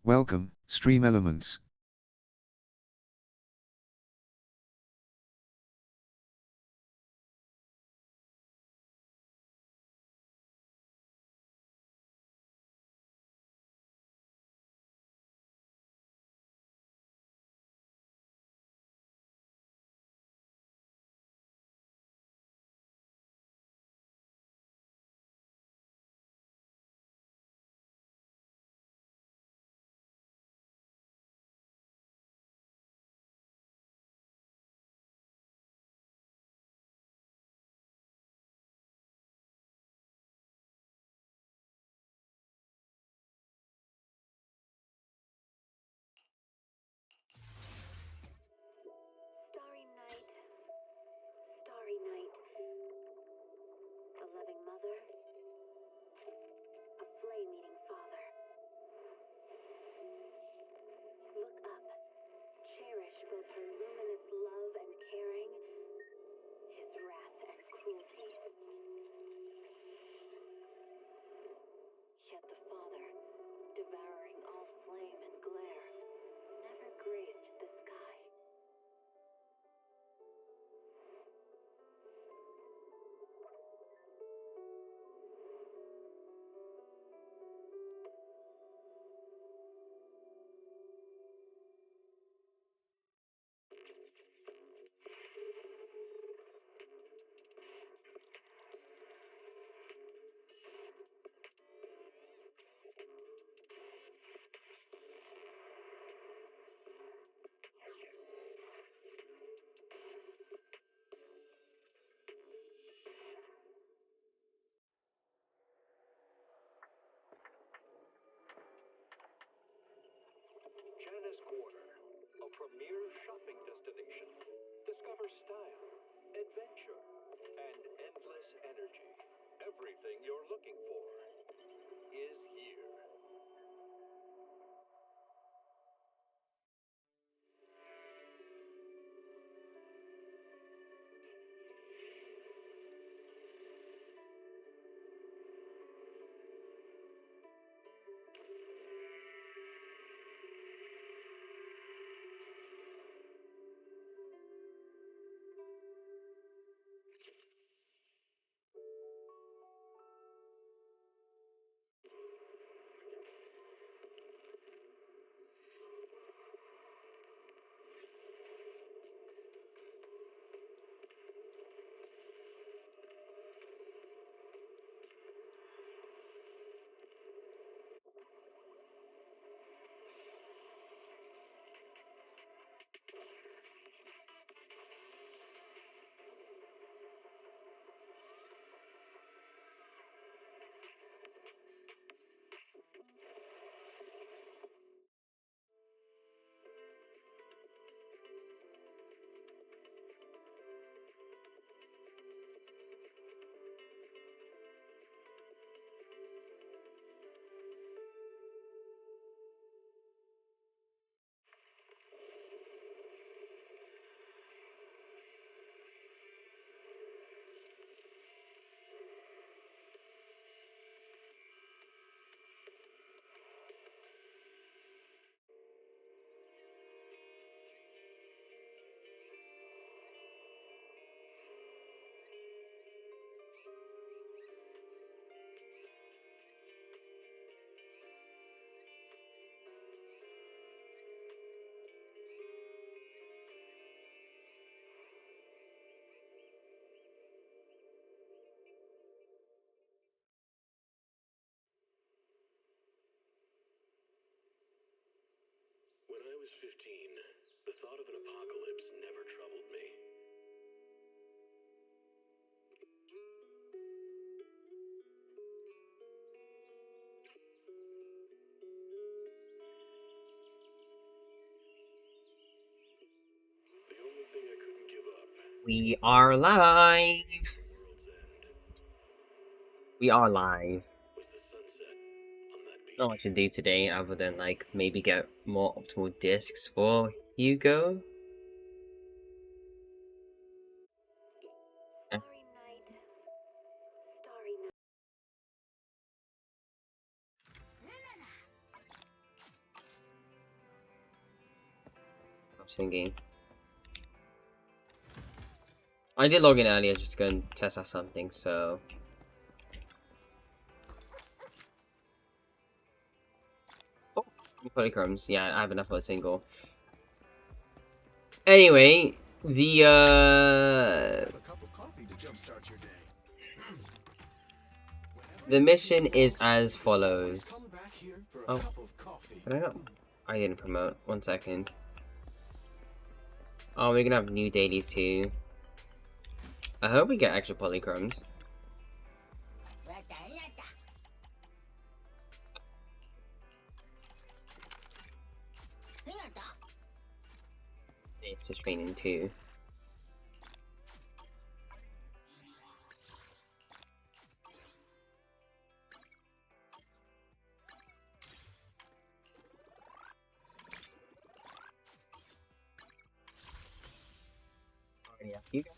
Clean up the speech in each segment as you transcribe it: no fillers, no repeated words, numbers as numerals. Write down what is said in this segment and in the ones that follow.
Welcome, stream elements. Starry night, starry night. The loving mother, a flame-eating father. Look up, cherish both her luminous love and caring, his wrath and cruelty. Yet the father, devouring all flame and glare, never graced the sky. Janice Quarter, a premier shopping destination. Discover style, adventure, and endless energy. Everything you're looking for is here. When I was 15, the thought of an apocalypse never troubled me. The only thing I couldn't give up We are live. world's end We are live. was the sunset on that beach. Not much to do today other than like maybe get more optimal discs for Hugo. Eh, Starry night, starry night. thingy. I did log in earlier just to go and test out something, so... Oh, polychromes. Yeah, I have enough for a single. Anyway, the, the mission is as follows. Oh, I don't know. I didn't promote. 1 second. Oh, we're gonna have new dailies too. I hope we get extra polychromes. It's just raining too. Yeah, you go.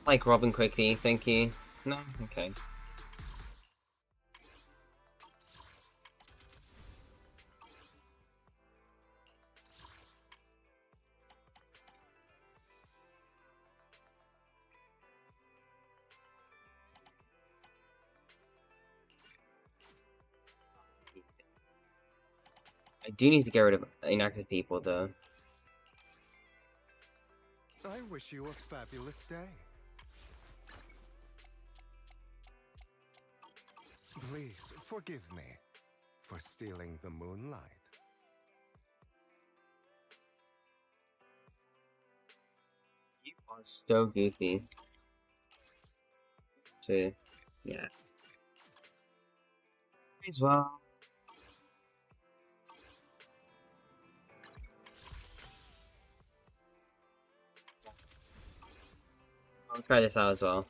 Like Robin quickly, thank you. No? Okay. I do need to get rid of inactive people though. I wish you a fabulous day. Please forgive me for stealing the moonlight. You are so goofy. So, yeah. As well. I'll try this out as well.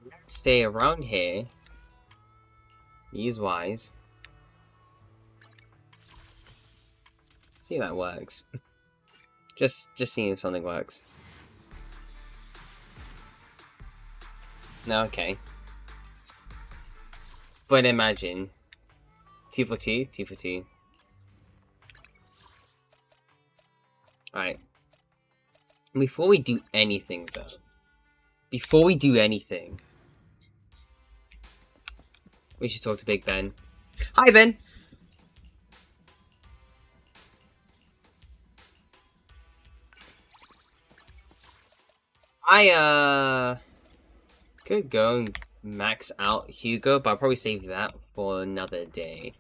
Let's stay around here. Use wise. See if that works. Just seeing if something works. No, okay. But imagine 2 for 2, 2 for 2. Alright. Before we do anything though. Before we do anything. We should talk to Big Ben. Hi Ben! I could go and max out Hugo, but I'll probably save that for another day.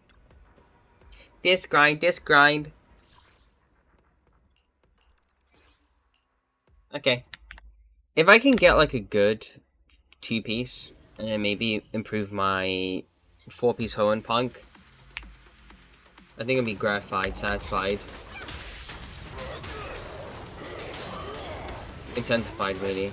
Disc grind, disc grind. Okay. If I can get like a good 2-piece, and then maybe improve my 4-piece Hoenn Punk, I think I'll be gratified, satisfied. Intensified, really.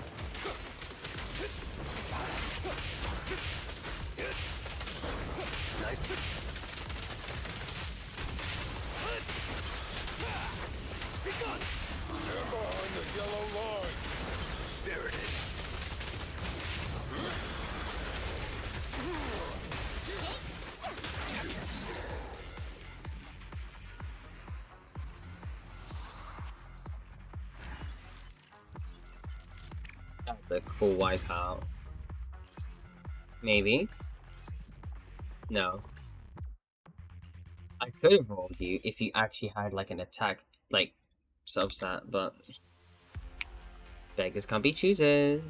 That's a cool wipeout. Maybe. No. I could have rolled you if you actually had like an attack, like substat, but beggars can't be choosers.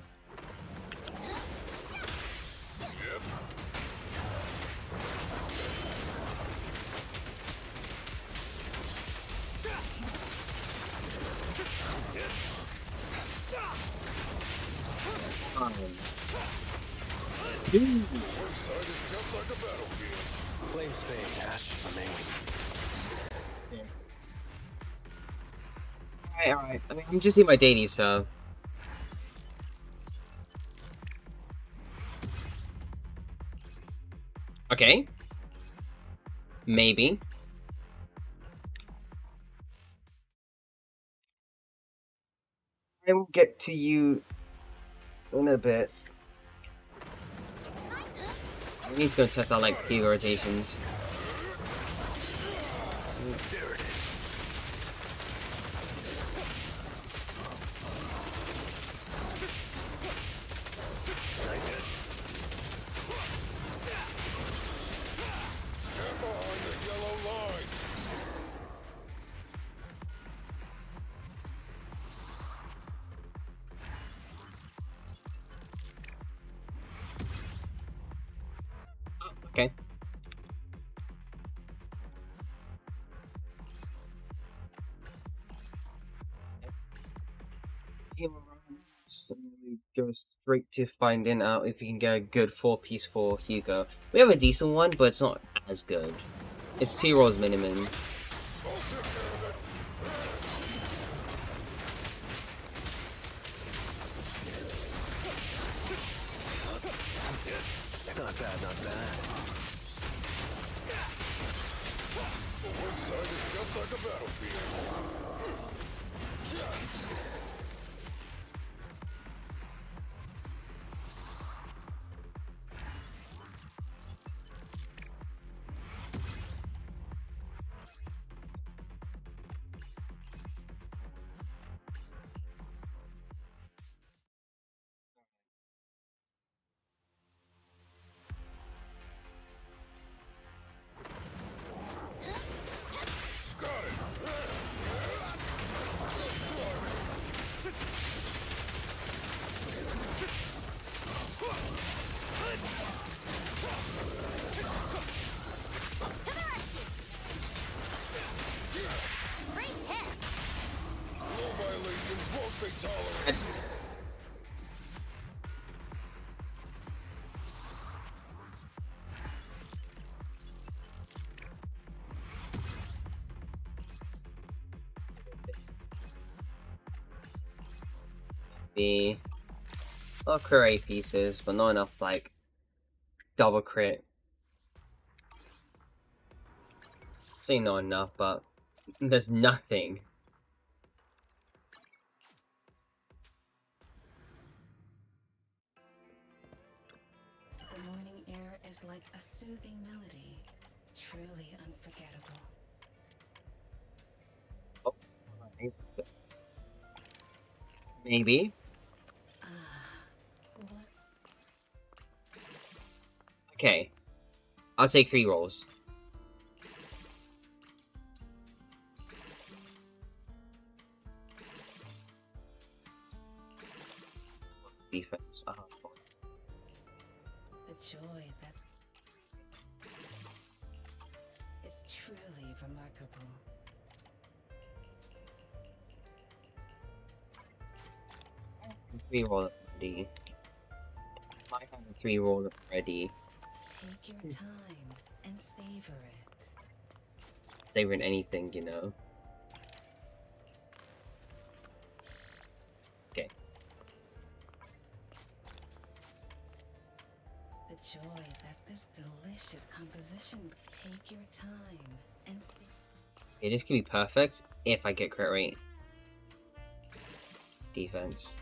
Flames fade, ash remain. Alright. I mean, I'm just in my dailies, so. Okay. Maybe. I will get to you in a bit. I need to go test out like P rotations. There it is. Stand behind the yellow line. Okay. So we go straight to finding out if we can get a good 4-piece for Hugo. We have a decent one, but it's not as good. It's 2 rolls minimum. I'll take care of it. Not bad, not bad. The one side is just like a battlefield. Got it. Rule violations won't be tolerated. The lot of crit pieces, but not enough like double crit. Say not enough, but there's nothing. The morning air is like a soothing melody, truly unforgettable. Oh, maybe. What? Okay. I'll take 3 rolls. Defense. The joy that is truly remarkable. 3 roll already. I have a 3 roll already. Take your time and savor it. Savoring anything, you know. Okay. The joy that this delicious composition. Take your time and see. Okay, this could be perfect if I get crit rate. Defense.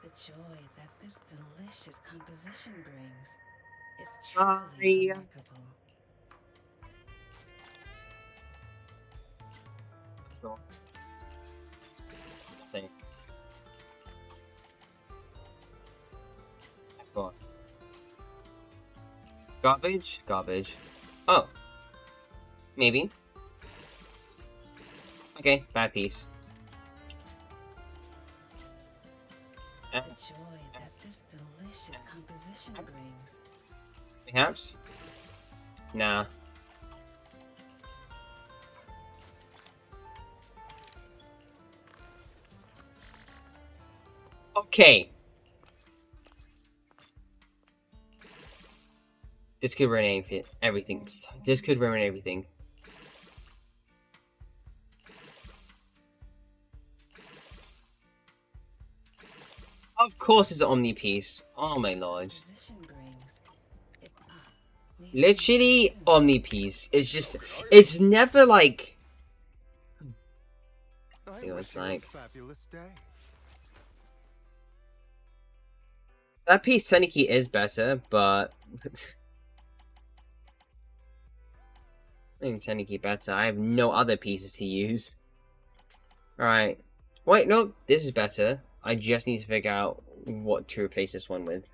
The joy that this delicious composition brings is truly remarkable. So. Thing. What? Garbage? Garbage. Oh. Maybe. Okay, bad piece. The joy that this delicious composition brings. Perhaps? Nah. Okay. This could ruin everything. This could ruin everything. Of course it's an Omni piece. Oh my lord. Literally Omni piece. It's just, it's never like... I See what it's wish you a like. fabulous day. That piece Seniki is better, but... I think Seniki better. I have no other pieces to use. Alright. Wait, no, this is better. I just need to figure out what to replace this one with.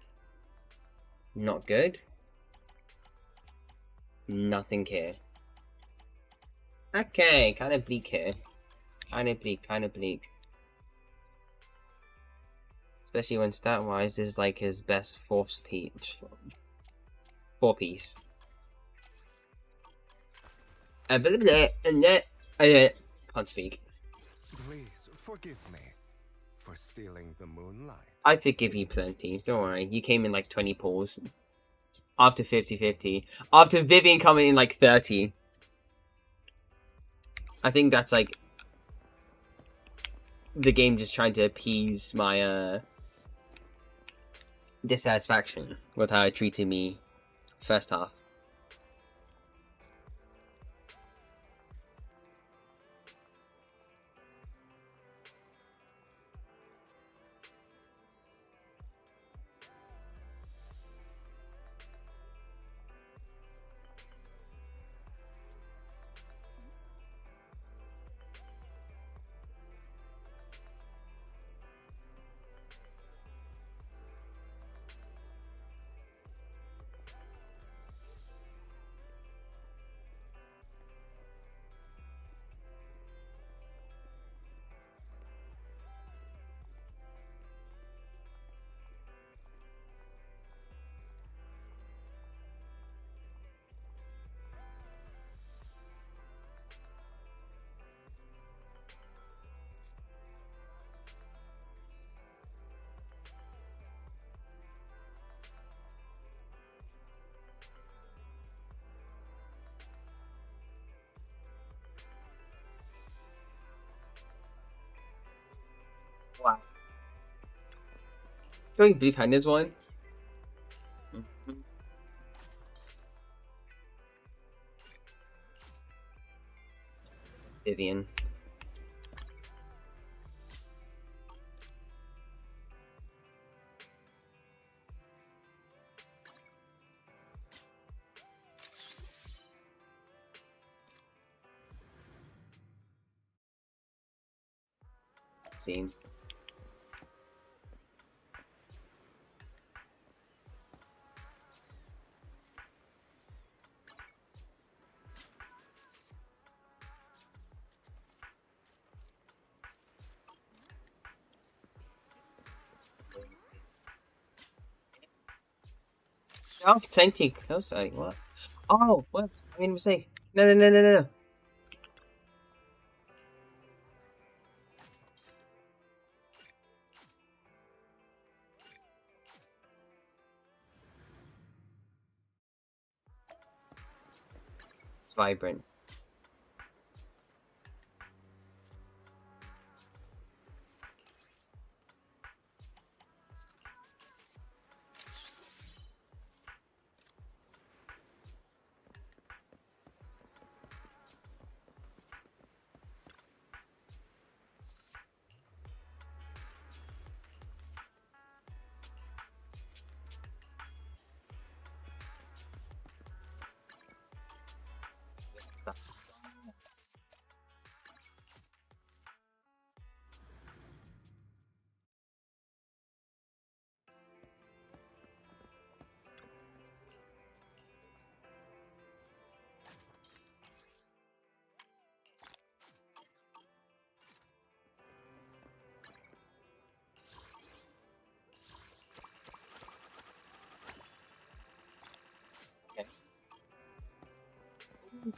Not good. Nothing here. Okay, kind of bleak here. Kind of bleak, kind of bleak. Especially when stat-wise, this is like his best four piece. Can't speak. Please forgive me for stealing the moonlight. I forgive you plenty. Don't worry. You came in like 20 pulls. After 50-50. After Vivian coming in like 30. I think that's like the game just trying to appease my dissatisfaction with how it treated me first half. Wow. Going Blue Panda's one? Vivian. Scene. That was plenty close. What? Oh, what? I made a mistake. No, no, no, no, no. It's vibrant.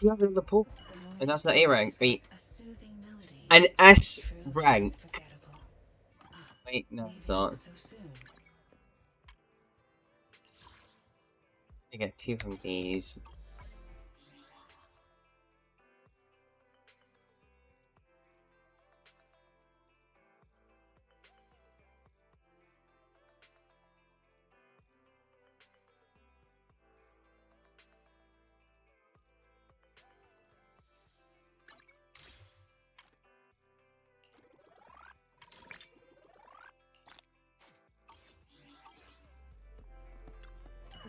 You have another pull. And that's the A rank. Wait. An S rank. Wait, no, it's not. I get 2 from these.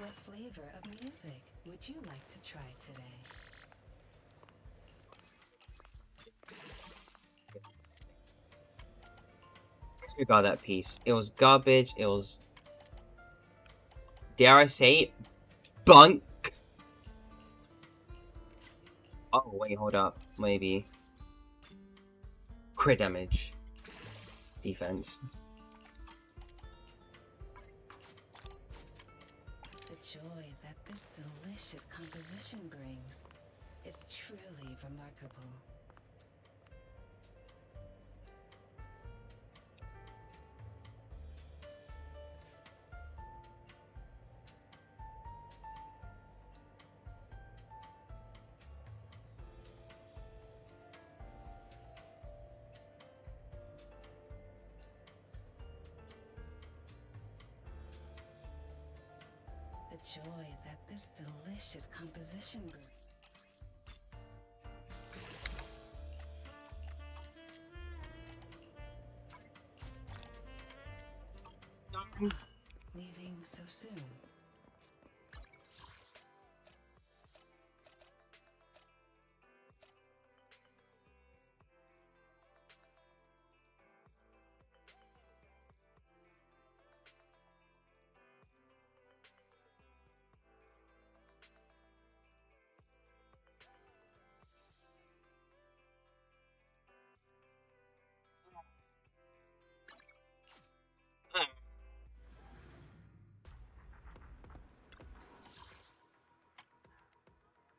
What flavor of music would you like to try today? We got that piece. It was garbage. It was, dare I say it, bunk. Oh wait, hold up. Maybe crit damage, defense. The joy that this delicious composition brings is truly remarkable. The joy that this delicious composition brings. Leaving so soon.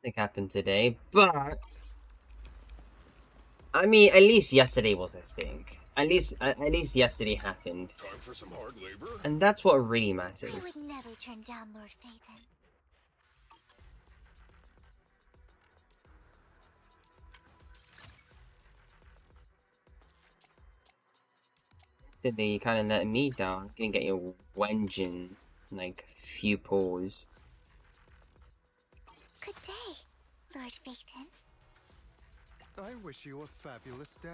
Nothing happened today, but I mean, at least yesterday was a thing. At least yesterday happened, Time for some hard labor? and that's what really I matters. would never turn down Lord Phaethon. Yesterday, you kind of let me down. Didn't get your wenjin like few pulls. Good day, Lord Phaethon. I wish you a fabulous day.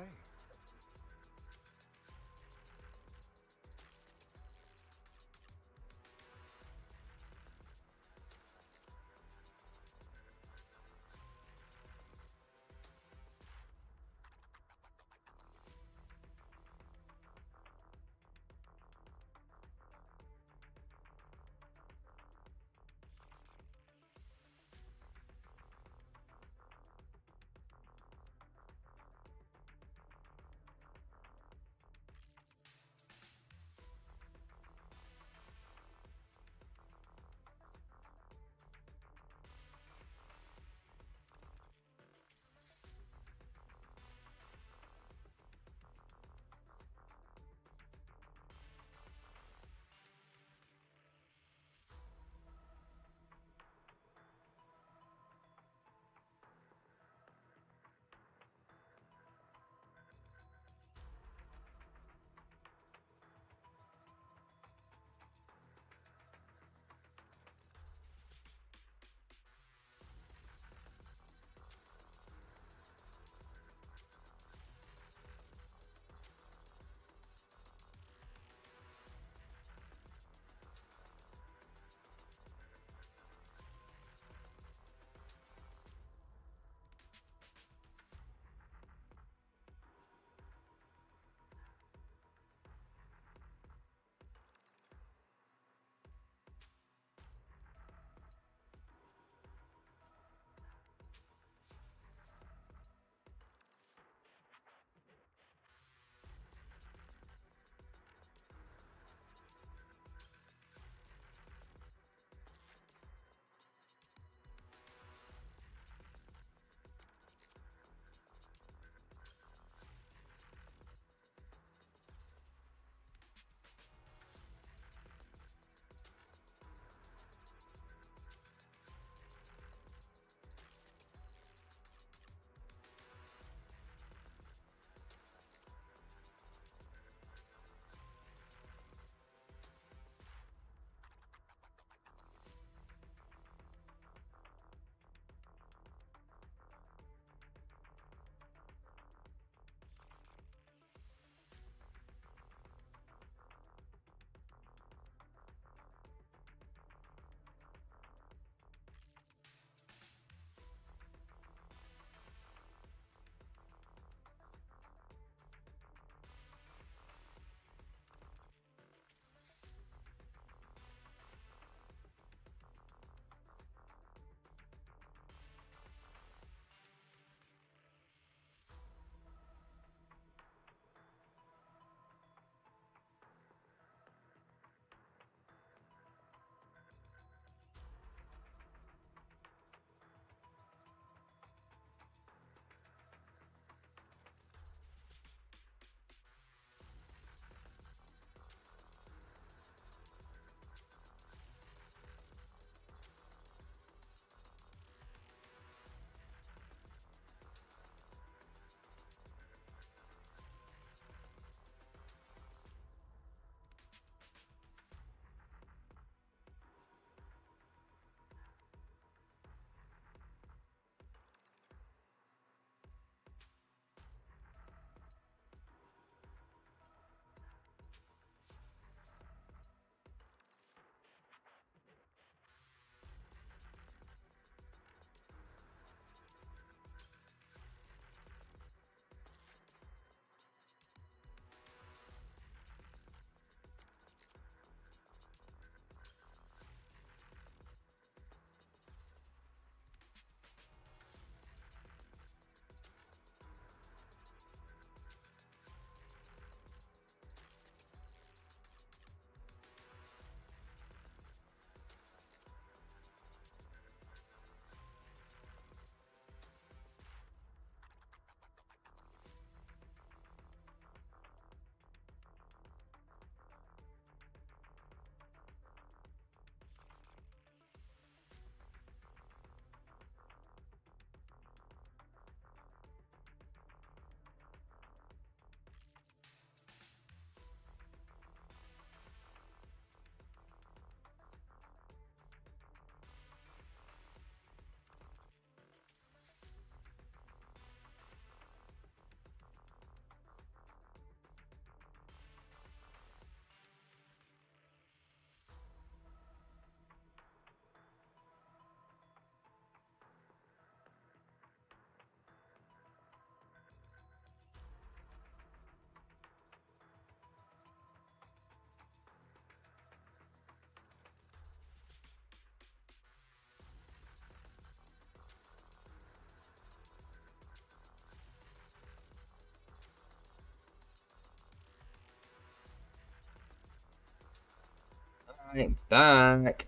Right back.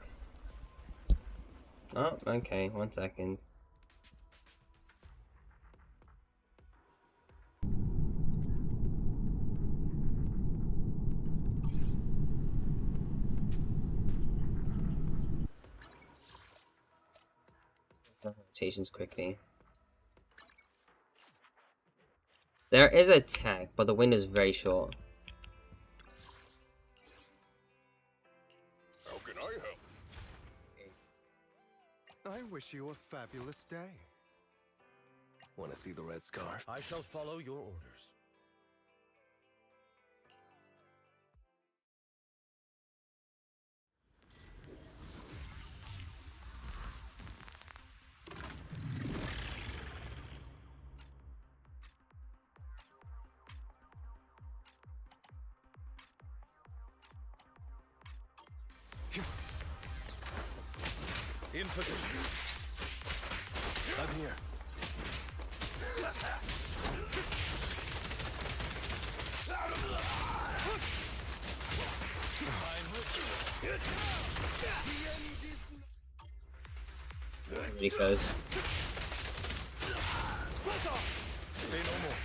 Oh, okay, 1 second. Rotations quickly. There is a tag, but the window is very short. How can I help? I wish you a fabulous day. Want to see the red scarf? I shall follow your orders. In position. I'm here. Because Say no more.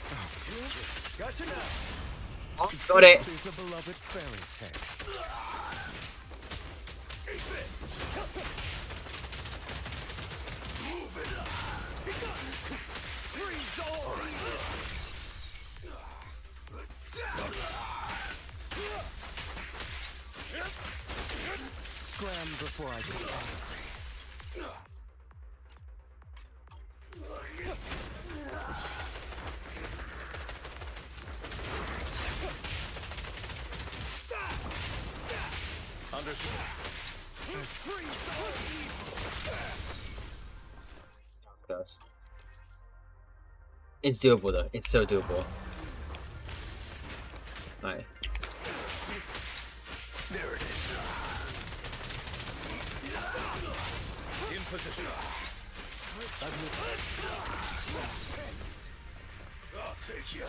Gotcha now. got it. This is a beloved fairy tale. Scram before I get angry. Understood. Goes. It's doable though. It's so doable. Alright. There it is. In position. I'll take you.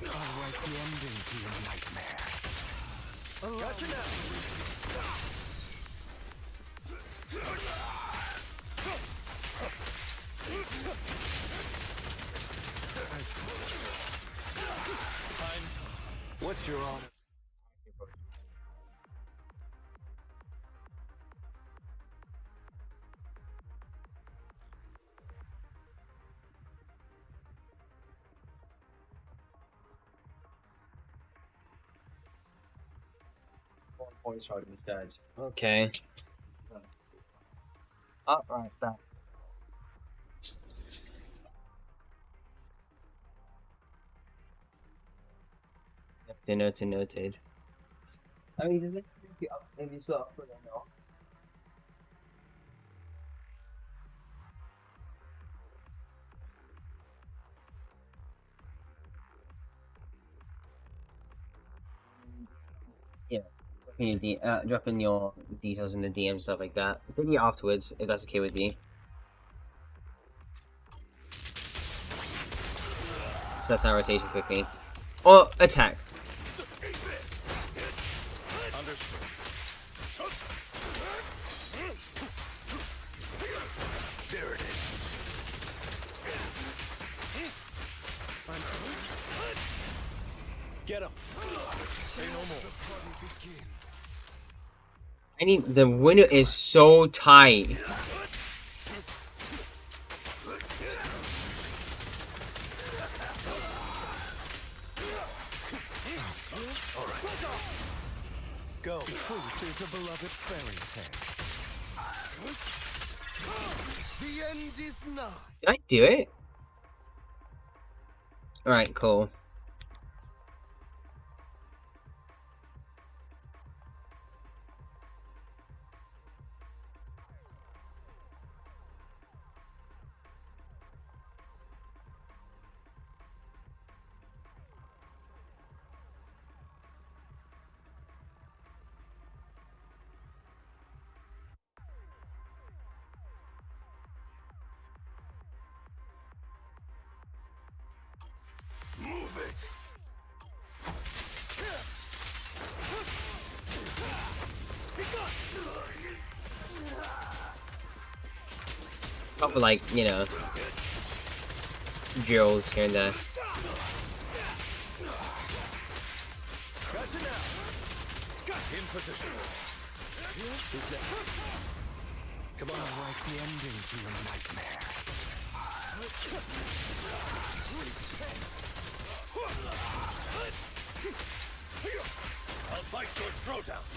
I'll write the ending to your nightmare. Gotcha now. What's your honor? Voice charge instead. Okay. Alright, back. Noted. I mean, does it be up? Maybe still up for them now. Yeah. Dropping your details in the DM, stuff like that. Maybe afterwards, if that's okay with you. So that's our rotation quickly. Or attack. Understood. There it is. Get him. Say no more. I need the window is so tight. Go. Truth is a beloved fairy tale. The end is nigh. Did I do it? Alright, cool. Couple, like, you know, drills here and there. Gotcha now. In position. Come on, write the ending to your nightmare. I'll fight your throat out.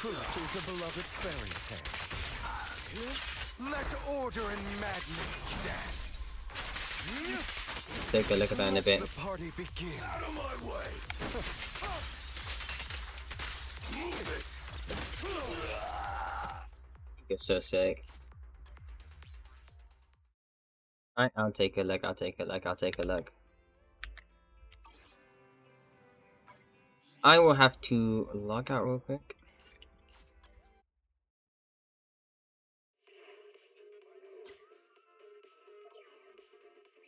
Truth is a beloved fairy tale. Let order and madness dance. Take a look at that in a bit. The party begin. Out of my way. Move it. You're so sick. Alright, I'll take a look, I'll take a look, I'll take a look. I will have to log out real quick.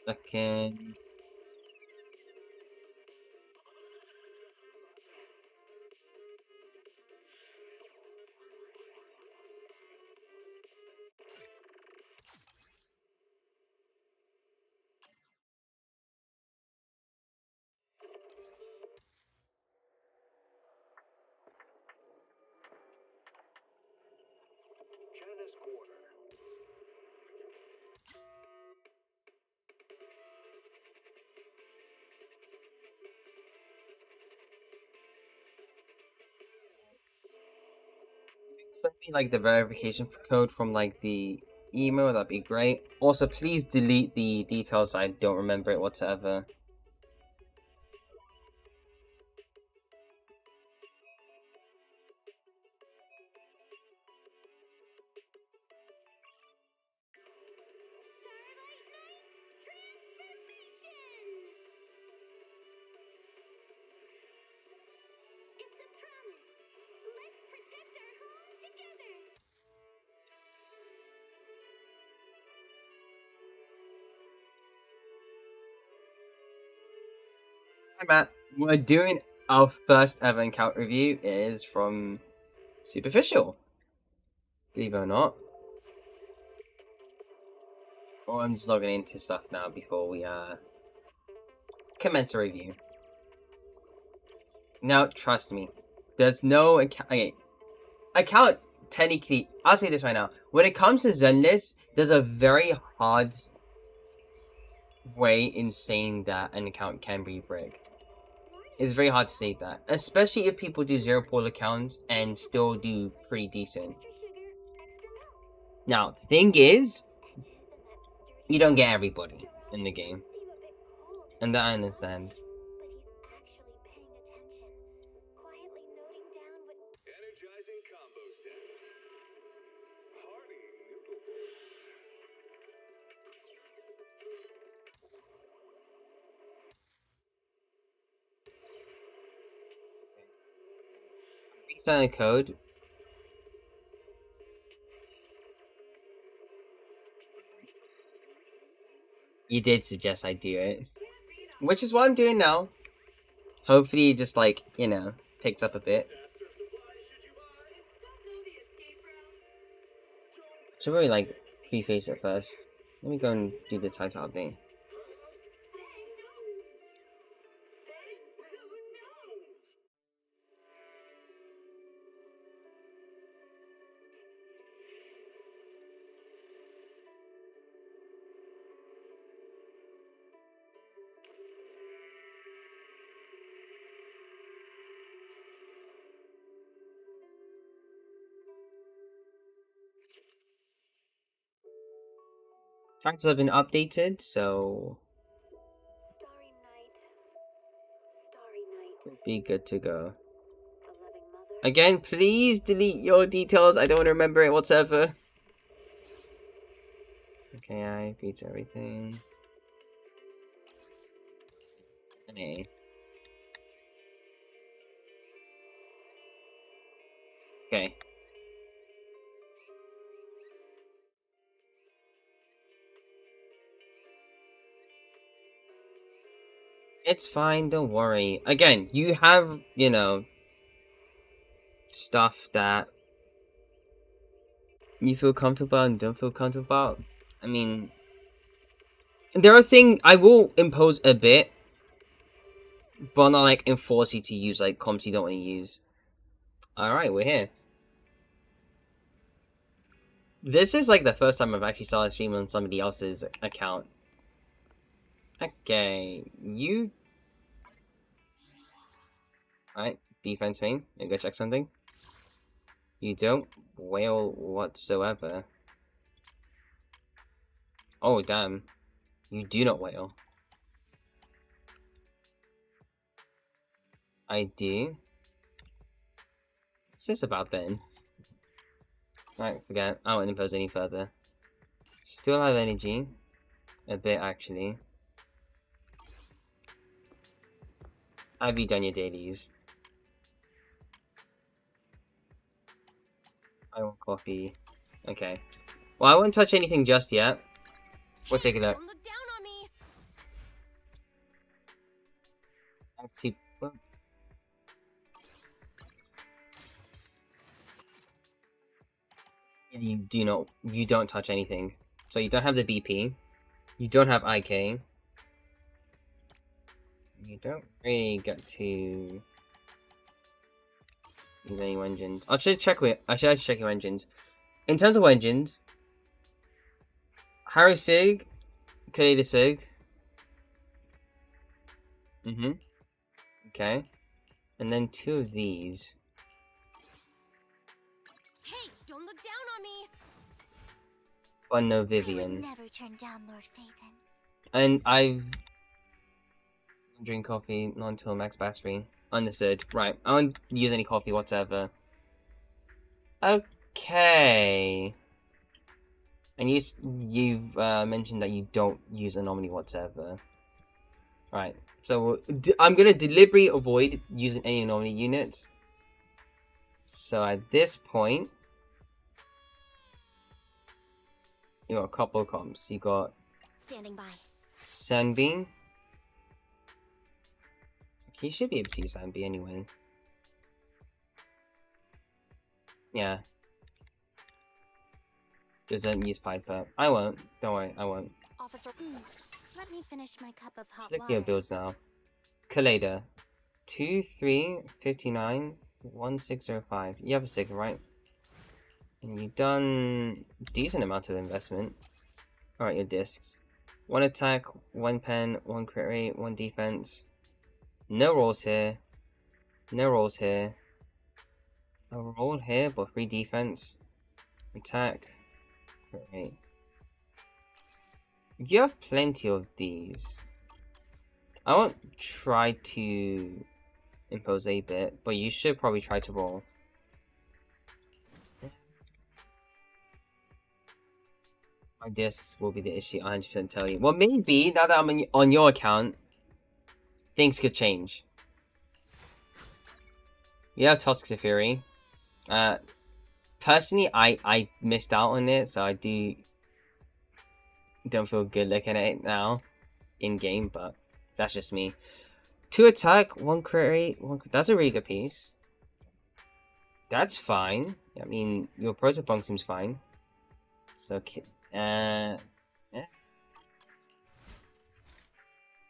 Second. Janice Quarter. Send me like the verification code from like the email, that'd be great. Also, please delete the details, I don't remember it whatsoever. It's a promise. Let's protect our home together. Hi Matt, we're doing our first ever encounter review. It is from Superficial, believe it or not. Oh, I'm just logging into stuff now before we commence a review. Now, trust me, there's no account. Okay, account technically. I'll say this right now. When it comes to Zenless, there's a very hard way in saying that an account can be rigged. It's very hard to say that, especially if people do zero pull accounts and still do pretty decent. Now, the thing is, you don't get everybody in the game, and that I understand. Energizing combo sets. Hearty noodle bowls. Resign the code. You did suggest I do it, which is what I'm doing now. Hopefully, it just like, you know, picks up a bit. Should really like preface it first. Let me go and do the title update. Titles have been updated, so Starry night. Starry night. it'll be good to go. A loving mother. Again, please delete your details. I don't want to remember it whatsoever. Okay, I agree to everything. An A. Okay. It's fine, don't worry. Again, you have, you know, stuff that you feel comfortable and don't feel comfortable about. I mean, there are things I will impose a bit, but not like enforce you to use like comps you don't want to use. Alright, we're here. This is like the first time I've actually started streaming on somebody else's account. Okay, you... Alright, defense main. I'm gonna go check something. You don't wail whatsoever. Oh, damn. You do not wail. I do. What's this about then? Alright, forget. I won't impose any further. Still have energy. A bit, actually. Have you done your dailies? I want coffee. Okay. Well, I won't touch anything just yet. We'll take a look. Don't look down on me. I have to... well, you don't touch anything. So you don't have the BP. You don't have IK. You don't really get to use any engines. I should check your engines. In terms of engines, Harry Sig, Kaleda Sig. Okay. And then 2 of these. Hey, don't look down on me. But no I Vivian. would never turn down Lord Phaethon. And I've... drink coffee, not until max battery. Understood. Right, I won't use any coffee whatsoever. Okay. And you mentioned that you don't use Anomaly whatsoever. Right, so I'm gonna deliberately avoid using any Anomaly units. So at this point, you got a couple of comps. You got Standing by. Sunbeam. Okay, you should be able to use Sunbeam anyway. Yeah. Doesn't use Piper. I won't. Don't worry, I won't. Officer. Let me finish my cup of hot Look at your water. builds now. Kaleda. 2359 1605. You have a Sigma, right? And you've done decent amount of investment. Alright, your discs. 1 attack, 1 pen, 1 crit rate, 1 defense. No rolls here. No rolls here. A roll here, but 3 defense. Attack. Crit rate. You have plenty of these. I won't try to impose a bit, but you should probably try to roll. My discs will be the issue, 100% tell you. Well, maybe, now that I'm on your account, things could change. You have Tusk of Fury. Personally, I missed out on it, so I don't feel good looking at it now in game, but that's just me. 2 attack, 1 crit rate, that's a really good piece. That's fine. I mean, your Protopunk seems fine. So, yeah.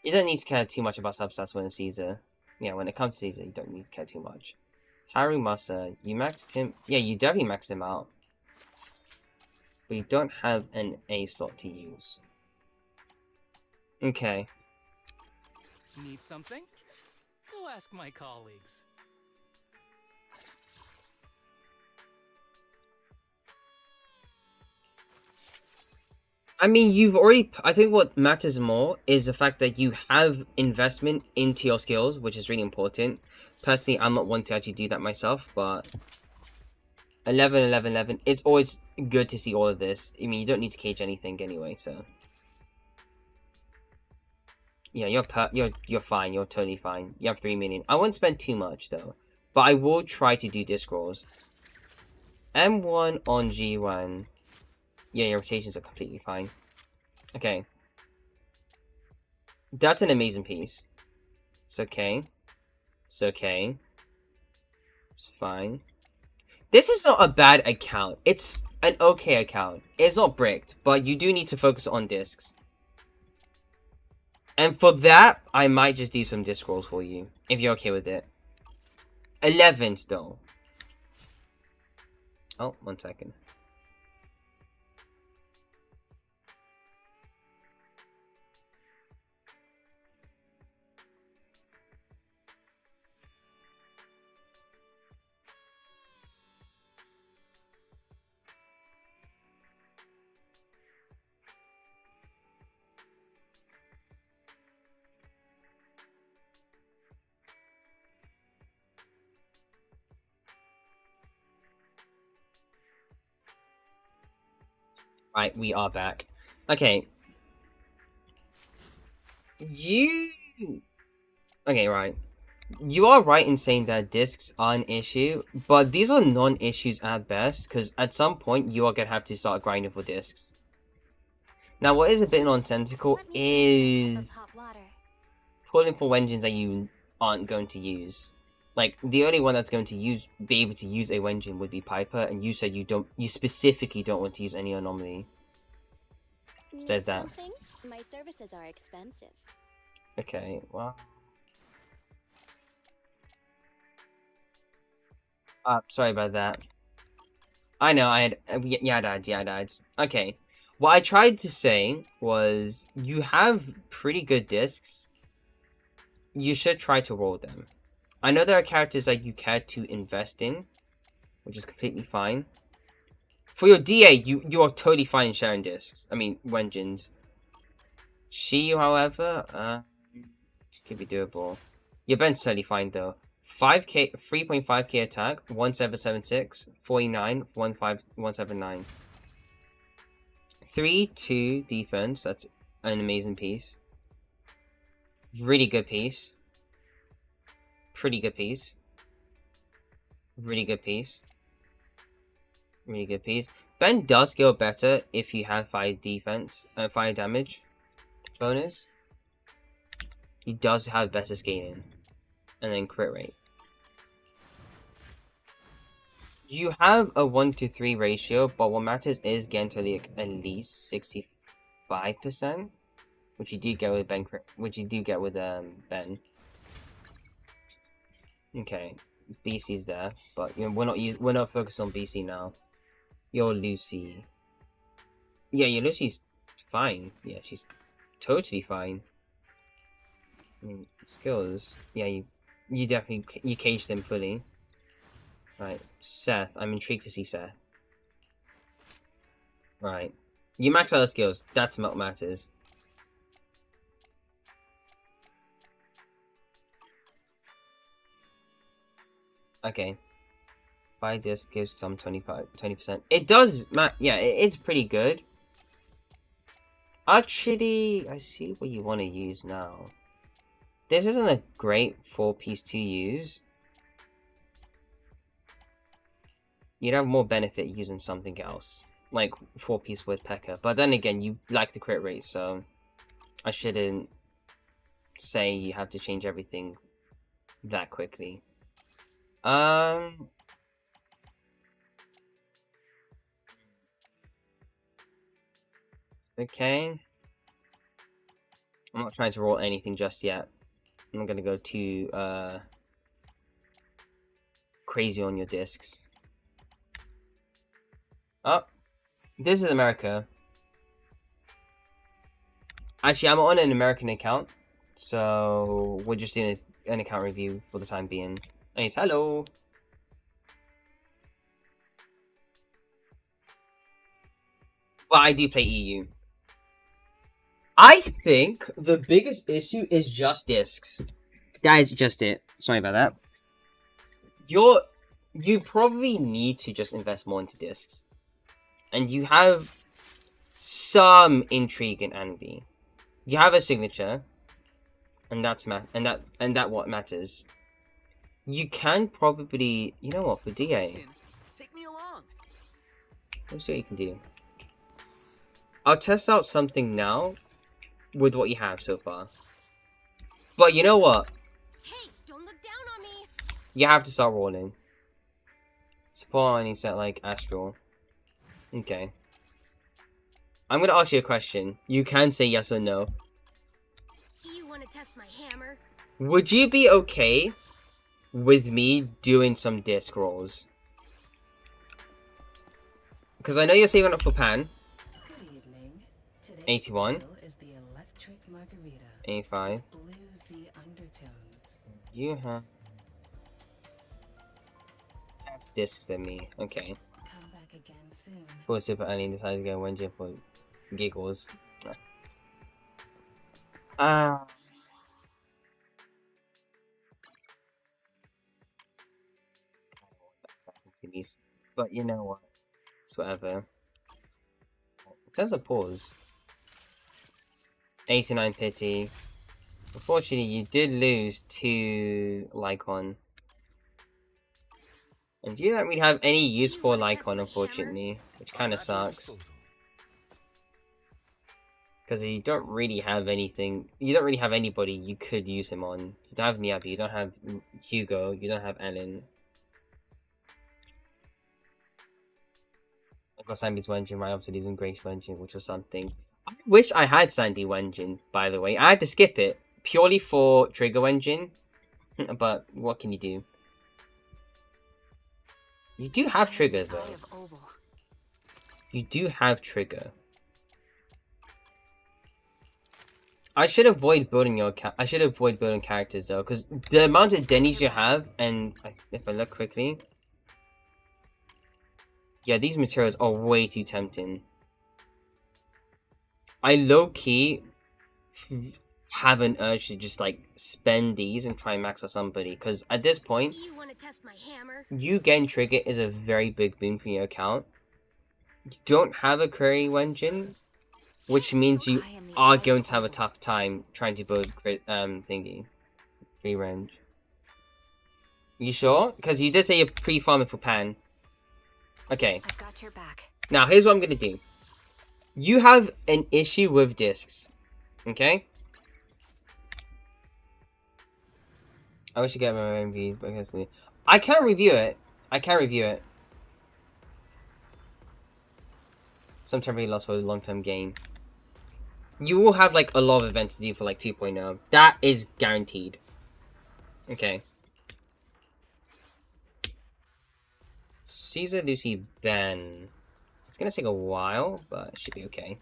You don't need to care too much about substats when it's Caesar. Yeah, when it comes to Caesar, you don't need to care too much. Haru Masa, you maxed him. Yeah, you definitely maxed him out. But you don't have an A slot to use. Okay. Need something? Go ask my colleagues. I mean, you've already... I think what matters more is the fact that you have investment into your skills, which is really important. Personally, I'm not one to actually do that myself, but... 11, 11, 11. It's always good to see all of this. I mean, you don't need to cage anything anyway, so... Yeah, you're fine. You're totally fine. You have 3 million. I won't spend too much, though. But I will try to do disc rolls. M1 on G1. Yeah, your rotations are completely fine. Okay. That's an amazing piece. It's okay. It's okay. It's fine. This is not a bad account. It's an okay account. It's not bricked, but you do need to focus on discs. And for that, I might just do some disc rolls for you, if you're okay with it. 11 still. Oh, 1 second. Right, we are back. Okay. Okay, right. You are right in saying that discs are an issue, but these are non-issues at best, because at some point you are going to have to start grinding for discs. Now, what is a bit nonsensical Let me finish my cup is of hot water. pulling for engines that you aren't going to use. Like, the only one that's going to be able to use a engine would be Piper, and you said you specifically don't want to use any anomaly. So there's that. Something? My services are expensive. Okay, well. Sorry about that. I know, I had, yeah, I died. Okay, what I tried to say was, you have pretty good discs. You should try to roll them. I know there are characters that you care to invest in, which is completely fine. For your DA, you are totally fine in sharing discs. I mean, Wenjins. Shiyu, however, could be doable. Your bench totally fine though. 5k, 3.5k attack, 1776, 49, 15179. 3-2 defense. That's an amazing piece. Really good piece. Pretty good piece. Really good piece. Really good piece. Ben does go better if you have fire defense, fire damage bonus. He does have better scaling, and then crit rate. You have a 1-to-3 ratio, but what matters is getting to like at least 65%, which you do get with Ben. Which you do get with Ben. Okay, BC's there, but you know we're not focused on BC now. Your Lucy. Yeah, your Lucy's fine. Yeah, she's totally fine. I mean, skills. Yeah, you definitely you caged them fully. Right, Seth. I'm intrigued to see Seth. Right, you max out the skills. That's what matters. Okay. Buy disc gives some 20%. It does, yeah, it's pretty good. Actually, I see what you want to use now. This isn't a great 4-piece to use. You'd have more benefit using something else, like 4-piece woodpecker. But then again, you like the crit rate, so I shouldn't say you have to change everything that quickly. Okay. I'm not trying to roll anything just yet. I'm not gonna go too crazy on your discs. Oh, this is America. Actually, I'm on an American account, so we're just doing an account review for the time being. Anyways, hello. Well, I do play EU. I think the biggest issue is just discs. That is just it. Sorry about that. You probably need to just invest more into discs. And you have some intrigue in Envy. You have a signature. And that's what matters. You can probably, you know what, for DA. Take me along. Let's see what you can do. I'll test out something now with what you have so far. But you know what? Hey, don't look down on me. You have to start rolling. Support only set like Astral. Okay. I'm gonna ask you a question. You can say yes or no. You want to test my hammer? Would you be okay with me doing some disc rolls? Because I know you're saving up for Pan. Good evening. Today's 81. special is the electric margarita 85. with bluesy undertones. You have less discs than me. Okay. Come back again soon. For super early, decided to go Wednesday for giggles. Ah. That's happened to me. But you know what? It's whatever. In terms of pause, 89 pity. Unfortunately, you did lose to Lycon. And you don't really have any use for Lycon, unfortunately, which kind of sucks. Because you don't really have anything. You don't really have anybody you could use him on. You don't have Miyabi, you don't have Hugo, you don't have Ellen. I've got Sandy's Wenjin right up to these Grace Wenjin, which was something. I wish I had Sandy Wenjin, by the way. I had to skip it purely for Trigger Wenjin. But what can you do? You do have Trigger, though. You do have Trigger. I should avoid building characters though, because the amount of Denny's you have, and if I look quickly, yeah, these materials are way too tempting. I low-key have an urge to just like spend these and try and max out somebody, because at this point, You want to test my hammer? you getting Trigger is a very big boon for your account. You don't have a Curry Wenjin, which means you are going to have a tough time trying to build thingy. Free range. You sure? Because you did say you're pre-farming for Pan. Okay. I've got your back. Now, here's what I'm going to do. You have an issue with discs. Okay? I wish you get my review, but I can't review it. I can't review it. Some temporary loss for a long-term gain. You will have like a lot of events to do for like 2.0. That is guaranteed. Okay. Caesar, Lucy, Ben. It's gonna take a while, but it should be okay.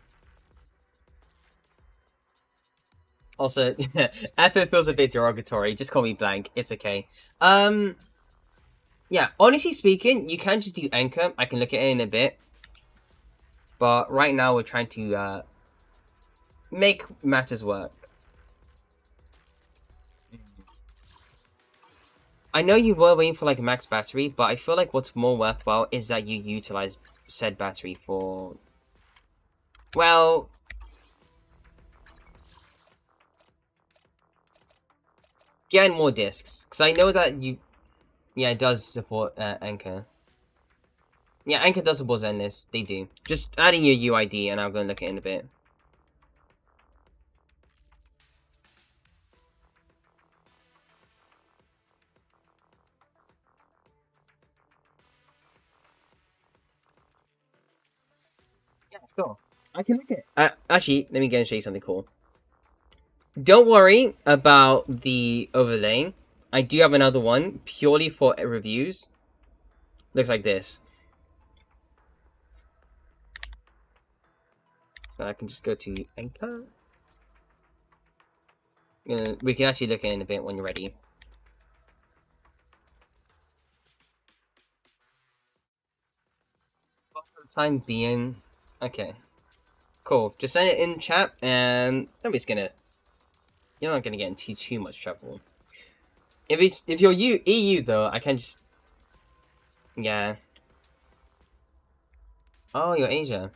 Also, FF feels a bit derogatory. Just call me blank. It's okay. Yeah, honestly speaking, you can just do Anchor. I can look at it in a bit. But right now we're trying to make matters work. I know you were waiting for like a max battery, but I feel like what's more worthwhile is that you utilize said battery for, well, getting more discs. Because I know that you, yeah, it does support Anchor. Yeah, Anchor does support Zenless. They do. Just adding your UID and I'll go and look at it in a bit. Yeah, sure. I can look at it. Actually, let me go and show you something cool. Don't worry about the overlaying. I do have another one purely for reviews. Looks like this. So I can just go to Anchor. We can actually look at it in a bit when you're ready. For the time being, okay. Cool. Just send it in chat, and nobody's gonna. You're not gonna get into too much trouble. If you're EU though, I can just. Yeah. Oh, you're Asia.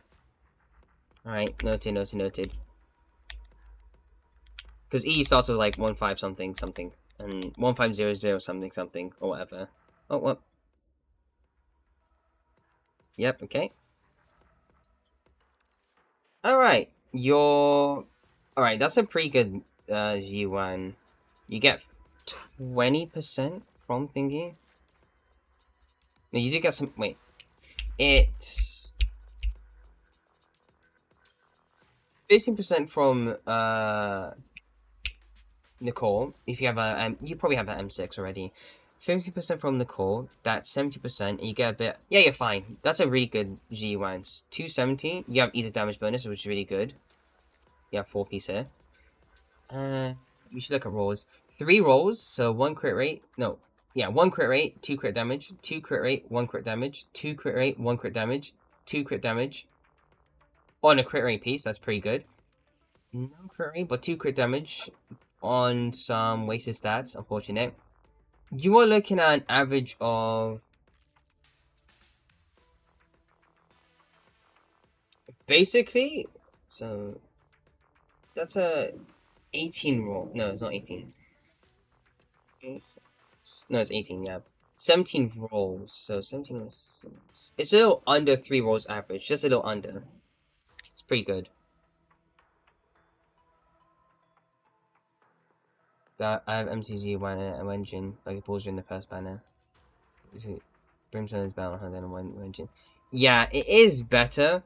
Alright, noted. Because EU starts with like 15 something something, and 1500 something something, or whatever. Oh, what? Yep, okay. Alright, alright, that's a pretty good yuan. You get 20% from thingy. No, you do get some. Wait, it's 15% from Nicole. If you have a you probably have an M6 already. 50% from Nicole. That's 70%, and you get a bit. Yeah, you're fine. That's a really good G1. It's 270. You have either damage bonus, which is really good. You have 4-piece here. We should look at rolls. 3 rolls, so 1 crit rate. No, yeah, 1 crit rate, 2 crit damage, 2 crit rate, 1 crit damage, 2 crit rate, 1 crit damage, 2 crit damage. On a crit rate piece, that's pretty good. No crit rate, but 2 crit damage on some wasted stats. Unfortunate. You are looking at an average of basically. So that's a 18 roll. No, it's not 18. No, it's 18. Yeah, 17 rolls. So 17 was. It's a little under 3 rolls average. Just a little under. It's pretty good. That I have MTG one engine, like it pulls you in the first banner. Brimstone is better than one engine. Yeah, it is better.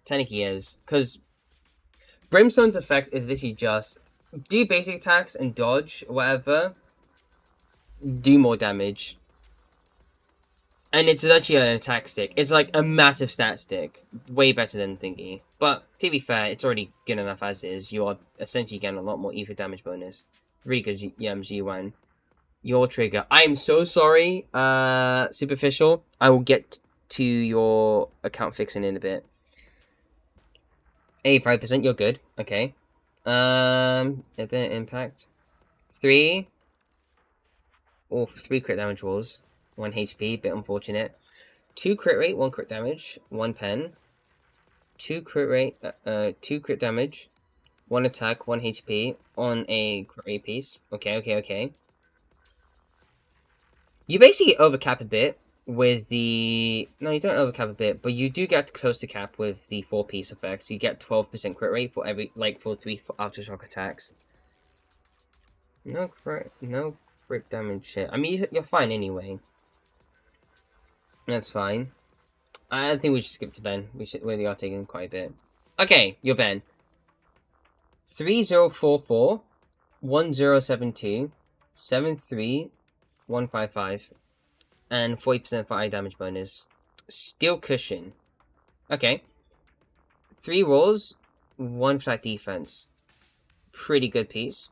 Technically is. Because Brimstone's effect is literally just do basic attacks and dodge, whatever. Do more damage. And it's actually an attack stick. It's like a massive stat stick. Way better than Thingy. But to be fair, it's already good enough as is. You are essentially getting a lot more ether damage bonus. Really good G1. Your trigger. I am so sorry, Superficial. I will get to your account fixing in a bit. 85%, you're good. Okay. A bit impact. 3 crit damage rolls. 1 HP, bit unfortunate. 2 crit rate, 1 crit damage, 1 pen. 2 crit rate, 2 crit damage, 1 attack, 1 HP on a crit rate piece. Okay. You basically overcap a bit with the... No, you don't overcap a bit, but you do get close to cap with the 4-piece effect. You get 12% crit rate for every, like, for 3 aftershock attacks. No crit damage shit. I mean, you're fine anyway. That's fine. I think we should skip to Ben. We really are taking quite a bit. Okay, you're Ben. 3044 1072 73155 and 40% fire damage bonus. Steel cushion. Okay. 3 rolls, 1 flat defense. Pretty good piece.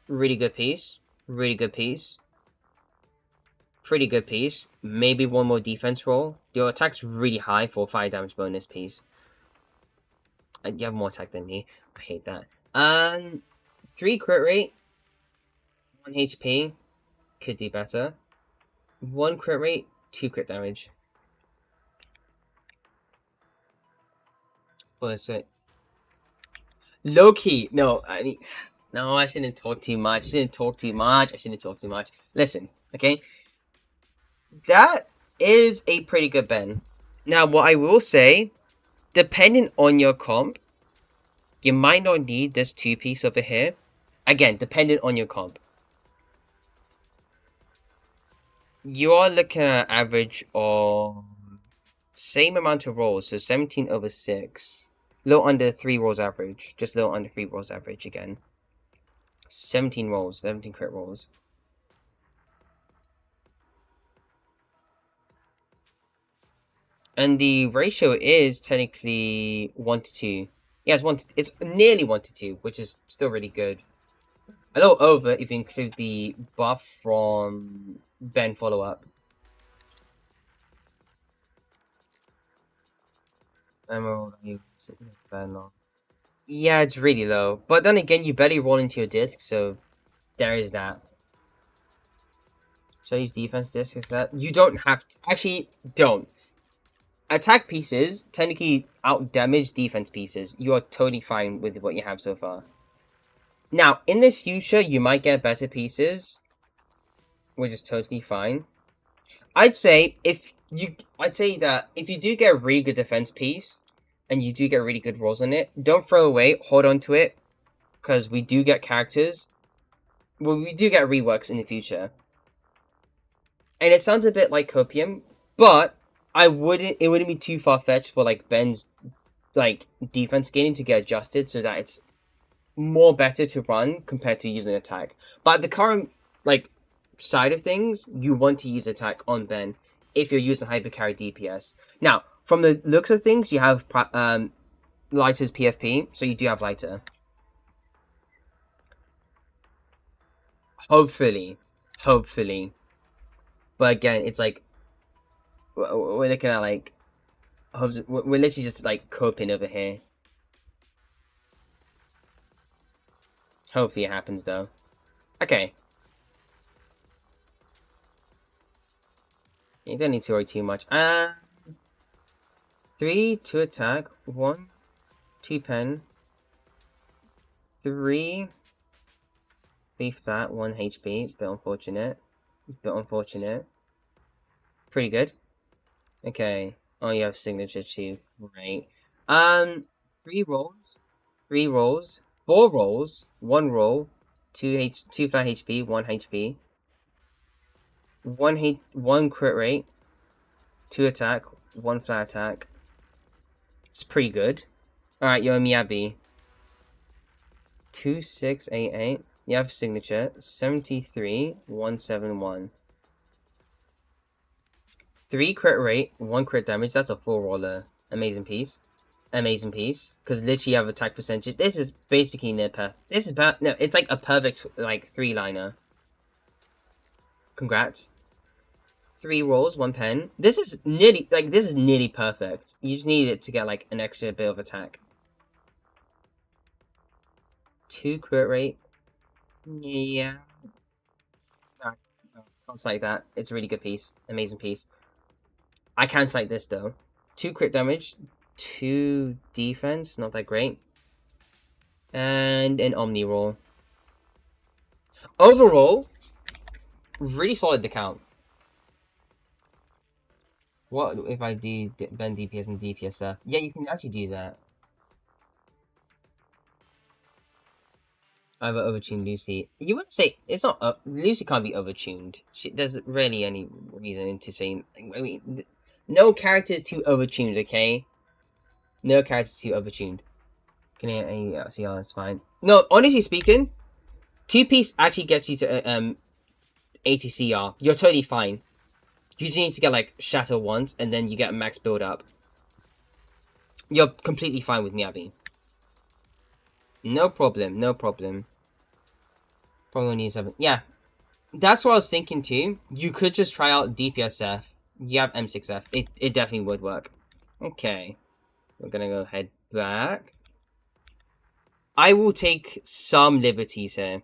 Really good piece. Really good piece. Pretty good piece. Maybe 1 more defense roll. Your attack's really high for a fire damage bonus piece. You have more attack than me. I hate that. 3 crit rate. 1 HP. Could do better. 1 crit rate. 2 crit damage. What is it? Low key. No, I mean... No, I shouldn't talk too much. Listen, okay? That is a pretty good Ben. Now, what I will say, depending on your comp, you might not need this 2-piece over here. Again, depending on your comp. You are looking at an average of same amount of rolls, so 17 over 6. Little under 3 rolls average. Just a little under 3 rolls average again. 17 rolls, 17 crit rolls. And the ratio is technically 1 to 2. Yeah, it's nearly 1 to 2, which is still really good. A little over if you include the buff from Ben follow-up. Yeah, it's really low. But then again, you barely roll into your disc, so there is that. Should I use defense disc? Is that? You don't have to. Actually, don't. Attack pieces technically out-damage defense pieces. You are totally fine with what you have so far. Now, in the future, you might get better pieces, which is totally fine. I'd say that if you do get a really good defense piece, and you do get really good rolls on it, don't throw away, hold on to it, because we do get characters. Well, we do get reworks in the future. And it sounds a bit like Copium, But it wouldn't be too far-fetched for like Ben's like defense scaling to get adjusted so that it's more better to run compared to using attack. But the current like side of things, you want to use attack on Ben if you're using hypercarry DPS. Now, from the looks of things, you have Lighter's PFP, so you do have Lighter. Hopefully. But again, it's like we're looking at like we're literally just like coping over here. Hopefully it happens though. Okay. You don't need to worry too much. 3 to attack, 1, 2 pen, 3 beef that, 1 HP, bit unfortunate. Pretty good. Okay. Oh, you have signature too. Right. 3 rolls. 4 rolls. 1 roll. 2 flat HP. 1 HP. 1 crit rate. 2 attack. 1 flat attack. It's pretty good. Alright, you're Miyabi. 2688. You have signature. 73 171. 3 crit rate, 1 crit damage. That's a full roller. Amazing piece. Because literally you have attack percentage. This is basically near perfect. No, it's like a perfect like 3-liner. Congrats. 3 rolls, 1 pen. This is nearly perfect. You just need it to get like an extra bit of attack. 2 crit rate. Yeah. No, can't like that. It's a really good piece. Amazing piece. I can cite this though. 2 crit damage, 2 defense, not that great. And an Omni roll. Overall, really solid the count. What if I do Ben DPS and DPS? Yeah, you can actually do that. I have overtuned Lucy. You would say it's not. Lucy can't be overtuned. There's rarely any reason to say. I mean, no character is too overtuned. Okay, no character is too overtuned. Can I see? Oh, that's fine. No, honestly speaking, 2-piece actually gets you to ATCR. You're totally fine. You just need to get like Shatter once, and then you get a max build up. You're completely fine with Miyabi. No problem. Probably need 7. Yeah, that's what I was thinking too. You could just try out DPSF. You have M6F. It definitely would work. Okay, we're gonna go head back. I will take some liberties here.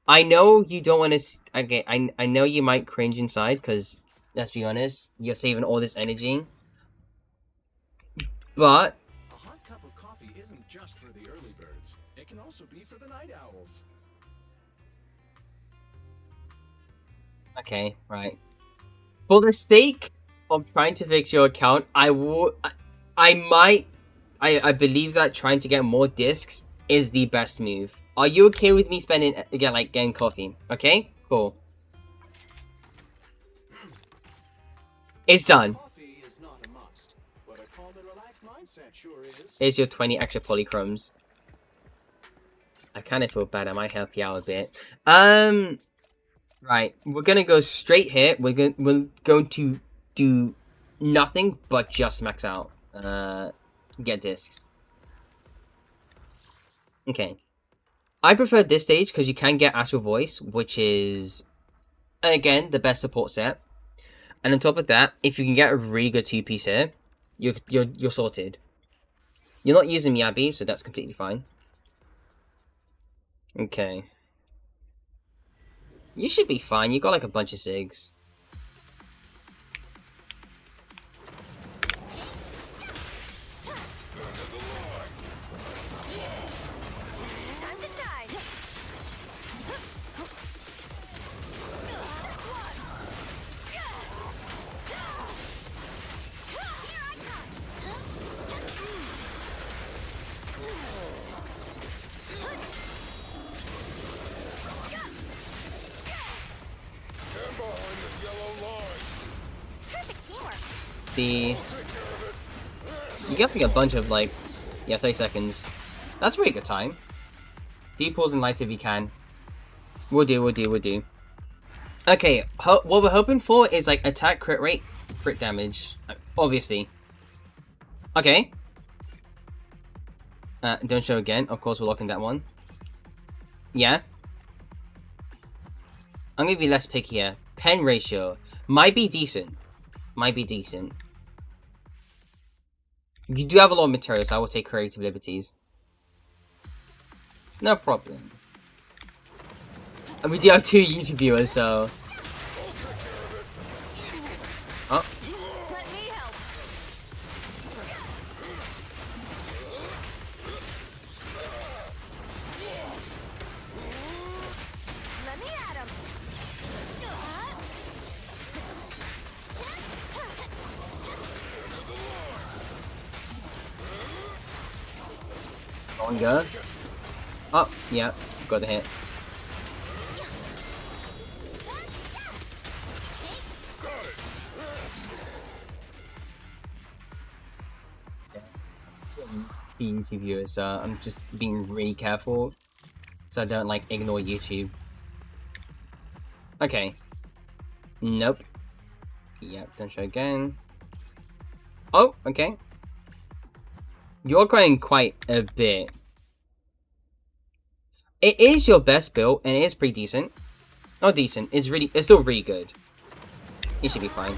I know you don't want to. Okay, I know you might cringe inside because let's be honest, you're saving all this energy. But A hot cup of coffee isn't just for the early birds. It can also be for the night owls. okay, right. For the sake of trying to fix your account, I believe that trying to get more discs is the best move. Are you okay with me getting coffee? Okay, cool. It's done. Coffee is not a must, but a calm and relaxed mindset sure is. Here's your 20 extra polychromes. I kind of feel bad. I might help you out a bit. Right. We're gonna go straight here. We're going to do nothing but just max out. Get discs. Okay. I prefer this stage because you can get Astral Voice, which is again the best support set. And on top of that, if you can get a really good 2-piece here, you're sorted. You're not using Miyabi, so that's completely fine. Okay. You should be fine. You got like a bunch of SIGs. Time to shine. Stand behind the 50. You get like a bunch of like, yeah, 30 seconds. That's a pretty good time. Deep pulls and lights if you can. We'll do. Okay, what we're hoping for is like attack crit rate, crit damage, obviously. Okay. Don't show again. Of course, we're locking that one. Yeah. I'm gonna be less picky here. Pen ratio might be decent. You do have a lot of materials, so I will take creative liberties. No problem. And we do have 2 YouTube viewers, so... Oh. Let me help. Let me at him. Going good. Oh, yeah, got the hit. YouTube viewers, so I'm just being really careful so I don't like ignore YouTube. Okay. Nope. Yep, don't show again. Oh, okay. You're going quite a bit. It is your best build, and it is pretty decent. Not decent, it's still really good. You should be fine.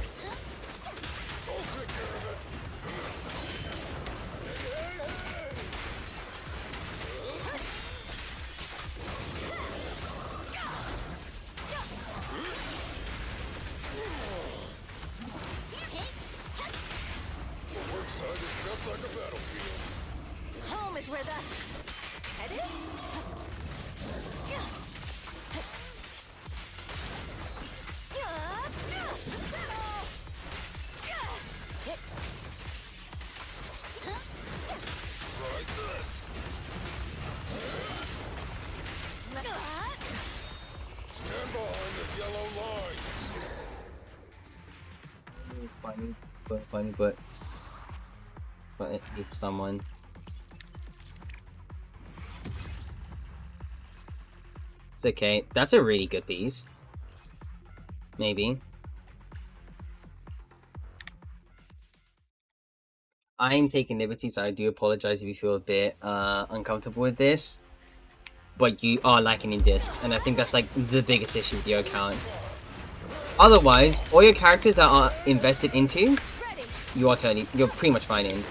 Home is where the head is. Stand behind the yellow line. Funny, but if someone. It's okay. That's a really good piece. Maybe. I'm taking liberties, so I do apologize if you feel a bit uncomfortable with this. But you are lacking in discs, and I think that's like the biggest issue with your account. Otherwise, all your characters that are invested into, you're pretty much fine in.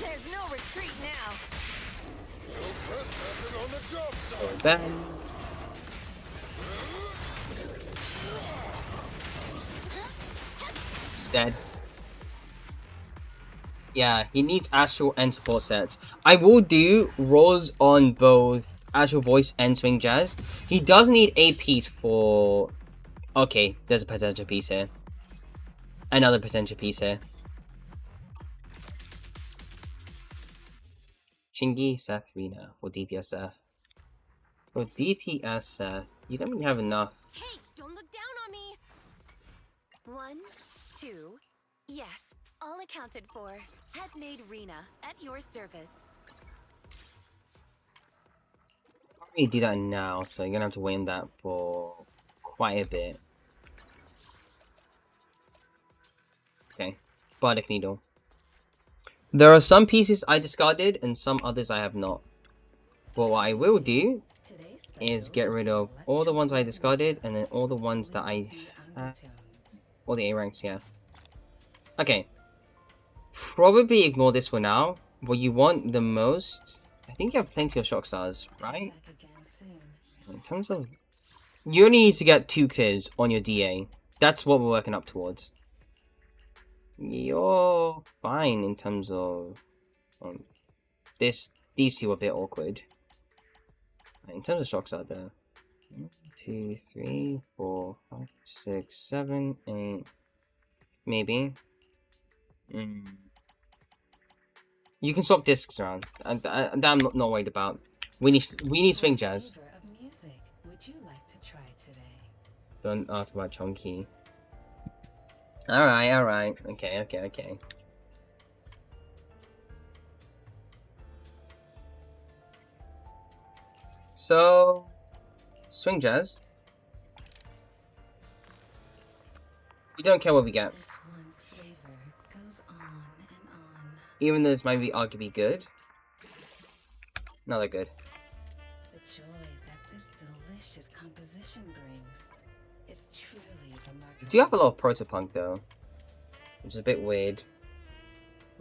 There's no retreat now. No trespassing on the job site. That. Dead. Yeah, he needs actual and support sets. I will do rolls on both actual voice and swing jazz. He does need a piece for... Okay, there's a potential piece here. Another potential piece here. Shingi, Seth, Rina, for DPS Seth. For DPS Seth, you don't really have enough. Hey, don't look down on me. 1, 2, yes, all accounted for. Head-made Rena at your service. You do that now, so you're gonna have to wait on that for quite a bit. Okay, Bardic Needle. There are some pieces I discarded and some others I have not. But what I will do is get rid of all the ones I discarded and then all the ones that I have. All the A ranks, yeah. Okay. Probably ignore this for now. What you want the most, I think you have plenty of shock stars, right? In terms of... You only need to get 2 clears on your DA. That's what we're working up towards. You're fine in terms of... these 2 are a bit awkward. In terms of shock stars there. 1, 2, 3, 4, 5, 6, 7, 8, Maybe. You can swap discs around. And that I'm not worried about. We need swing jazz. Flavor of music would you like to try today? Don't ask about Chunky. Alright. Okay. So, swing jazz. We don't care what we get. This one's flavor goes on and on. Even though this might be arguably good. Not that good. The joy that this delicious composition brings is truly remarkable. We do have a lot of protopunk though. Which is a bit weird.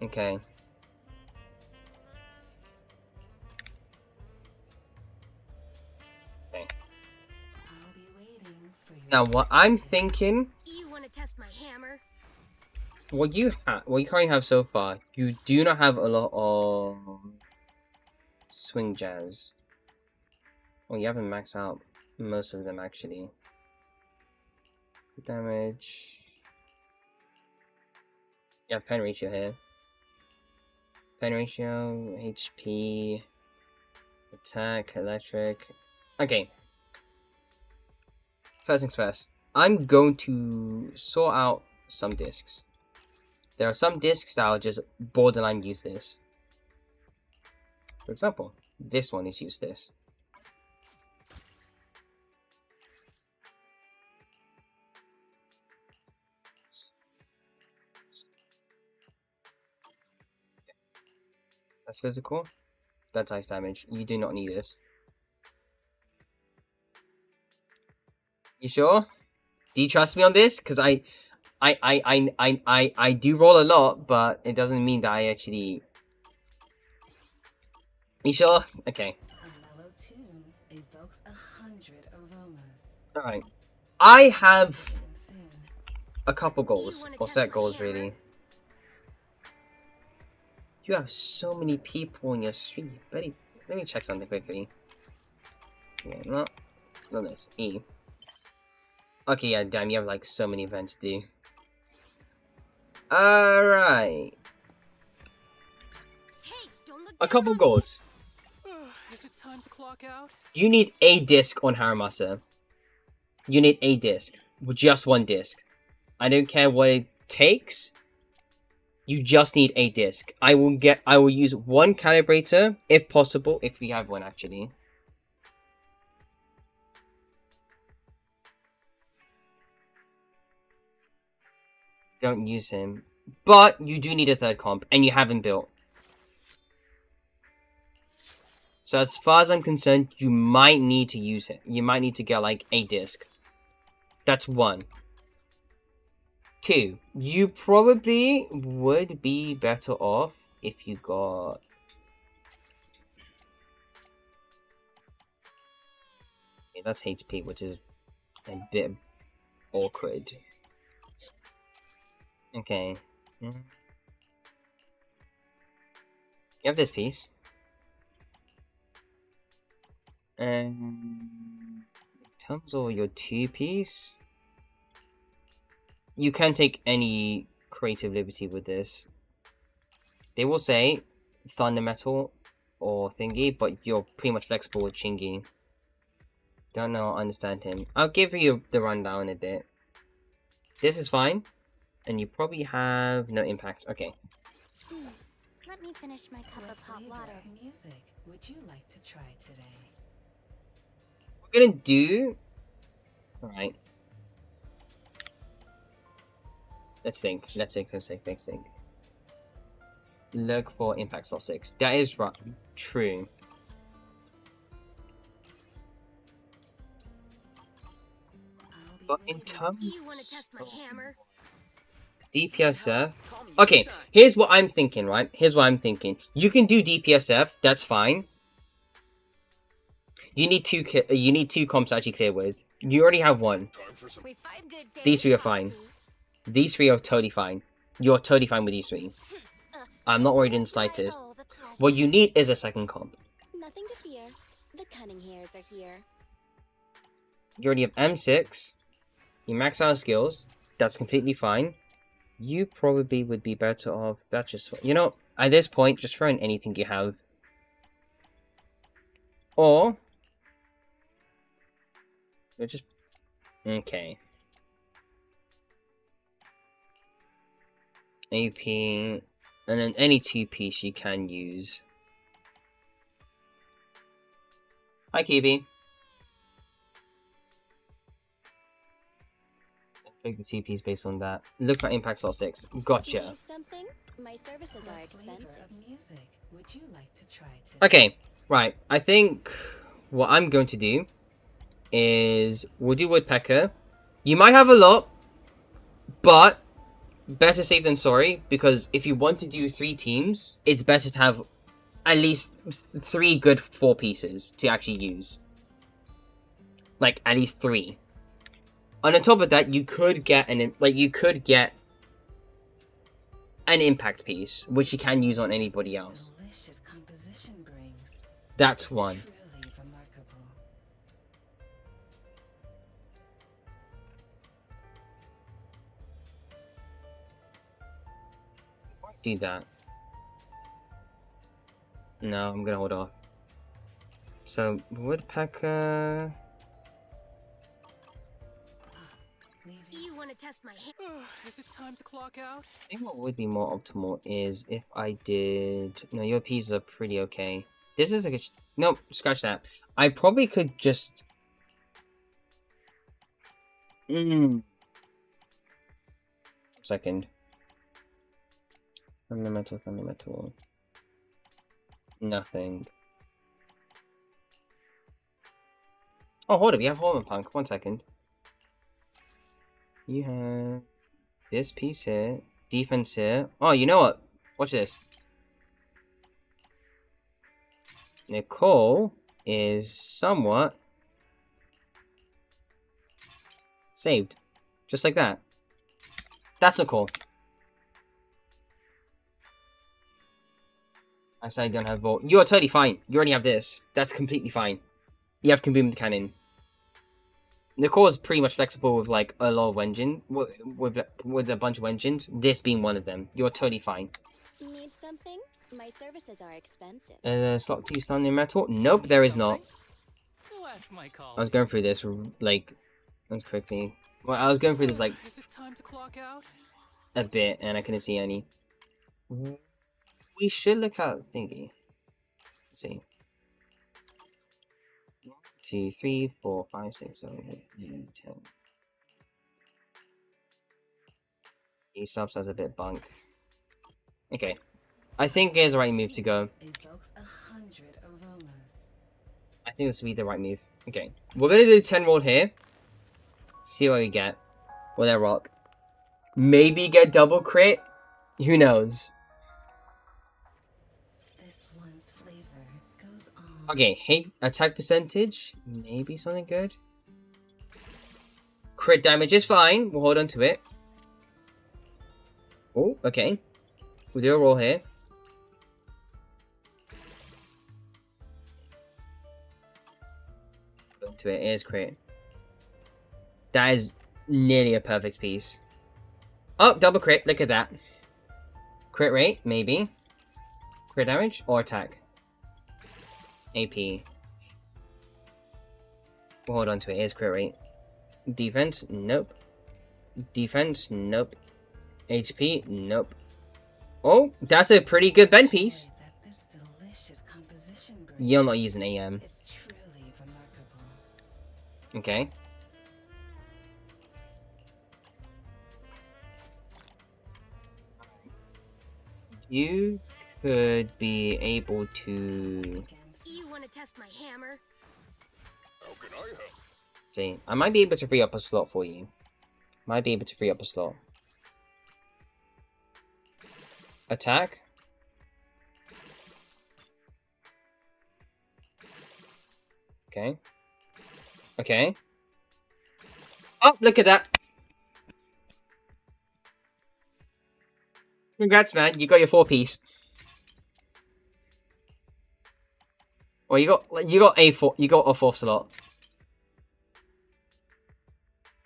Okay. I'll be waiting for you. Now what I'm thinking, You want to test my hammer? what you currently have so far, you do not have a lot of swing jazz. Well, you haven't maxed out most of them actually. Damage. You have pen ratio here. Pen ratio, HP, attack, electric. Okay. First things first. I'm going to sort out some discs. There are some discs that will just borderline use this. For example, this one is use this. That's physical. That's ice damage. You do not need this. You sure? Do you trust me on this? Because I do roll a lot, but it doesn't mean that I actually. You sure? Okay. A mellow tune evokes 100 aromas. Alright. I have Begin soon. a couple goals. Or set goals, really. You have so many people in your stream. Let me check something quickly. Okay, not this. E. Okay, yeah, damn, you have like so many events, dude. Alright. Hey, don't look A down couple on me. goals. Is it time to clock out? You need a disc on Haramasa. You need a disc. Just one disc. I don't care what it takes. You just need a disc. I will use one calibrator, if possible, if we have one actually. Don't use him. But you do need a third comp, and you haven't built. So as far as I'm concerned, you might need to use it. You might need to get like a disc. That's one. Two, you probably would be better off if you got... Okay, that's HP, which is a bit awkward. Okay. You have this piece. And in terms of your two-piece, you can take any creative liberty with this. They will say Thunder Metal or Thingy, but you're pretty much flexible with Chingy. Don't know, understand him. I'll give you the rundown a bit. This is fine. And you probably have no impact. Okay. Let me finish my cup What of hot flavor water. of music would you like to try today? We're gonna do... Alright. Let's think. Look for impact slot 6. That is right. True. I'll be But in waiting. terms You want to test my of hammer? DPSF... Okay, here's what I'm thinking, right? Here's what I'm thinking. You can do DPSF, that's fine. You need two comps to actually clear with. You already have one. We five good days. These three are fine. These three are totally fine. You're totally fine with these three. I'm not worried in the slightest. Oh, the pleasure. What you need is a second comp. Nothing to fear. The cunning hairs are here. You already have M6. You max out skills. That's completely fine. You probably would be better off. That's just, you know, at this point, just throw in anything you have. Or we're just okay. AP, and then any 2-piece you can use. Hi, Kibi. Pick the 2-piece based on that. Look for impact slot 6. Gotcha. Need something? My services are What flavor expensive. of music would you like to try today? Okay, right. I think what I'm going to do is we'll do Woodpecker. You might have a lot, but better safe than sorry, because if you want to do 3 teams, it's better to have at least 3 good 4 pieces to actually use. Like, at least 3. And on top of that, you could get an impact piece, which you can use on anybody else. Delicious composition brings. That's It's one. Truly remarkable. Do that. No, I'm gonna hold off. So, Woodpecker... Leaving. You want to test my hand? Is it time to clock out? I think what would be more optimal is if I did... No, your pieces are pretty okay. This is like a... Nope, scratch that. I probably could just... Second. Fundamental, fundamental. Nothing. Oh, hold up, you have Hormone Punk. 1 second. You have this piece here. Defense here. Oh, you know what? Watch this. Nicole is somewhat saved. Just like that. That's Nicole. I said I don't have Volt. You are totally fine. You already have this. That's completely fine. You have Kaboom the Cannon. Nicole is pretty much flexible with like a lot of engine, with a bunch of engines. This being one of them. You're totally fine. Need something? My services are expensive. Slot 2 standing metal? Nope, there is not. Go ask my I was going through this like as quickly. Well, I was going through this like Is it time to clock out? a bit, and I couldn't see any. We should look at thingy. Let's see. 1, 2, 3, 4, 5, 6, 7, 8, 9, 10. He subs as a bit bunk. Okay. I think it's the right move to go. Evokes 100 aromas. I think this will be the right move. Okay. We're gonna do 10 roll here. See what we get. With that rock. Maybe get double crit. Who knows? This one's flavor goes on. Okay, hit attack percentage. Maybe something good. Crit damage is fine. We'll hold on to it. Oh, okay. We'll do a roll here. Hold on to it. It is crit. That is nearly a perfect piece. Oh, double crit. Look at that. Crit rate, maybe. Crit damage or attack. AP. We'll hold on to it. Here's crit rate. Defense? Nope. Defense? Nope. HP? Nope. Oh, that's a pretty good bend piece. That this delicious composition brings. You're not using AM. It's truly remarkable. Okay. You could be able to... Against You want to test my hammer? How can I help? See, I might be able to free up a slot for you. Might be able to free up a slot. Attack? Okay. Okay. Oh, look at that! Congrats, man. You got your 4-piece. Well, you got a 4th slot.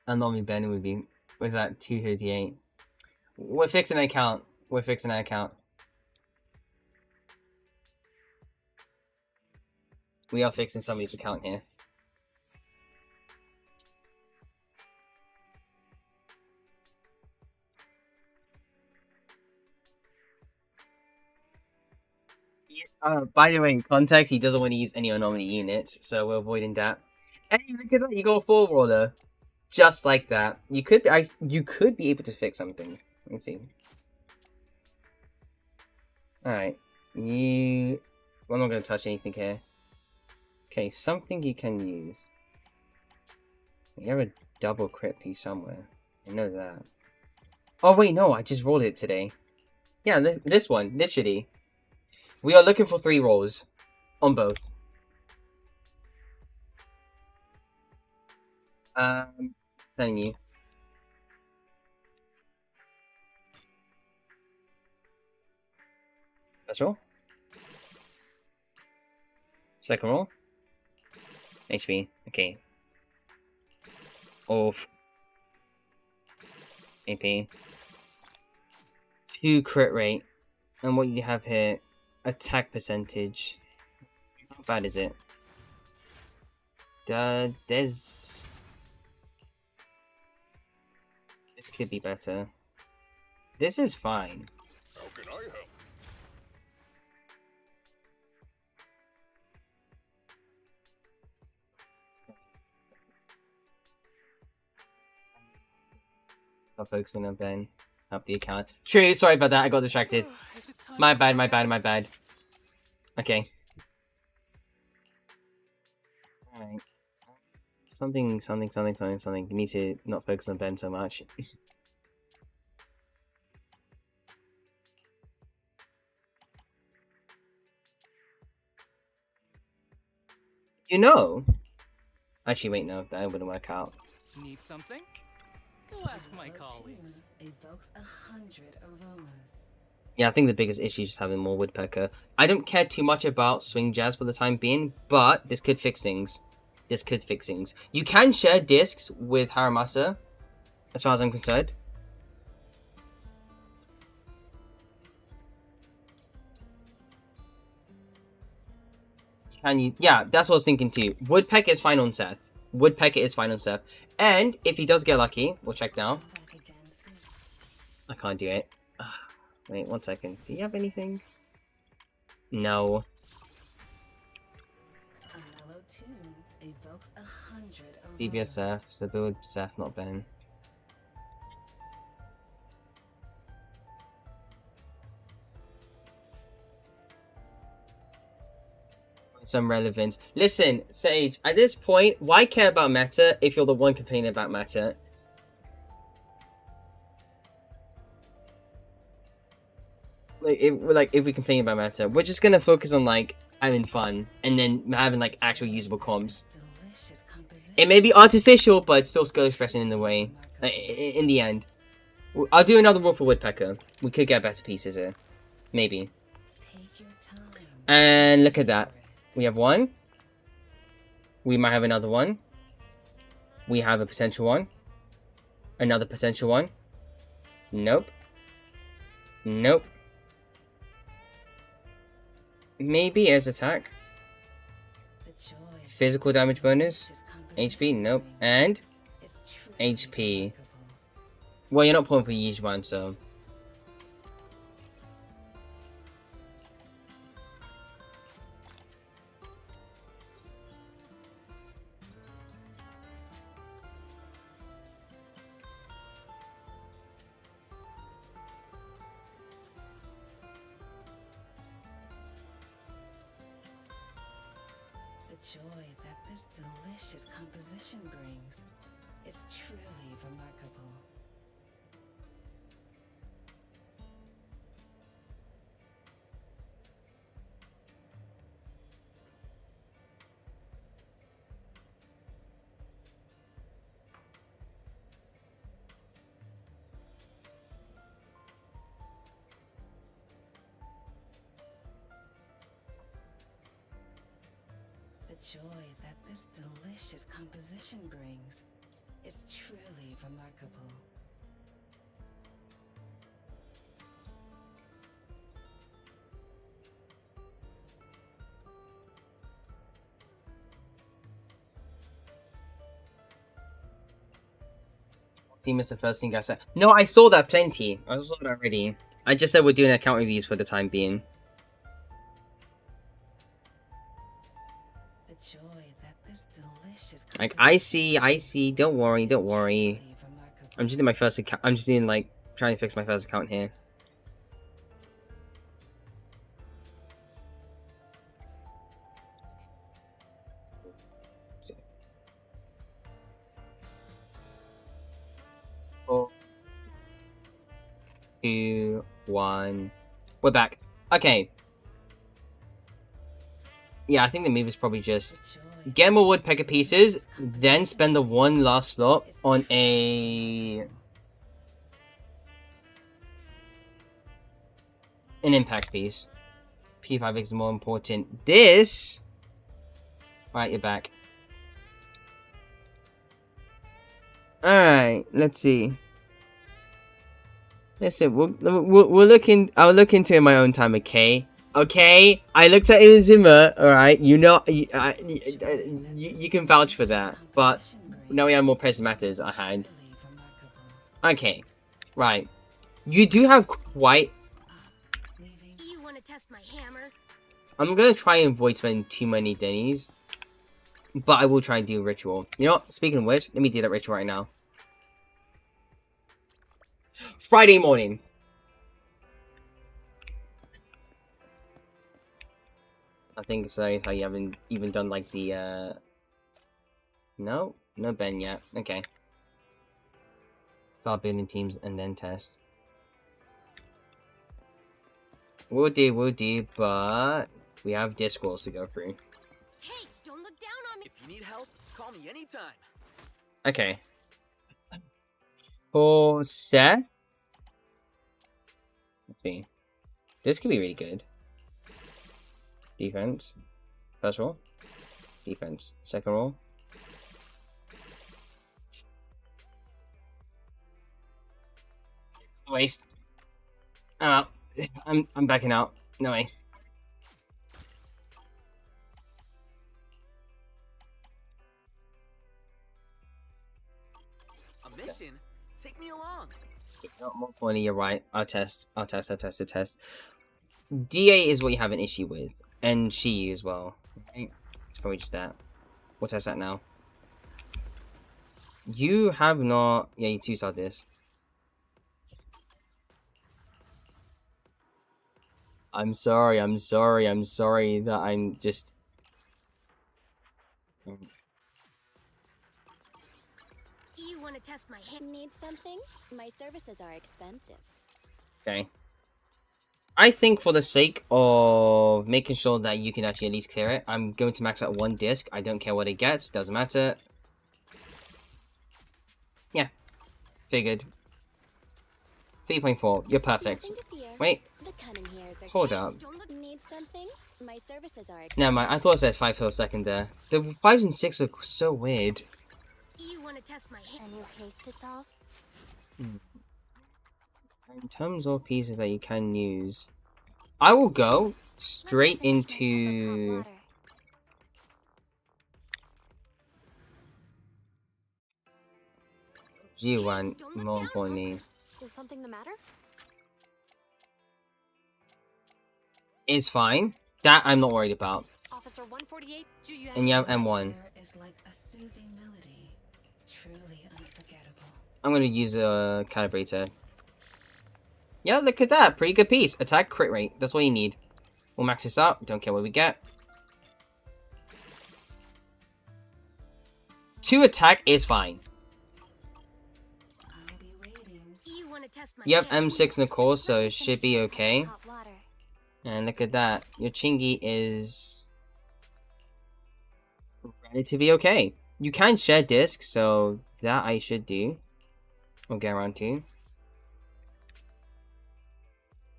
And normally Ben would be, was that 238? We're fixing an account. We're fixing an account. We are fixing somebody's account here. By the way, in context, he doesn't want to use any anomaly units, so we're avoiding that. Hey, look at that! You got a 4-roller, just like that. You could be able to fix something. Let me see. All right, you. I'm not gonna touch anything here. Okay, something you can use. You have a double crit piece somewhere. I know that. Oh wait, no, I just rolled it today. Yeah, this one, literally. We are looking for 3 rolls on both. Telling you. First roll. Second roll. HP. Okay. Off. AP. 2 crit rate. And what you have here, attack percentage. How bad is it? There's... This could be better. This is fine. How can I help? Stop focusing on Ben. Up the account. True, sorry about that, I got distracted. Is it time My to bad, clock my bad, out? my bad. Okay. Alright. Something. You need to not focus on Ben so much. You know? Actually, wait, no, that wouldn't work out. Need something? Go ask my Level colleagues. 2 evokes 100 aromas. Yeah, I think the biggest issue is just having more woodpecker. I don't care too much about swing jazz for the time being, but this could fix things. This could fix things. You can share discs with Haramasa, as far as I'm concerned. Can you? Yeah, that's what I was thinking too. Woodpecker is fine on Seth. Woodpecker is fine on Seth. And if he does get lucky, we'll check now. Come back again soon. I can't do it. Wait, 1 second. Do you have anything? No. A mellow tune evokes 100 aromas. DBS Seth, so build Seth, not Ben. Some relevance. Listen, Sage, at this point, why care about meta if you're the one complaining about meta? If we complain about meta, we're just gonna focus on like having fun and then having like actual usable comms. Delicious composition. It may be artificial, but it's still skill expression in the way. In the end, I'll do another roll for Woodpecker. We could get better pieces here, maybe. Take your time. And look at that. We have 1. We might have another one. We have a potential one. Another potential one. Nope. Nope. Maybe as attack. The joy of Physical damage bonus. delicious composition HP, nope. brings And is truly HP. remarkable. well, you're not pulling for Yizhuan, so The joy that this delicious composition brings is truly remarkable. The joy that this delicious composition brings is truly remarkable. Steam is the first thing I said. No, I saw that plenty. I saw that already. I just said we're doing account reviews for the time being. The joy that this delicious Like, I see. Don't worry. I'm just doing my first account. I'm just doing, like, trying to fix my first account here. Four, 2, 1. We're back. Okay. Yeah, I think the move is probably just get more woodpecker pieces, then spend the one last slot on an impact piece. P5 is more important. This. Alright, you're back. Alright, let's see. Listen, we'll look in. I'll look into it in my own time, okay? Okay? I looked at Inazuma, alright? You know, you can vouch for that. But now we have more pressing matters at hand. Okay. Right. You do have quite. You want to test my hammer? I'm gonna try and avoid spending too many Denny's. But I will try and do a ritual. You know what? Speaking of which, let me do that ritual right now. Friday morning. I think so. How you haven't even done like the No Ben yet. Okay. Start building teams and then test. We'll do, but we have Discords to go through. Hey, don't look down on me. If you need help, call me anytime. Okay. For set. Let's see. This could be really good. Defense. First roll. Defense. Second roll. Waste. I'm out. I'm backing out. No way. A mission? Take me along. Not more funny, you're right. I'll test. DA is what you have an issue with. And she as well. Okay. It's probably just that. We'll test that now. You have not... Yeah, you two-star this. I'm sorry that I'm just... You want to test my hammer? Need something? My services are expensive. Okay. I think for the sake of making sure that you can actually at least clear it, I'm going to max out one disc. I don't care what it gets. Doesn't matter. Yeah. Figured. 3.4. You're perfect. Nothing to fear. Wait. The cunning hairs are Hold up. Need something? My services are expensive. Never mind. I thought it said 5 for a second there. The 5s and 6 are so weird. You want to test my hammer? A new case to solve? In terms of pieces that you can use, I will go straight into... G1, more importantly. Is something the matter? Is fine. That I'm not worried about. Officer 148, And you have M1. Is like a soothing melody, truly unforgettable. I'm gonna use a calibrator. Yeah, look at that. Pretty good piece. Attack, crit rate. That's what you need. We'll max this out. Don't care what we get. 2 attack is fine. I'll be waiting. You want to test my You have hammer? M6 Nicole, so it should be okay. Hot water. And look at that. Your Chingy is relatively okay. You can share disc, so that I should do. We'll get around to.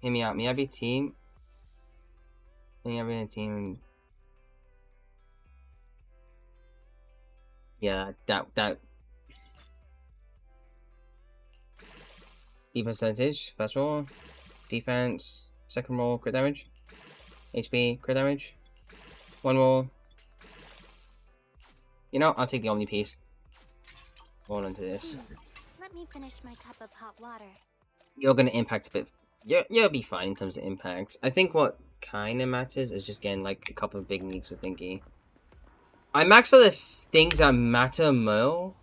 Hear me out. Me have a team. Me have a team. Yeah, that. Defense percentage. First roll. Defense. Second roll. Crit damage. HP. Crit damage. 1 roll. You know, I'll take the Omni piece. Roll into this. Let me finish my cup of hot water. You're gonna impact a bit. You'll be fine in terms of impact. I think what kind of matters is just getting like a couple of big needs with Thinky. I maxed out the things that matter more.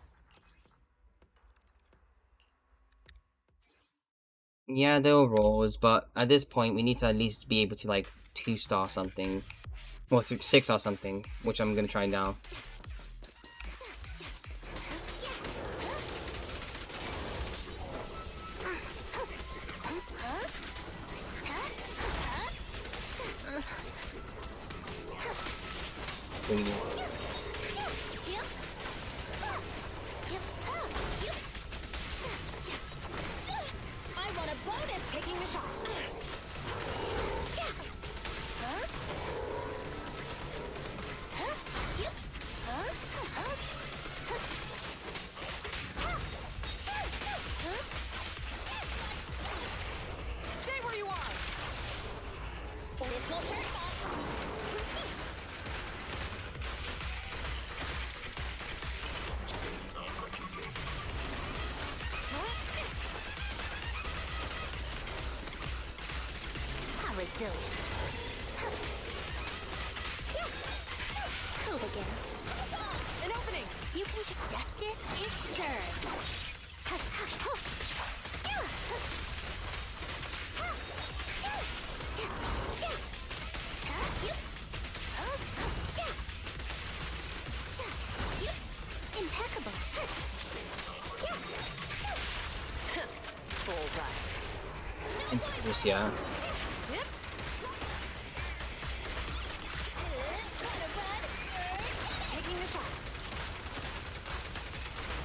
Yeah, there were rolls, but at this point we need to at least be able to like 2-star something. Or 6-star something, which I'm gonna try now. I want a bonus taking the shot. Stay where you are. This won't hurt much. How resilient. Help again. An opening. You can justice is served. Impeccable. Bullseye. Just yeah. Taking the shot.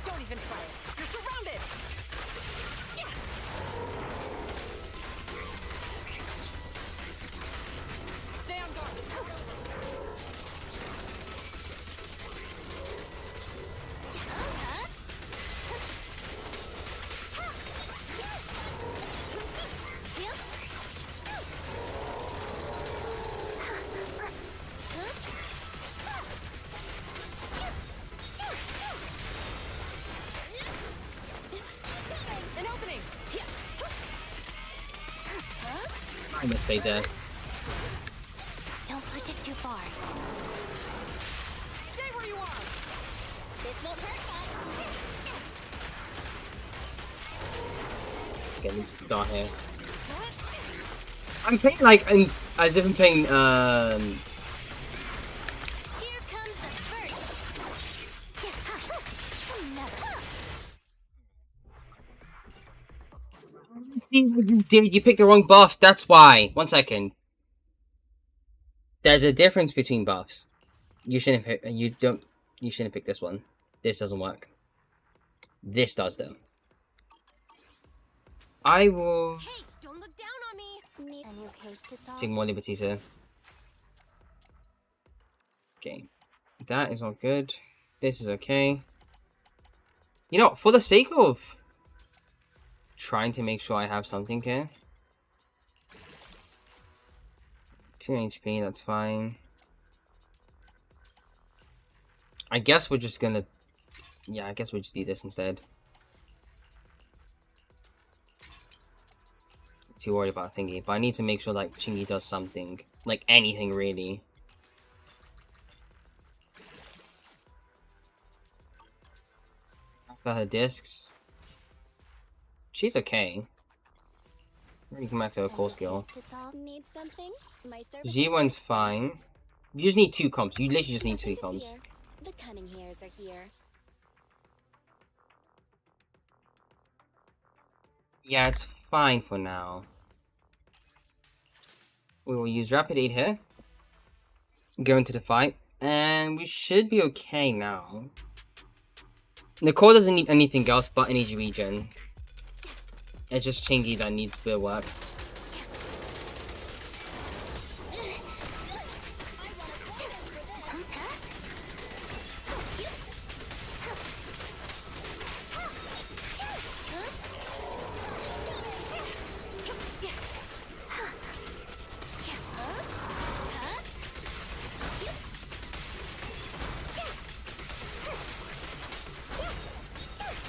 Don't even try it. You're surrounded. Stay on guard. An opening. I must stay there. Don't push it too far. Stay where you are. This won't hurt much. Get these down here. I'm playing like as if I'm playing Here comes the first. Never. See what you did, you picked the wrong buff, that's why. 1 second. There's a difference between buffs. You shouldn't pick this one. This doesn't work. This does though. I will Hey, don't look down on me. Need a new case to solve. take more liberties here. Okay. That is all good. This is okay. You know, for the sake of trying to make sure I have something here. 2 HP, that's fine. I guess we're just gonna... Yeah, I guess we'll just do this instead. Too worried about Thingy, but I need to make sure like Chingy does something. Like anything really. After her discs. She's okay. Maybe come back to her core skill. Need something? My Z1's fine. You just need 2 comps. You literally just need 2 comps. The cunning hairs are here. Yeah, it's fine for now. We will use Rapid 8 here. Go into the fight. And we should be okay now. Nicole doesn't need anything else but energy regen. It's just Chingy that needs a bit of work.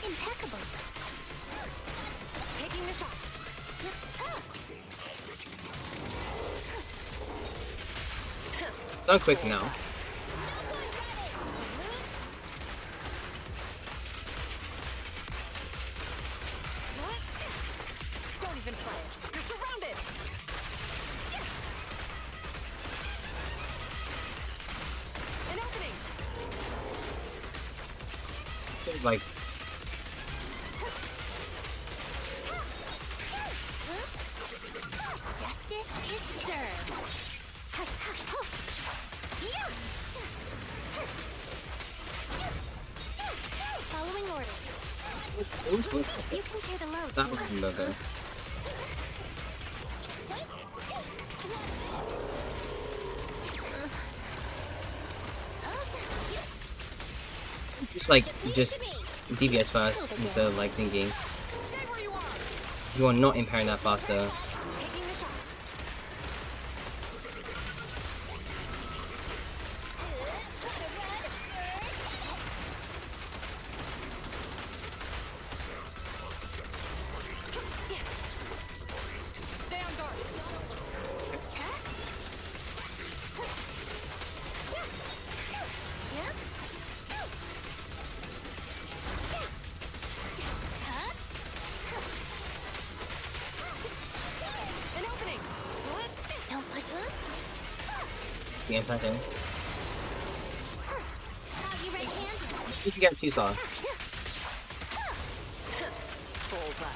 Impeccable. done quick now. Don't even try it. You're surrounded. An opening. Like, Justice is served. Following orders. You can share the load. that was another. Just DPS first instead of like thinking. Stay where you are. You are not impairing that faster. Taking the shot. Stay on guard. An opening. Don't put The impact in. you right hand. You can get 2 saw. Bullseye.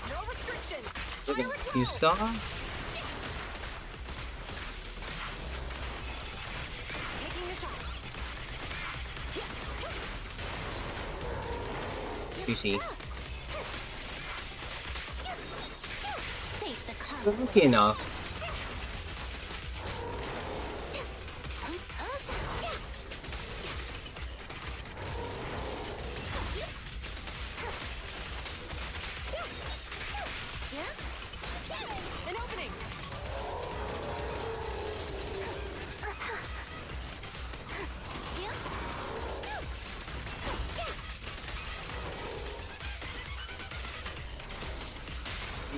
No restrictions. You saw? Taking the shot. You see. Face the color. Okay enough. An opening.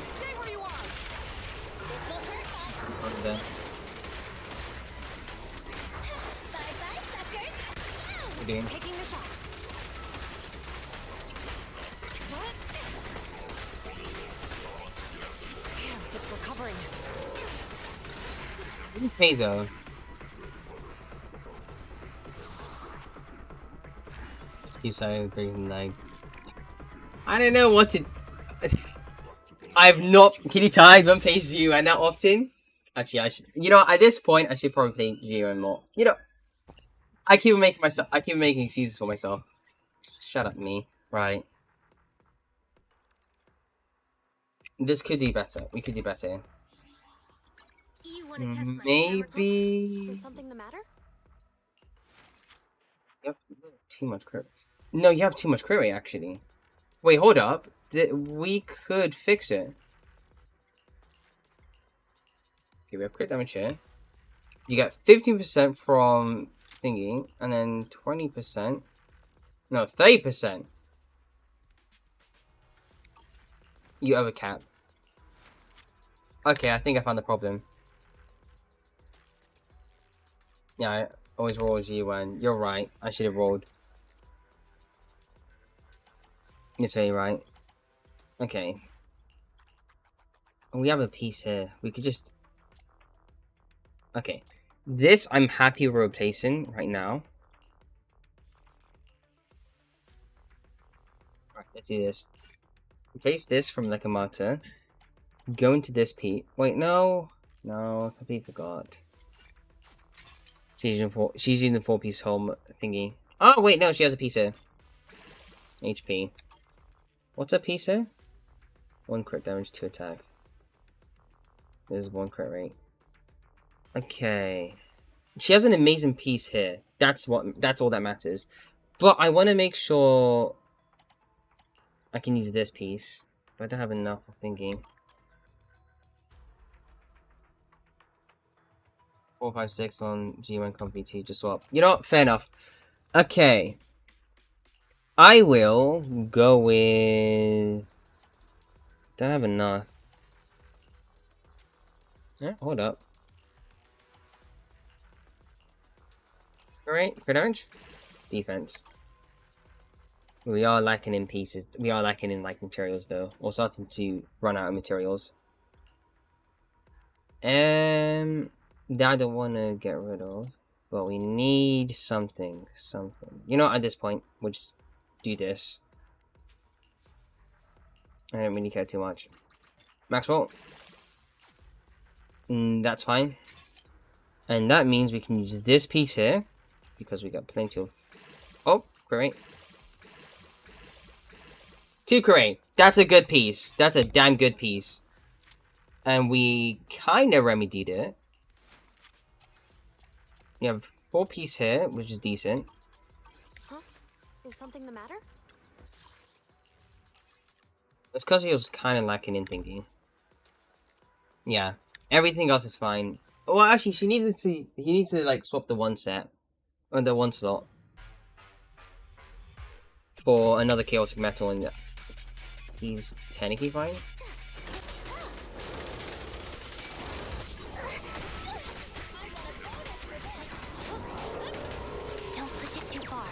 Stay where you are. This won't hurt much. Over there. Bye-bye, suckers. What are you doing? Taking the shot. Damn, it's recovering. Okay though. Just keep saying like I don't know what to. I've not. Can you tell one plays you and now opt in? Actually, I should. You know, at this point, I should probably play Geo and more. You know, I keep making excuses for myself. Shut up, me. Right. This could do better. We could do better. You want to test my Maybe. Is something the matter? You have too much crit. No, you have too much crit rate, actually. Wait, hold up. We could fix it. Okay, we have crit damage here. You get 15% from thingy, and then 20%. No, 30%. You have a cap. Okay, I think I found the problem. Yeah, I always roll G1. You're right. I should have rolled. You're totally right. Okay. We have a piece here. We could just... Okay. This I'm happy we're replacing right now. Alright, let's do this. Replace this from like a martyr. Go into this piece. Wait, no. No, I completely forgot. She's using the 4-piece home thingy. Oh, wait, no, she has a piece here. HP. What's a piece here? 1 crit damage, 2 attack. There's 1 crit rate. Okay. She has an amazing piece here. That's all that matters. But I want to make sure I can use this piece. But I don't have enough of thinking. 4, 5, 6 on G1 Company 2, just swap. You know what? Fair enough. Okay. I will go with... Don't have enough. Yeah, hold up. Alright, crit orange. Defense. We are lacking in pieces. We are lacking in like materials though. We're starting to run out of materials. That I don't want to get rid of. But we need something. Something. You know, at this point, we'll just do this. I don't really care too much. Maxwell. That's fine. And that means we can use this piece here. Because we got plenty of... Oh, great. 2 crate. That's a good piece. That's a damn good piece. And we kind of remedied it. You have 4 piece here, which is decent. Huh? Is something the matter? It's because he was kind of lacking in thinking. Yeah. Everything else is fine. Well, actually, he needs to, like, swap the 1 set. Or the 1 slot. For another chaotic metal, and he's technically fine. Don't push it too far.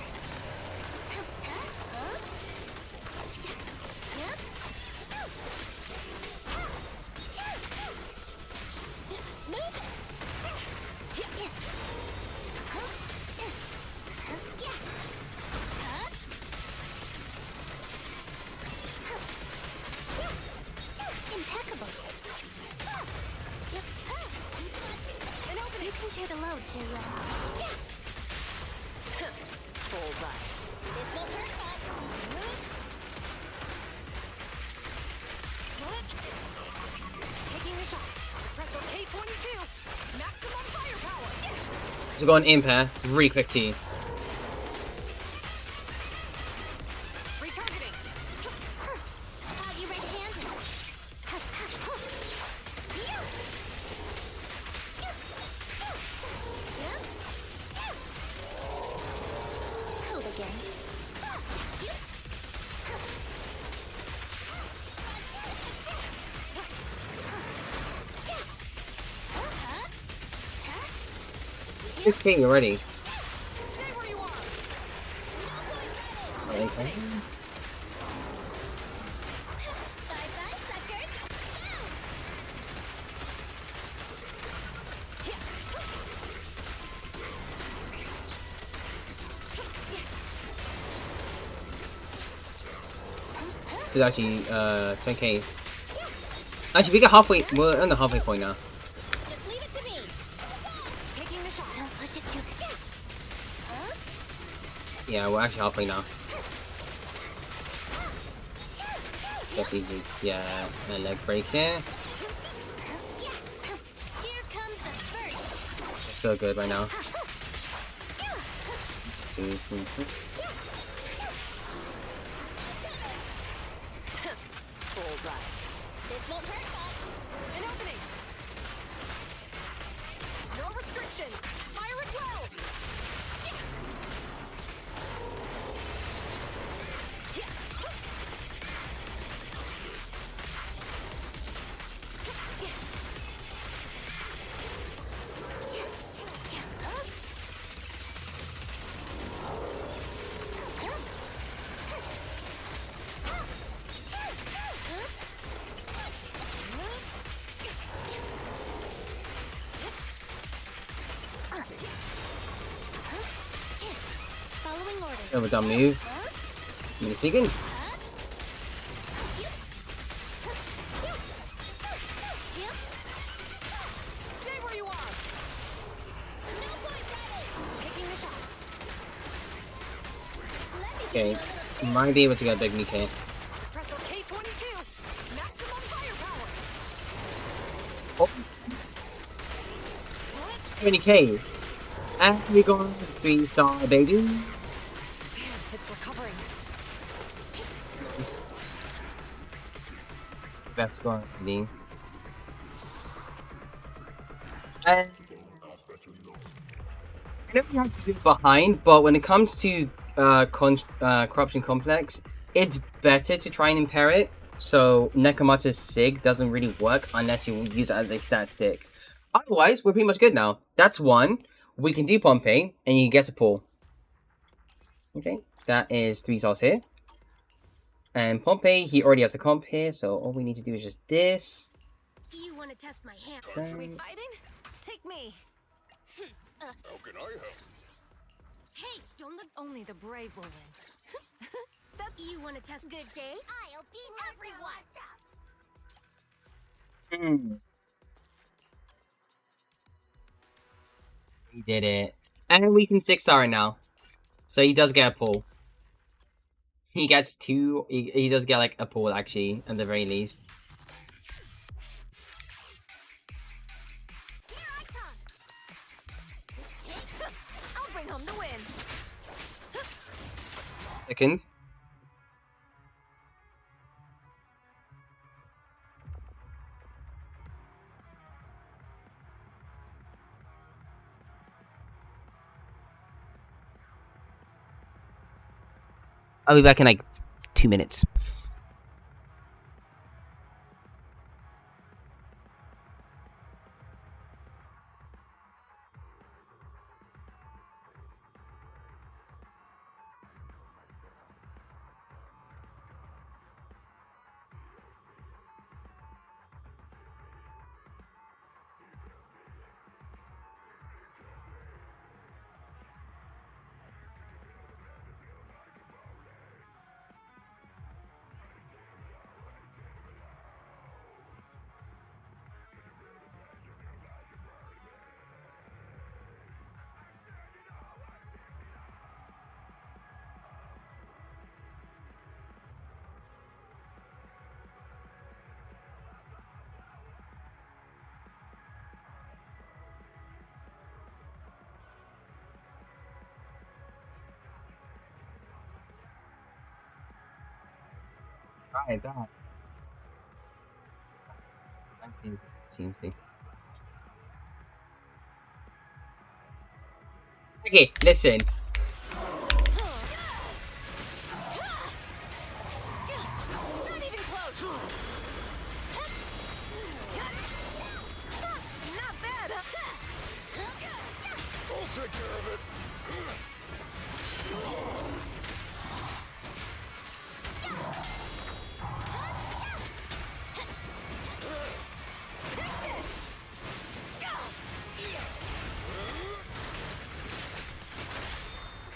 Impeccable. You can share the load, Jill. Bullseye. This won't hurt much. Taking a shot. Press K22. Maximum firepower. So go on imp here. Really quick T. Retargeting. You right-handed. Hold again. He's king already. Stay where you are. Okay. Bye-bye, suckers. This is actually 10k. Actually, we get halfway. We're on the halfway point now. Just leave it to me. Taking the shot. Don't push it too. Yeah, we're actually halfway now. That's easy. Yeah, and leg break here. Here comes the first. So good right now. Bullseye. This won't hurt much. An opening. No restrictions. Fire at will. Following orders. Overdone move. Mini speaking. Stay where you are. No point running. Taking the shot. Okay, might be able to get a big meat here. Press K22. Maximum firepower. Oh. 20k. And we got 3-star baby. Damn, it's recovering. Best score reading. And I know you have to do it behind, but when it comes to corruption complex, it's better to try and impair it. So Nekomata's Sig doesn't really work unless you use it as a stat stick. Otherwise, we're pretty much good now. That's one. We can do Pompey, and you get a pull. Okay, that is 3 stars here. And Pompey, he already has a comp here, so all we need to do is just this. You want to test my hand? Dang. Are we fighting? Take me. How can I help? Hey, don't look. Only the brave will win. That you want to test good day? I'll beat everyone. He did it. And we can 6-star it now. So he does get a pull. He gets 2. He does get like a pull actually, at the very least. Here I come. I'll bring home the win. Second. I'll be back in like 2 minutes. Right, that. Seems to be. Okay, listen. Not even close. Not bad. I'll take care of it.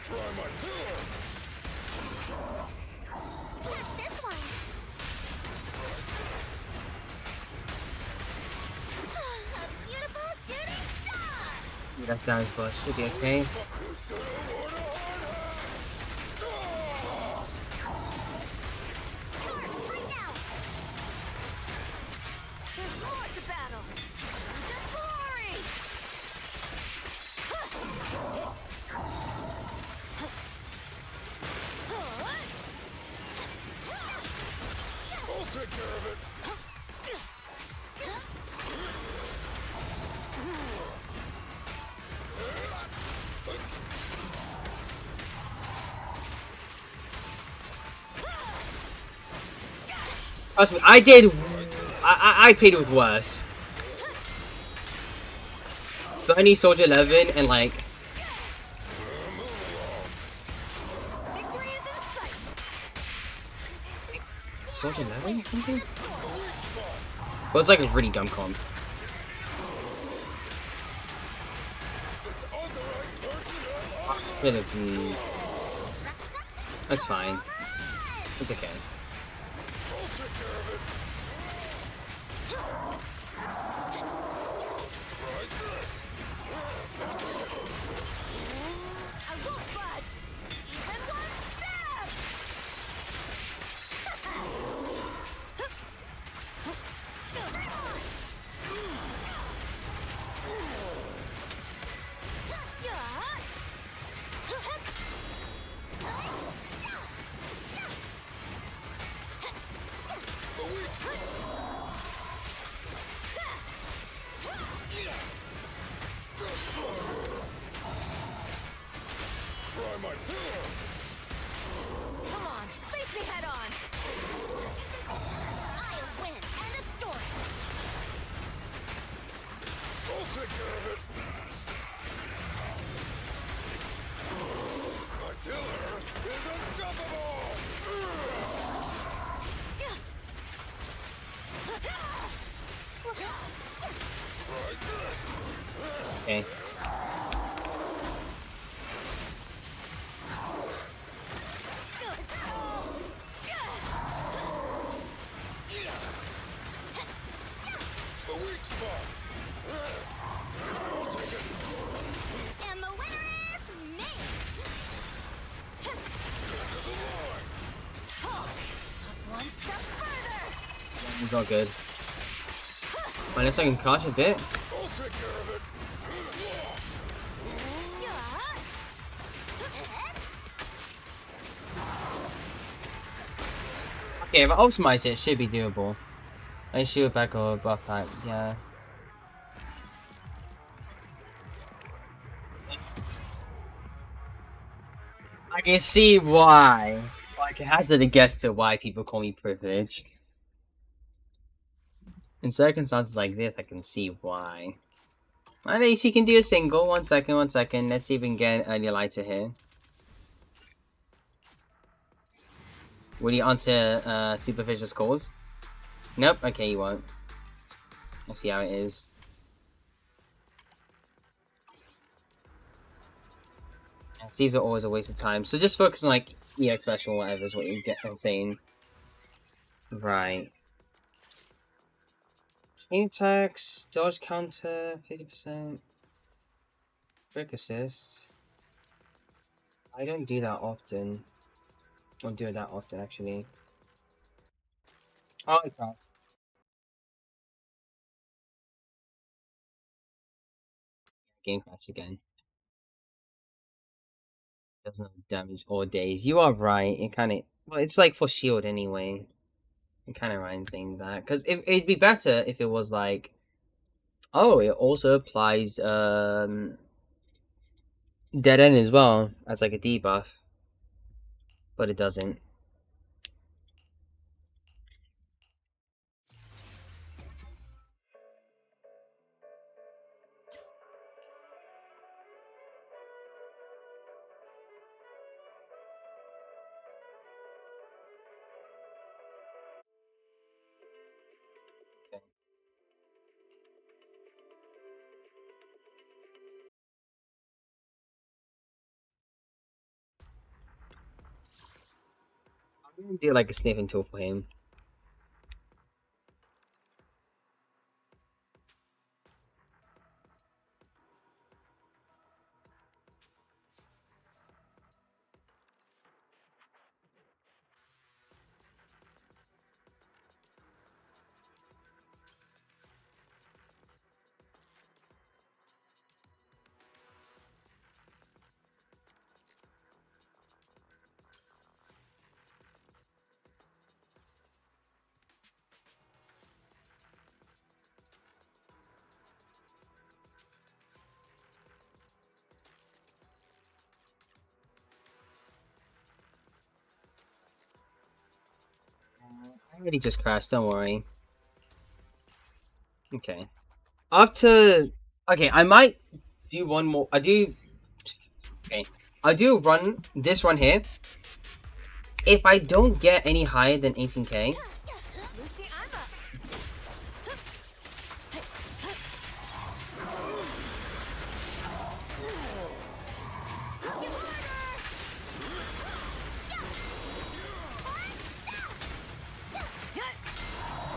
Try my pillow. Catch this one. A beautiful shooting star. That's down, but should be okay. Right now. There's more to battle. Just glory. I'll take care of it. Trust me, I did. I played with worse. But I need Soldier 11 and like. Victory is in sight. Soldier 11 or something? Well, it's like a really dumb comp. That's fine. It's okay. I won't budge. Even one step. Okay. The weak spot. I'll take it. And the winner is me! Into the line. One step further! It's all good. Unless I can crouch a bit. I'll take care of it. Okay, if I optimize it, it should be doable. I shoot back or buff back, yeah. I can see why. I can hazard a guess to why people call me privileged. In circumstances like this, I can see why. At least he can do a single. 1 second, 1 second. Let's see if we can get an earlier lighter here. Will he answer superficial scores? Nope. Okay, he won't. Let's see how it is. Yeah, C's are always a waste of time. So just focus on like EX special, whatever is what you get saying. Right. Chain attacks, dodge counter, 50%. Brick assist. I don't do that often. I don't do it that often actually. Oh, crap. Game crash again. Does no damage or days. You are right. It kind of. Well, it's like for shield anyway. It kind of right saying that. Because it'd be better if it was like. Oh, it also applies dead end as well as like a debuff. But it doesn't. I'm gonna do like a sniffing tool for him. I already just crashed, don't worry. Okay. After... Okay, I might do one more... Okay. I do run this one here. If I don't get any higher than 18k... Lucy, I'm up!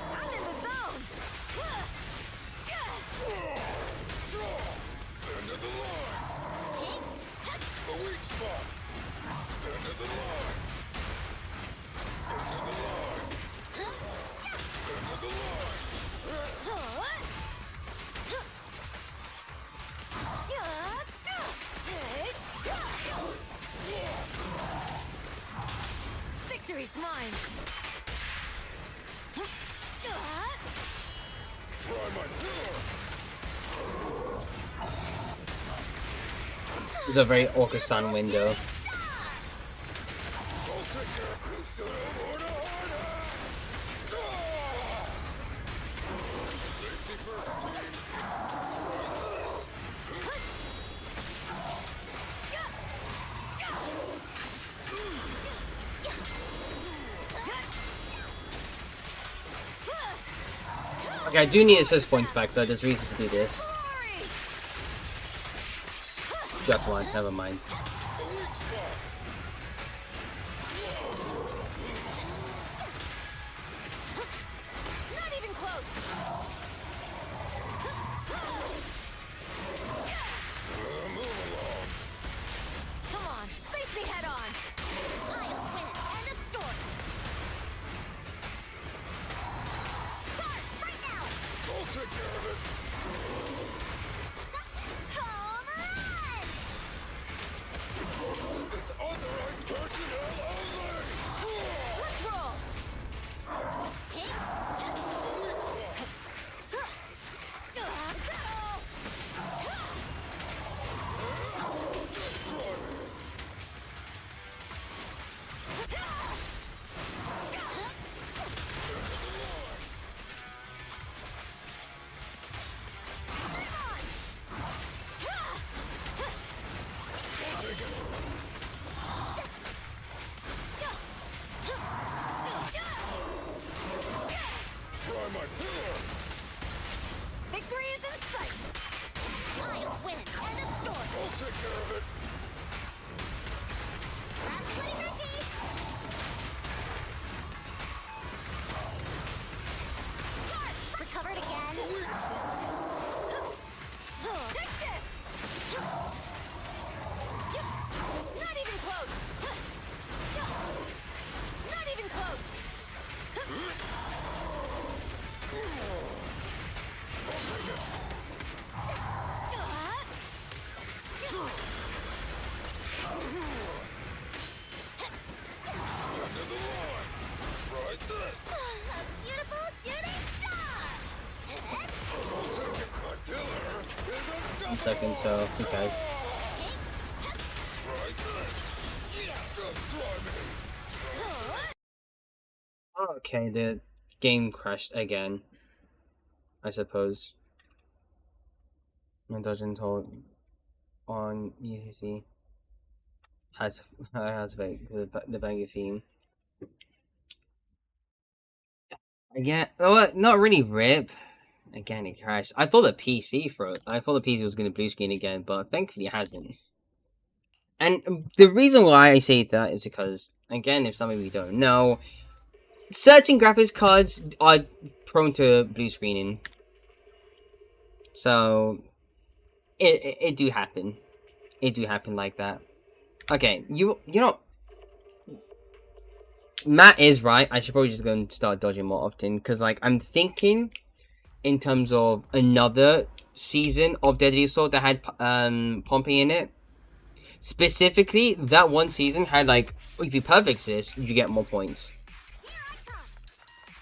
I'm in the zone! Into the line. The weak spot. Into the line. Into the line. Into the line. Victory's mine! Try my This is a very awkward sun window. I'll take care of you, son. Order, order. Safety first, team. Okay, I do need assist points back, so there's reason to do this. That's why. Never mind. Not even close. Come on, face me head on. I'll win it. End of story. Start right now. I'll take care of it. Home run! It's authorized personnel only. Let's roll. Try my pillar. Victory is in sight. I'll win. End of story. I'll take care of it. Last play, Ricky. Start. Recovered again. The weak spot. Take this. Not even close. Not even close. Under the line. Try this. A beautiful shooting star. I'll take it. My pillar is unstoppable. 1 second, so who cares? Try this. Just try me. Okay, the game crashed again. I suppose. My dodging hold on UCC has the banger theme. Again, oh, not really rip. Again, it crashed. I thought the PC was going to blue screen again, but thankfully it hasn't. And the reason why I say that is because, again, if some of you don't know, certain graphics cards are prone to blue screening. So, it do happen. It do happen like that. Okay, you know, Matt is right. I should probably just go and start dodging more often, because, like, I'm thinking in terms of another season of Deadly Assault that had Pompey in it. Specifically, that one season had, like, if you perfect this, you get more points.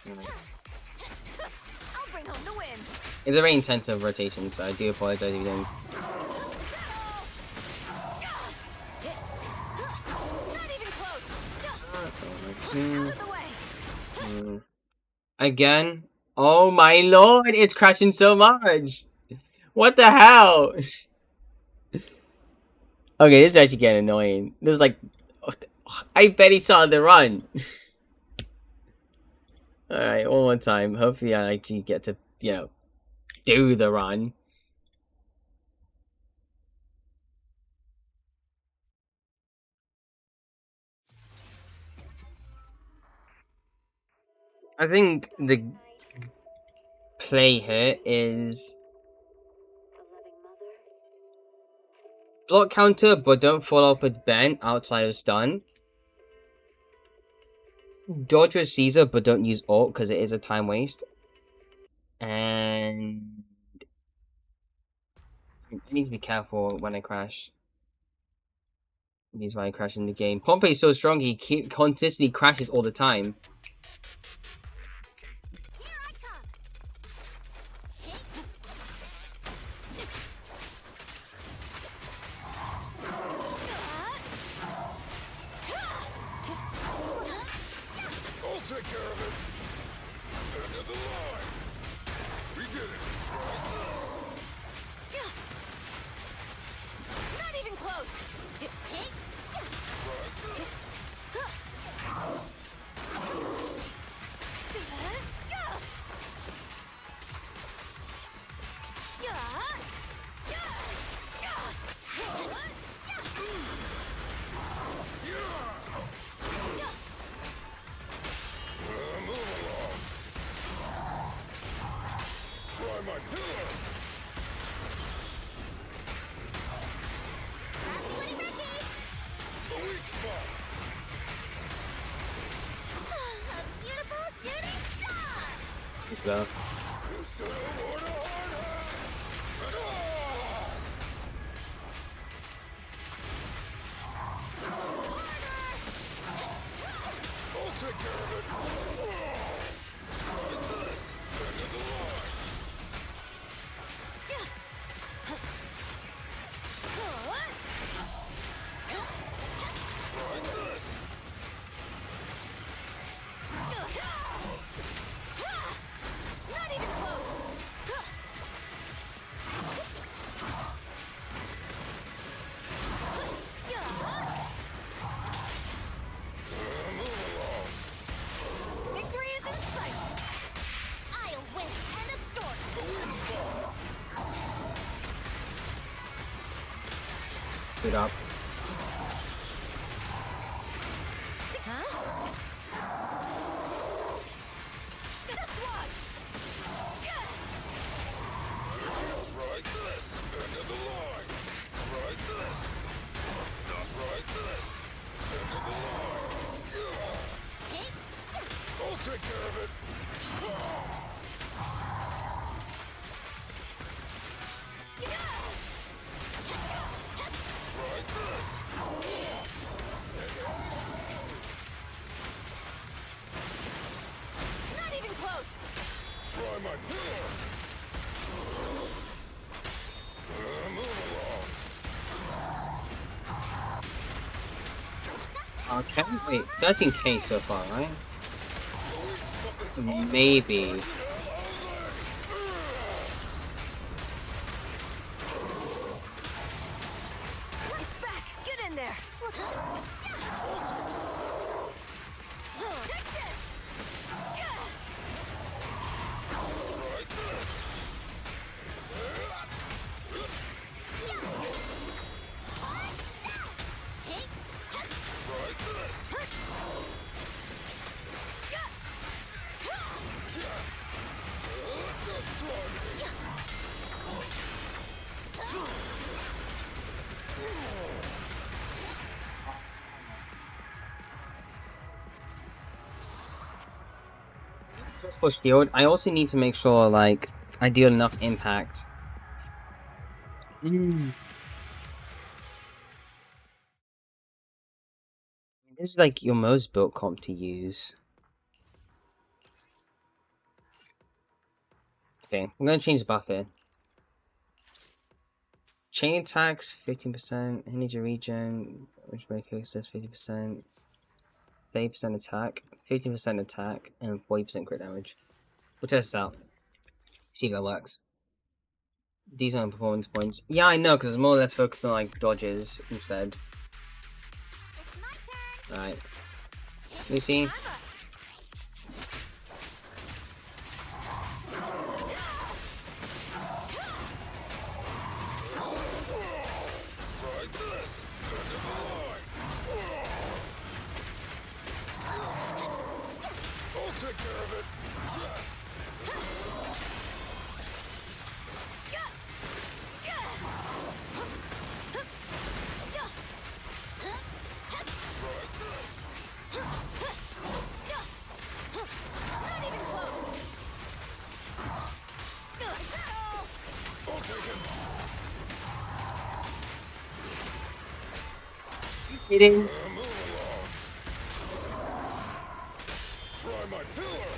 I'll bring home the win. It's a very intensive rotation, so I do apologize if you didn't. Not even close. Out of the way. Again? Oh my lord, it's crashing so much! What the hell? Okay, this is actually getting annoying. This is like... I bet he saw the run! Alright, one more time. Hopefully I actually get to, you know, do the run. I think the play here is block counter, but don't follow up with Ben outside of stun. Dodge with Caesar, but don't use ult because it is a time waste. And I need to be careful when I crash. He's why I crash in the game. Pompey is so strong, he consistently crashes all the time. Here I come. I'll take care of it. End of the line. We did it. Try this. Not even close. my pillar! The weak spot! A beautiful shooting star! What's that? You said order, I'll take care of it! Like this! End of the line! Like this! Not even close! Move along! Victory is in sight! I'll win! End of story! The weak spot! Good up. Huh? Just watch! Try this! End of the line! Try this! Try this! End of the line! I'll take care of it! Try this! Not even close! Try my pillar! Move along! Okay, wait, 13k so far, right? Maybe. It's back! Get in there! Take this! Try this! Try this! Just try me! Just for shield, I also need to make sure, like, I deal enough impact. This is like your most built comp to use. Okay, I'm gonna change the buff here. Chain attacks 15%, energy regen, which break says 50%, 30% attack, 15% attack, and 40% crit damage. We'll test this out. See if that works. These are performance points. Yeah, I know, because it's more or less focused on like dodges instead. It's my turn! Alright. You see? Try this! End of the line! I'll take care of it! Not even close! I'll take it! Kidding? Move along! Try my pillar!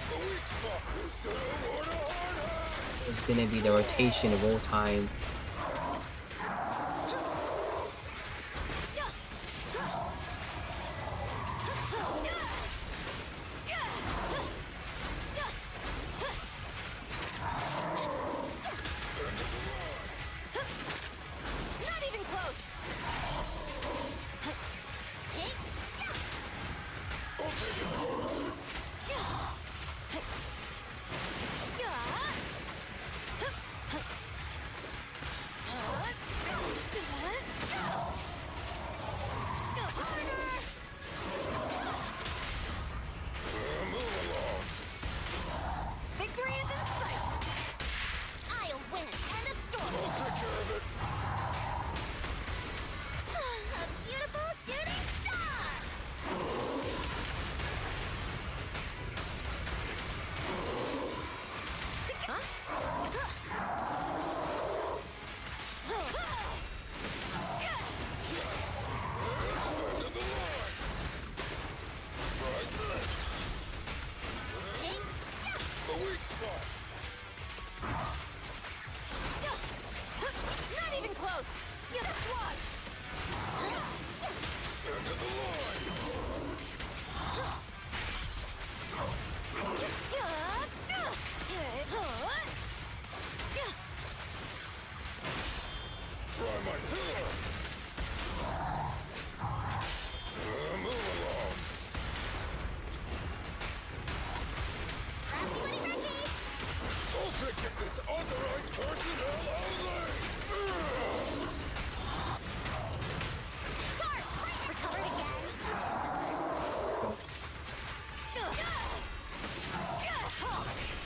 The weak spot! You said order harder! It's gonna be the rotation of all time. Not even close! I'll take it!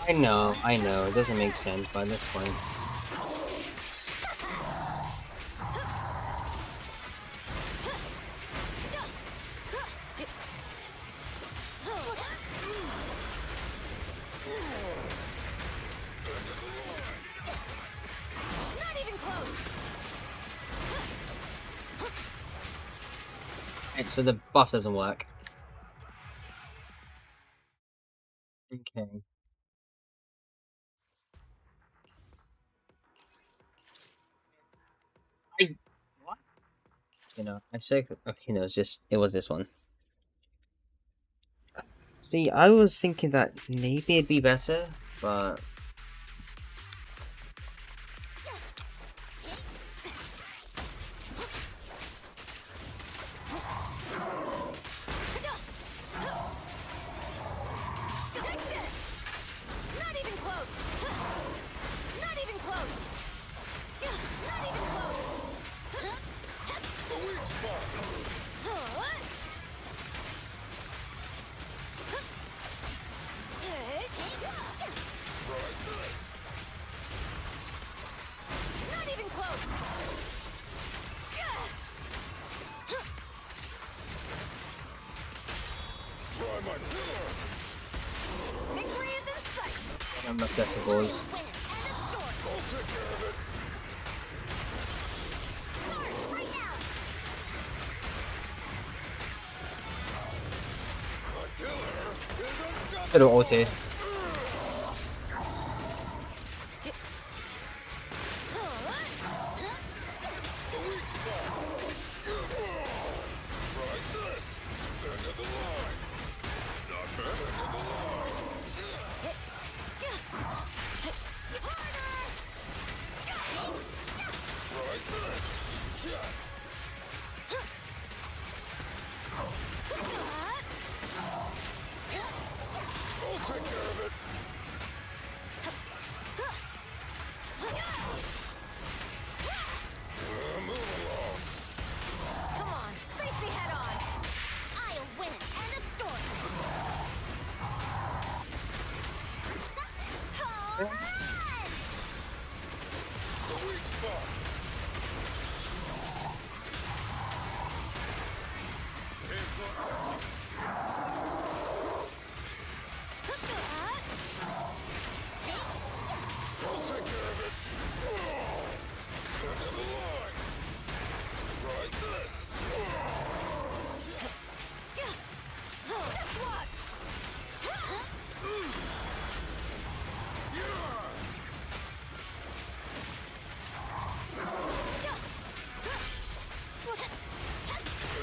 I know, it doesn't make sense by this point. Not even close. Right, so the buff doesn't work. Okay. What? You know, I said, okay, no, it was this one. See, I was thinking that maybe it'd be better, but Not even close. Not even close. Not even close. The weak spot. Try this. Not even close. Try my pillar. Victory is in sight. I'm not guessing, boys. Winner and a story. I'll take care of it. Start right now. My pillar is unstoppable. Could have ulted. The weak spot. Try this. End of the line. Not bad. End of the line. Try this. I'll take care of it. Move along. Come on, face me head on. I'll win and a story. Home run! The weak spot. I'll take care of it. End of the line. Try this. Just watch. End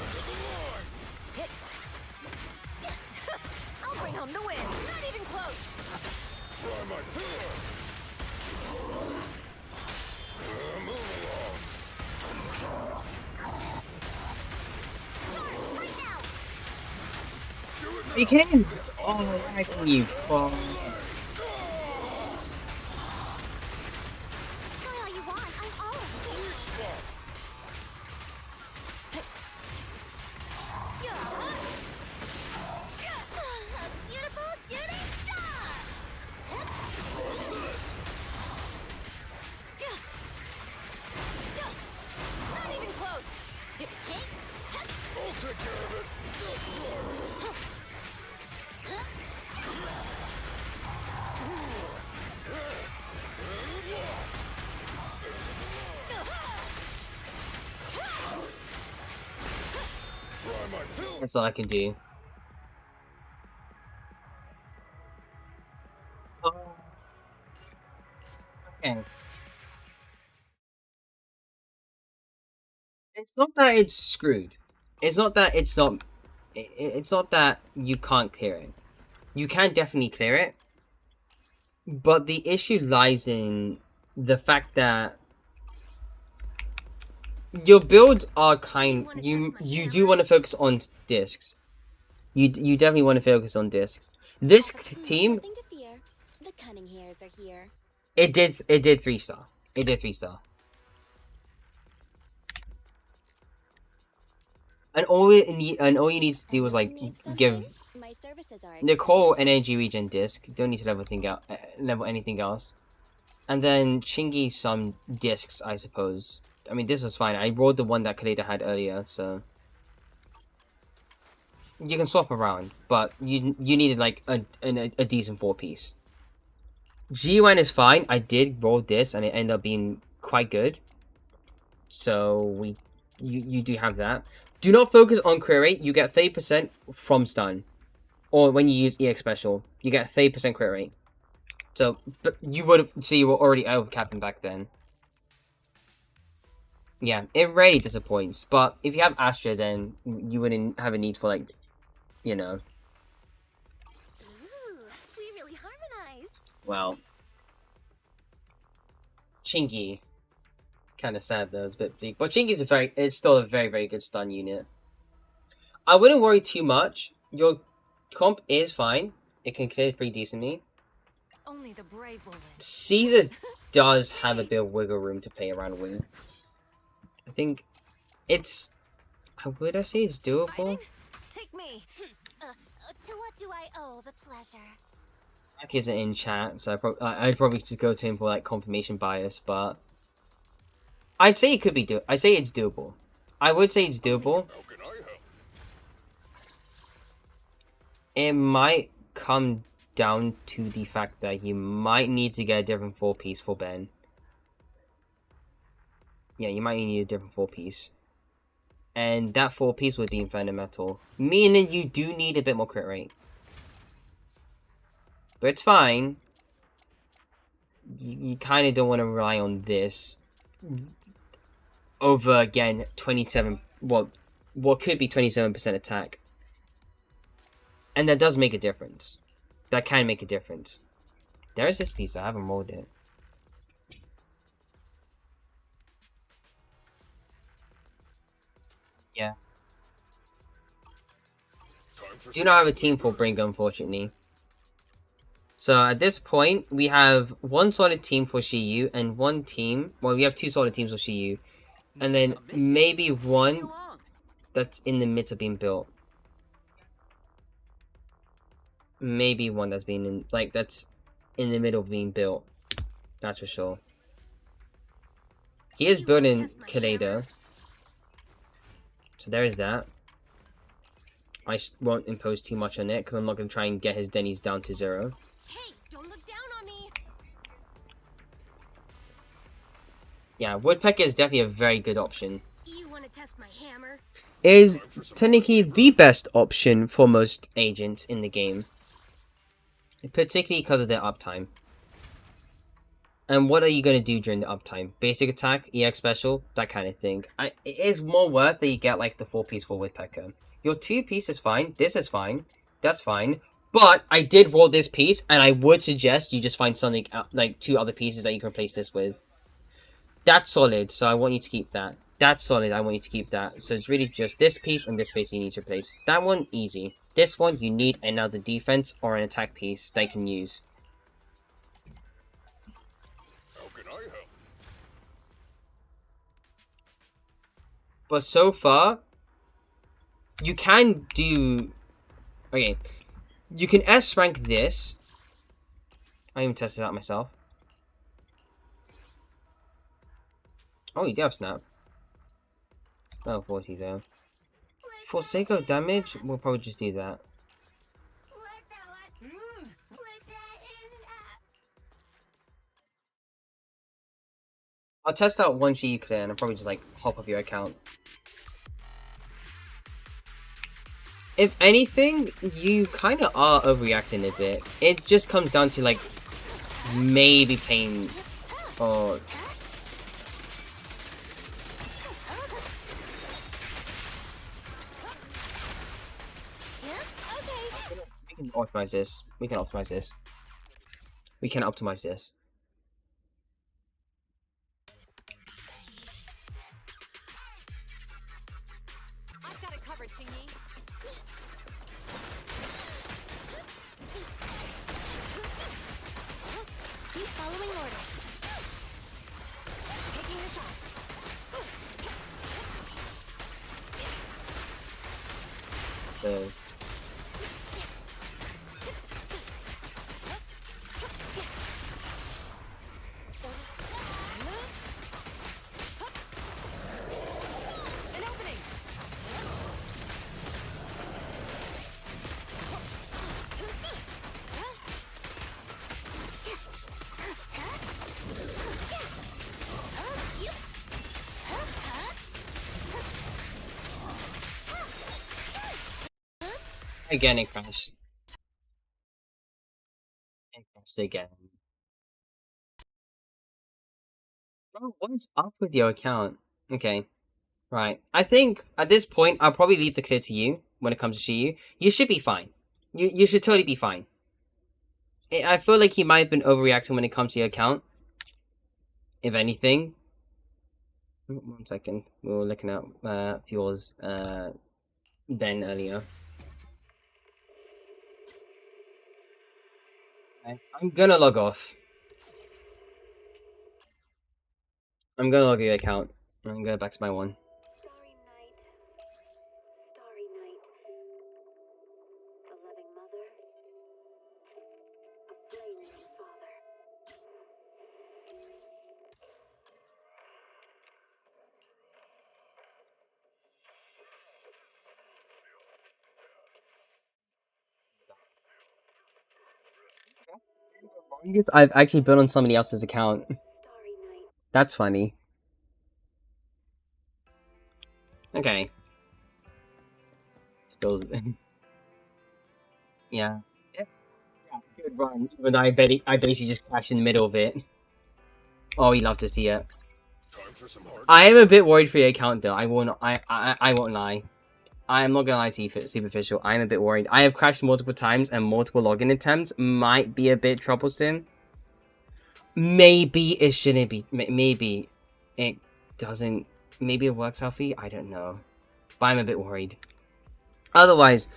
of the line. I'll bring home the win. Not even close. Try my pillar. Move along. Start right now. Do it now. You can! Oh, why can you fall? Try all you want. I'm all in. The weak spot. A beautiful shooting star. Try this. Not even close. I'll take care of it. Just try it. Try my pillar. That's all I can do. Oh. Okay. It's not that it's screwed. It's not that it's not. It's not that you can't clear it. You can definitely clear it. But the issue lies in the fact that your builds are you do want to focus on discs. You definitely want to focus on discs. This team, Nothing to fear. The cunning hairs are here. it did 3-star. It did 3-star. And all you need to do was like give My services are Nicole energy regen disc. Don't need to level anything else. And then Chingy some discs, I suppose. I mean, this was fine. I rolled the one that Kaleda had earlier, so you can swap around, but you needed like a decent 4-piece. G1 is fine. I did roll this, and it ended up being quite good. So you do have that. Do not focus on crit rate. You get 30% from stun, or when you use EX special, you get 30% crit rate. So, but you were already out of Captain back then. Yeah, it really disappoints. But if you have Astra, then you wouldn't have a need for, like, you know. Ooh, we really harmonized. Well, Chingy, kind of sad though. It's a bit big, but Chingy's it's still a very, very good stun unit. I wouldn't worry too much. Your comp is fine. It can clear pretty decently. Only the brave will win. Caesar does have a bit of wiggle room to play around with. I think it's... would I say it's doable? Fighting? Take me. To what do I owe the pleasure? Jack isn't in chat, so I'd probably just go to him for like confirmation bias, but I'd say it could be I'd say it's doable. I would say it's doable. How can I help? It might come down to the fact that you might need to get a different 4-piece for Ben. Yeah, you might need a different 4-piece. And that 4-piece would be Inferno Metal. Meaning you do need a bit more crit rate. But it's fine. You kind of don't want to rely on this. Over, again, 27... what could be 27% attack. And that does make a difference. That can make a difference. There's this piece, I haven't rolled it. Yeah. Do not have a team for Bringo, unfortunately. So at this point, we have one solid team for Shiyu and one team... well, we have 2 solid teams for Shiyu. And then maybe one that's in the midst of being built. Maybe one that's being in... like, that's in the middle of being built. That's for sure. He is building Kaleda. So there is that. I won't impose too much on it, because I'm not going to try and get his Denny's down to 0. Hey, don't look down on me. Yeah, Woodpecker is definitely a very good option. You want to test my hammer? Is technically the best option for most agents in the game. Particularly because of their uptime. And what are you going to do during the uptime? Basic attack, EX special, that kind of thing. It is more worth that you get like the 4-piece for Woodpecker. Your 2-piece is fine, this is fine, that's fine. But I did roll this piece, and I would suggest you just find something, like 2 other pieces that you can replace this with. That's solid, so I want you to keep that. That's solid, I want you to keep that. So it's really just this piece and this piece you need to replace. That one, easy. This one, you need another defense or an attack piece that you can use. How can I help? But so far, you can do... okay. You can S-rank this. I even tested it out myself. Oh, you do have snap. Oh, 40 though. For sake of damage, we'll probably just do that. I'll test out one Shiyu clear and I'll probably just like hop off your account. If anything, you kind of are overreacting a bit. It just comes down to like maybe pain or... we can optimize this. We can optimize this. We can optimize this. I've got it covered, Chingy. Keep following orders. Taking the shot. So Again, it crashed. It crashed again. Bro, what's up with your account? Okay. Right. I think at this point, I'll probably leave the clear to you when it comes to you. You should be fine. You should totally be fine. I feel like he might have been overreacting when it comes to your account. If anything. 1 second. We were looking at yours then earlier. Okay. I'm gonna log off. I'm gonna log your account. I'm gonna go back to my one. Starry night. Starry night. A loving mother. A flaming father. Longest I've actually been on somebody else's account. Starry night. That's funny. Okay. Spills. Yeah. Yeah, good run. Even though I basically just crashed in the middle of it. Oh, we love to see it. Time for some hard. I am a bit worried for your account though. I won't lie. I am not gonna lie to you, Superficial. I am a bit worried. I have crashed multiple times and multiple login attempts might be a bit troublesome. Maybe it shouldn't be. Maybe it doesn't. Maybe it works healthy. I don't know. But I'm a bit worried. Otherwise,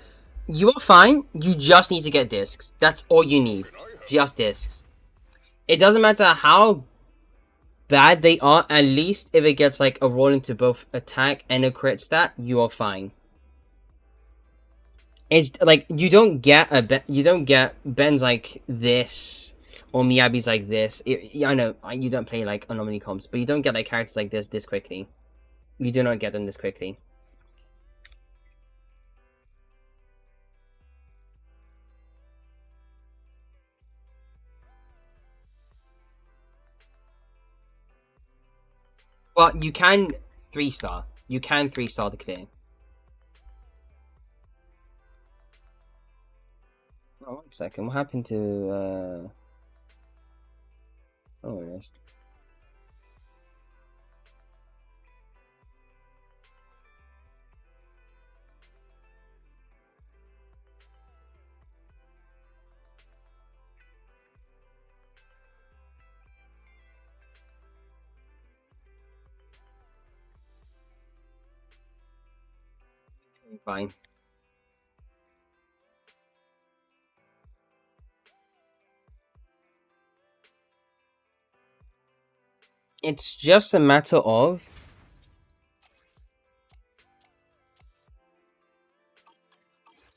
you are fine. You just need to get discs. That's all you need. Just discs. It doesn't matter how bad they are. At least if it gets like a roll into both attack and a crit stat, you are fine. It's like you don't get Ben's like this or Miyabi's like this. I know you don't play like anomaly comps, but you don't get like characters like this quickly. You do not get them this quickly. Well, you can 3-star. You can 3-star the clear. Oh, 1 second. What happened to oh, yes. Fine. It's just a matter of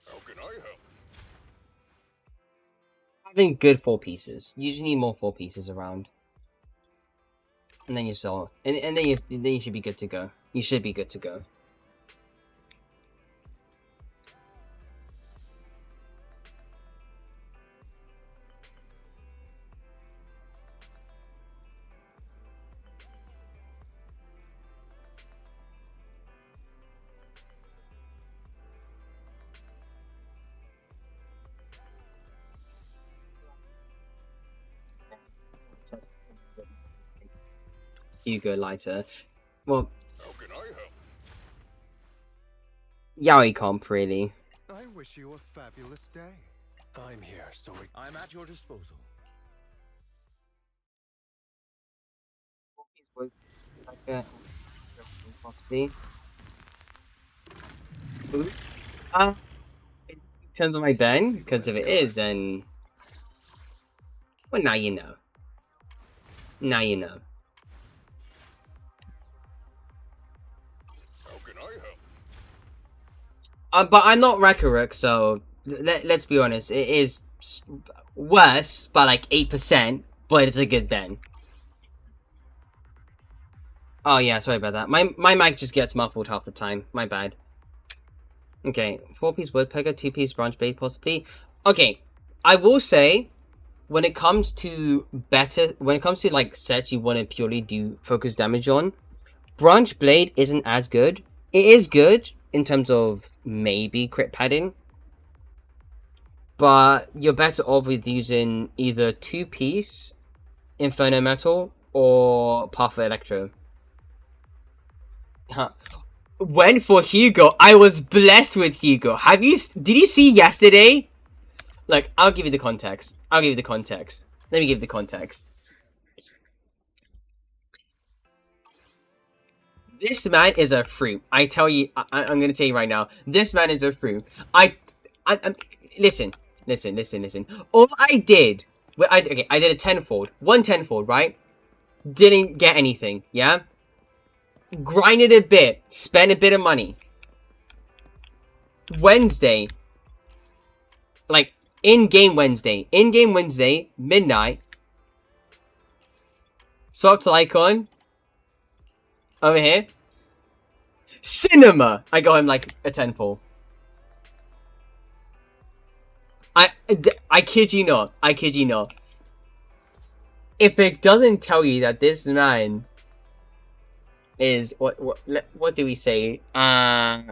How can I help? having good 4 pieces. You just need more 4 pieces around. And then you sell, and then you should be good to go. You should be good to go. Hugo lighter. Well, How can I help? yaoi comp really. I wish you a fabulous day. I'm here, so I'm at your disposal. Possibly. Ooh. In terms of my Ben, because if it is, then well, now you know. Now you know. How can I help? But I'm not Rakaruk, so let's be honest. It is worse by like 8%, but it's a good Ben. Oh yeah, sorry about that. My mic just gets muffled half the time. My bad. Okay, 4-piece woodpecker, 2-piece branch blade possibly. Okay, I will say, when it comes to like sets you want to purely do focus damage on, branch blade isn't as good. It is good in terms of maybe crit padding, but you're better off with using either 2-piece Inferno Metal or Path of Electro. Huh. When for Hugo, I was blessed with Hugo. Did you see yesterday? Like, I'll give you the context. Let me give you the context. This man is a fruit. I tell you, I'm gonna tell you right now. This man is a fruit. Listen. All I did, I did a tenfold. 1 tenfold, right? Didn't get anything, yeah? Grinded a bit, spent a bit of money. Wednesday, like, in-game Wednesday, midnight. Swapped to Icon. Over here. Cinema! I got him like a tenfold. I kid you not. If it doesn't tell you that this man is what do we say? A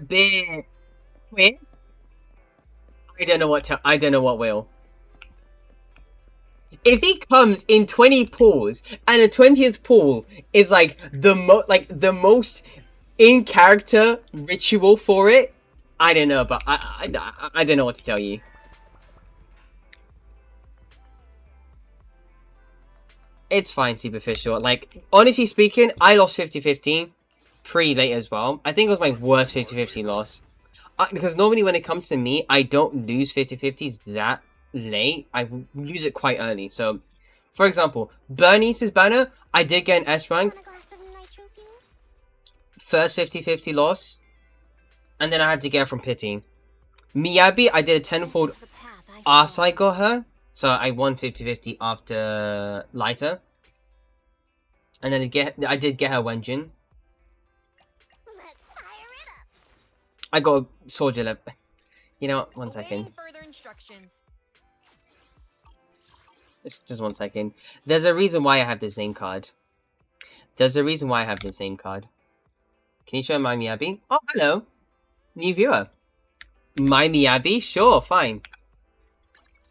bit weird. I don't know what will. If he comes in 20 pulls and the 20th pull is like the most in character ritual for it, I don't know, but I don't know what to tell you. It's fine, superficial. Like, honestly speaking, I lost 50-50 pretty late as well. I think it was my worst 50-50 loss. Because normally when it comes to me, I don't lose 50-50s that late. I lose it quite early. So, for example, Bernice's banner, I did get an S rank. First 50-50 loss. And then I had to get her from Pity. Miyabi, I did a tenfold after I got her. So I won 50-50 after Lighter. And then I did get her Wenjin. I got a soldier left. You know what? 1 second. Just 1 second. There's a reason why I have this name card. Can you show my Miyabi? Oh, hello. New viewer. My Miyabi? Sure, fine.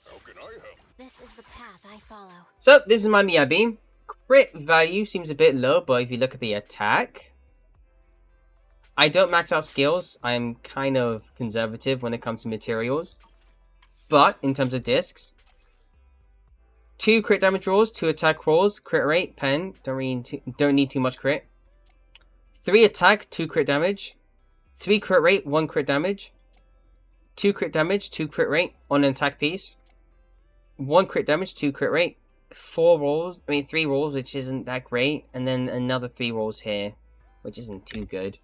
How can I help? This is the path I follow. So, this is my Miyabi. Crit value seems a bit low, but if you look at the attack... I don't max out skills. I'm kind of conservative when it comes to materials. But, in terms of discs... 2 crit damage rolls, 2 attack rolls, crit rate, pen. Don't need too much crit. 3 attack, 2 crit damage. 3 crit rate, 1 crit damage. 2 crit damage, 2 crit rate on an attack piece. 1 crit damage, 2 crit rate. 3 rolls, which isn't that great. And then another 3 rolls here, which isn't too good.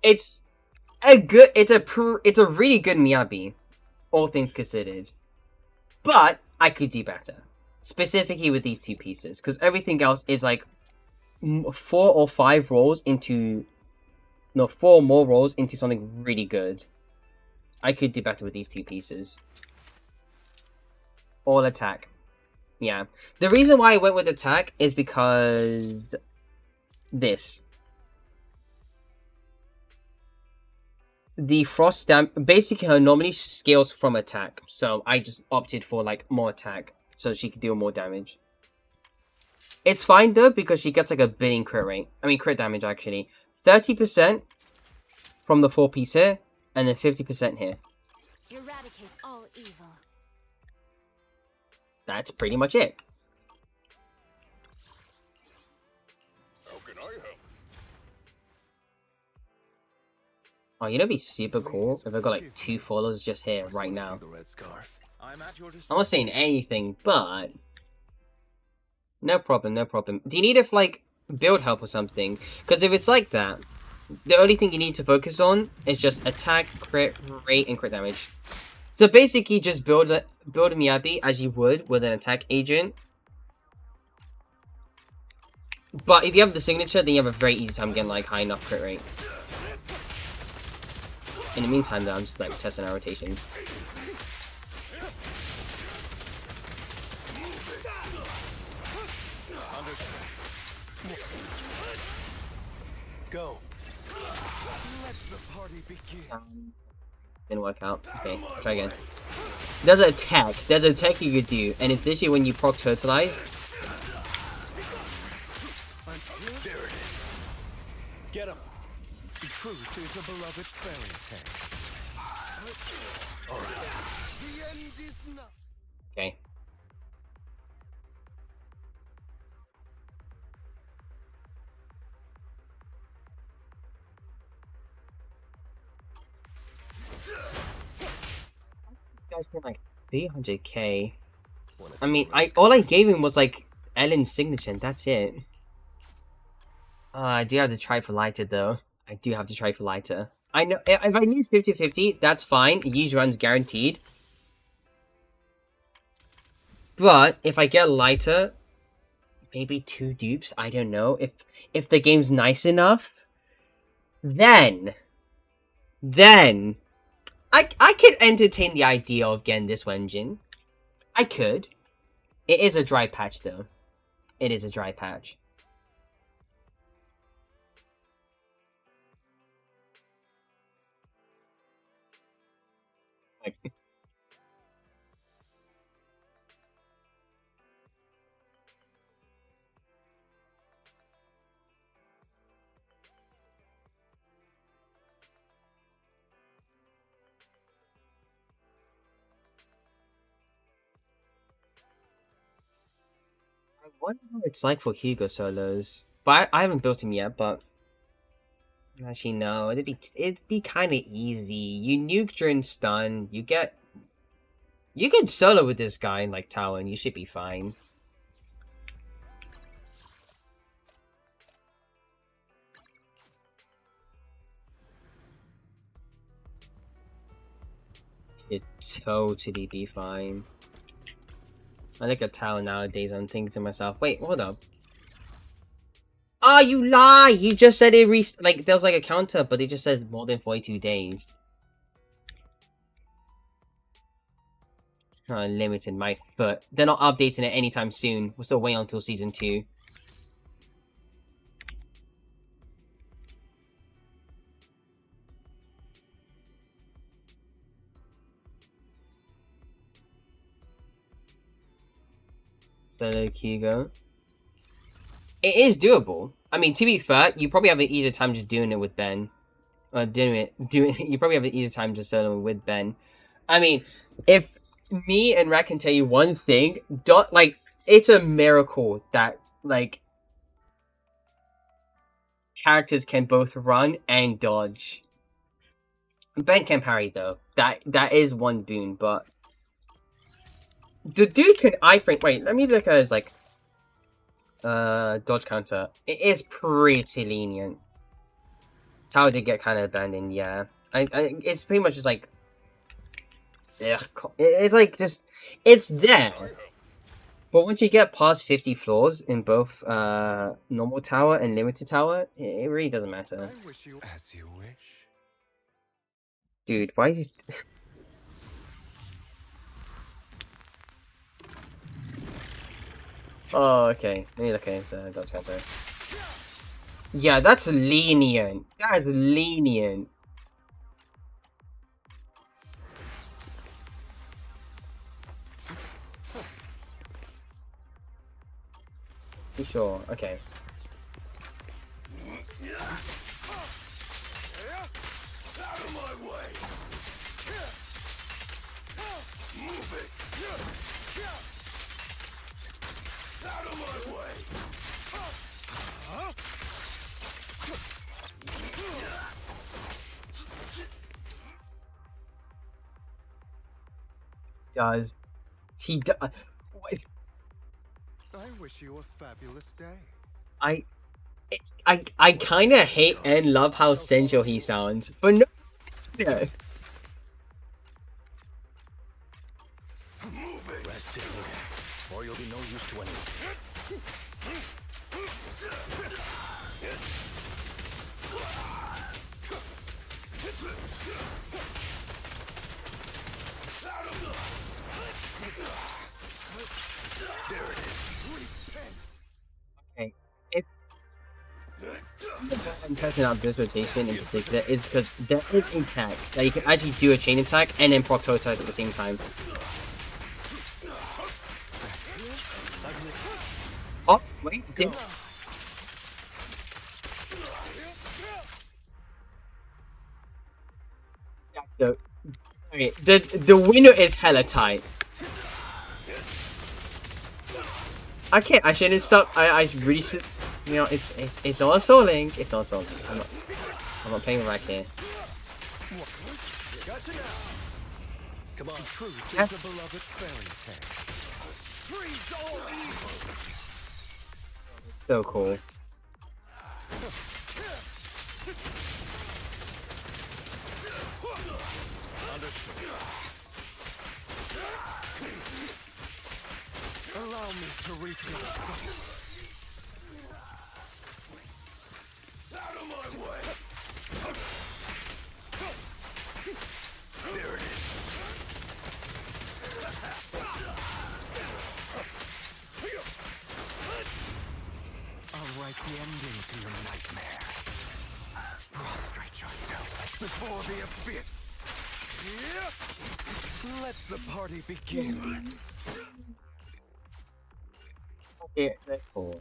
It's a really good Miyabi, all things considered. But I could do better. Specifically with these 2 pieces, because everything else is like 4 or 5 rolls into... No, 4 more rolls into something really good. I could do better with these 2 pieces. All attack. Yeah. The reason why I went with attack is because... This. The frost damp... Basically, her normally scales from attack. So I just opted for like more attack. So she could deal more damage. It's fine though, because she gets like a billion crit rate. I mean crit damage actually. 30% from the 4-piece here, and then 50% here. Eradicate all evil. That's pretty much it. How can I help? Oh, you know, it'd be super cool if I got like 2 followers just here right now. I'm at your I'm not saying anything, but no problem. Do you need it for like build help or something? Because if it's like that, the only thing you need to focus on is just attack, crit rate, and crit damage. So basically, just build a Miyabi as you would with an attack agent. But if you have the signature, then you have a very easy time getting like high enough crit rate. In the meantime, though, I'm just like testing our rotation. go. Let the party begin. Didn't work out. Okay, try again. There's a tech. There's a tech you could do, and it's literally when you proc totalize. Get him. The truth is a beloved fairy tale. All right. The end is not. Okay. You guys get like 300k. I mean, all I gave him was like Ellen's signature, and that's it. I do have to try for lighter though. I do have to try for lighter. I know if I use 50-50, that's fine. Use runs guaranteed. But if I get lighter, maybe 2 dupes. I don't know. If the game's nice enough, then I could entertain the idea of getting this engine. I could. It is a dry patch though. It is a dry patch. Like, I wonder what it's like for Hugo solos. But I haven't built him yet, but actually no, it'd be kinda easy. You nuke during stun, you could solo with this guy in like tower and you should be fine. It'd totally be fine. I look at tower nowadays and think to myself, wait, hold up. Oh, you lie! You just said it like there was like a counter, but they just said more than 42 days. Limited, but they're not updating it anytime soon. We're still waiting until season 2. So there you go. It is doable. I mean, to be fair, you probably have an easier time just doing it with Ben. You probably have an easier time just soloing with Ben. I mean, if me and Rat can tell you one thing, it's a miracle that like characters can both run and dodge. Ben can parry though. That is one boon, but the dude can iframe. Wait, let me look at his like dodge counter. It is pretty lenient. Tower did get kind of abandoned, yeah. It's pretty much just like it's like just it's there. But once you get past 50 floors in both normal tower and limited tower, it really doesn't matter. I wish you as you wish. Dude, why is he... Oh, okay. Let me look at his dodge counter. Yeah, that's lenient. That is lenient. Too sure. Okay. Out of my way! Move it! Out of my way! Does. He does. I wish you a fabulous day. I kind of hate and love how sensual he sounds, but no. Yeah. Move it! Rest it here, or you'll be no use to anyone. There it is. Okay. If I'm testing out this rotation in particular is because there is a tech that you can actually do a chain attack and then proc total at the same time. Oh, wait, did... So, okay, the winner is hella tight. Okay, I shouldn't stop. I really should. You know, it's all Soul Link. It's all Soul Link. I'm not playing back here. Gotcha now. Come on. Truth is a beloved fairy tale. Freeze all evil. So cool. Understood. Allow me to refill the soul. Out of my way! There it is. I'll write the ending to your nightmare. Prostrate yourself before the abyss. Let the party begin. Okay, that's cool.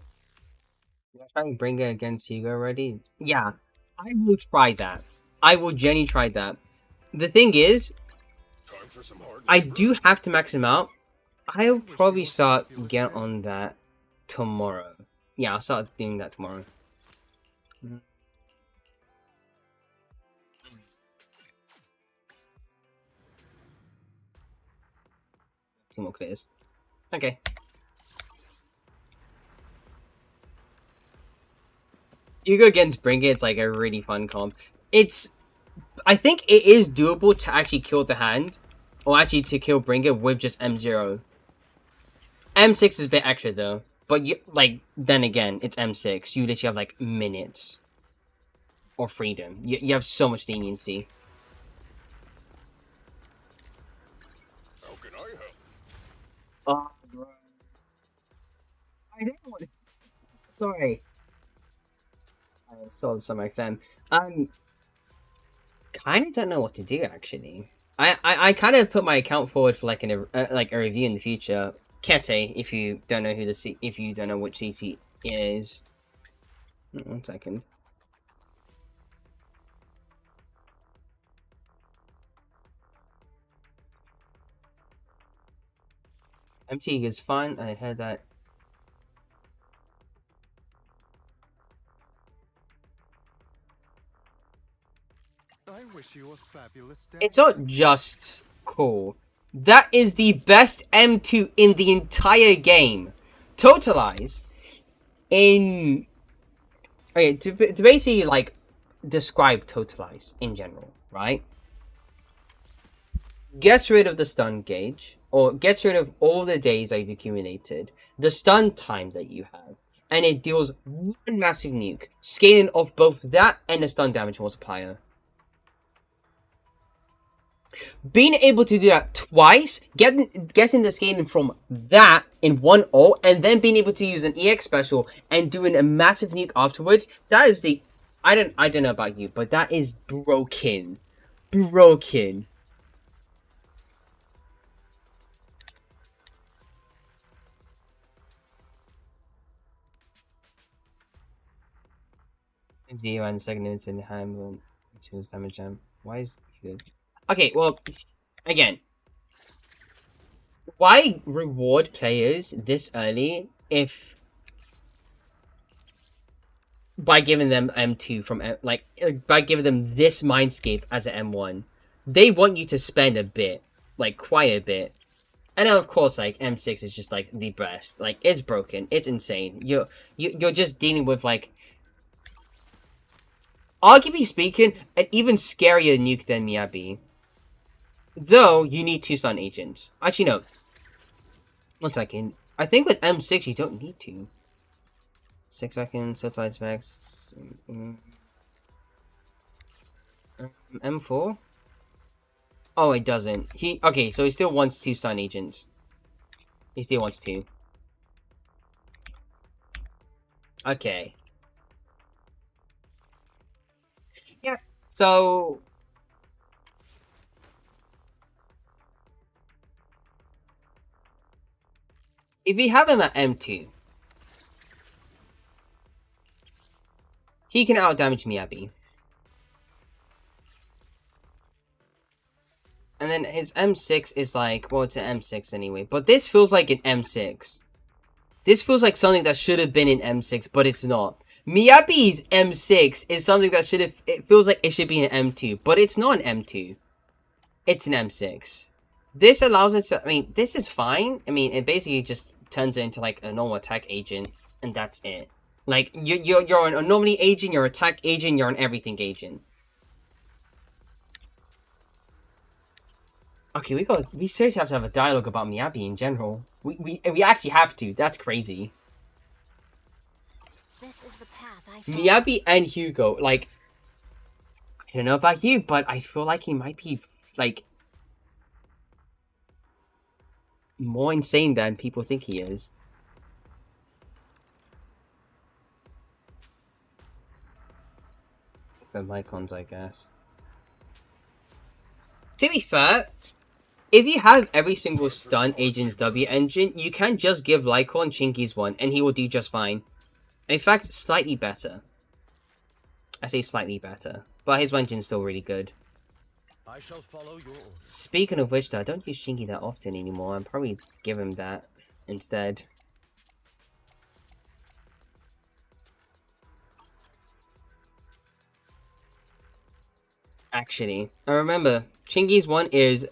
You're trying to bring it against Hugo already? Yeah, I will try that. I will genuinely try that. The thing is, Time for some hard I labor. do have to max him out. I'll probably start get on that tomorrow. Yeah, I'll start doing that tomorrow. Some more clears. Okay. Hugo against Bring It's like a really fun comp. I think it is doable to actually kill the hand, or actually to kill Bring It with just M0. M6 is a bit extra though, but you then again, it's M6. You literally have like minutes or freedom. You have so much leniency. How can I help? Oh, bro. I don't want to. Sorry. I saw some of them. Kind of don't know what to do actually. I kind of put my account forward for like a review in the future. Kete, if you don't know if you don't know which CT is. 1 second. MT is fun. I heard that. I wish you a fabulous day. It's not just cool. That is the best M2 in the entire game. Totalize in... Okay, to basically, like, describe Totalize in general, right? Gets rid of the stun gauge, or gets rid of all the days that you've accumulated, the stun time that you have, and it deals one massive nuke, scaling off both that and the stun damage multiplier. Being able to do that twice, getting the scaling from that in one ult, and then being able to use an EX special and doing a massive nuke afterwards, that is the... I don't know about you, but that is broken. Broken. Zero and second instant hand choose damage jump. Why is good? Okay, well, again, why reward players this early if by giving them M2 from by giving them this mindscape as an M1? They want you to spend a bit, like quite a bit. And then of course, like M6 is just like the best. Like it's broken, it's insane. You're just dealing with like, arguably speaking, an even scarier nuke than Miyabi. Though, you need 2 stun agents. Actually, no. 1 second. I think with M6, you don't need to. 6 seconds, Totalize max. M4? Oh, it doesn't. Okay, so he still wants 2 stun agents. He still wants 2. Okay. So if we have him at M2, he can outdamage Miyabi. And then his M6 is like, well, it's an M6 anyway. But this feels like an M6. This feels like something that should have been an M6, but it's not. Miyabi's M6 is something that should have, it feels like it should be an M2, but it's not an M2. It's an M6. This allows it to, I mean, this is fine. I mean, it basically just turns it into like a normal attack agent, and that's it. Like, you're an anomaly agent, you're an attack agent, you're an everything agent. Okay, we seriously have to have a dialogue about Miyabi in general. We actually have to. That's crazy. This is the path I Miyabi and Hugo, like, I don't know about you, but I feel like he might be, like, more insane than people think he is. The Lycons, I guess. To be fair, if you have every single stun agent's W engine, you can just give Lycon Chinky's one, and he will do just fine. In fact, slightly better. I say slightly better, but his engine's still really good. I shall follow your orders. Speaking of which, though, I don't use Chinky that often anymore. I'll probably give him that instead. Actually, I remember, Chinky's one is